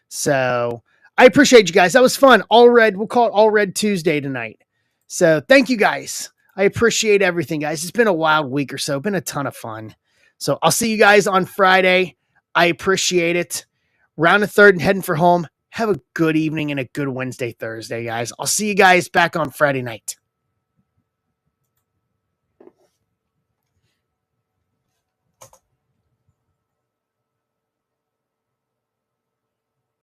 So I appreciate you guys. That was fun. All Red. We'll call it All Red Tuesday tonight. So thank you guys. I appreciate everything, guys. It's been a wild week or so. Been a ton of fun. So I'll see you guys on Friday. I appreciate it. Round the third and heading for home. Have a good evening and a good Wednesday, Thursday, guys. I'll see you guys back on Friday night.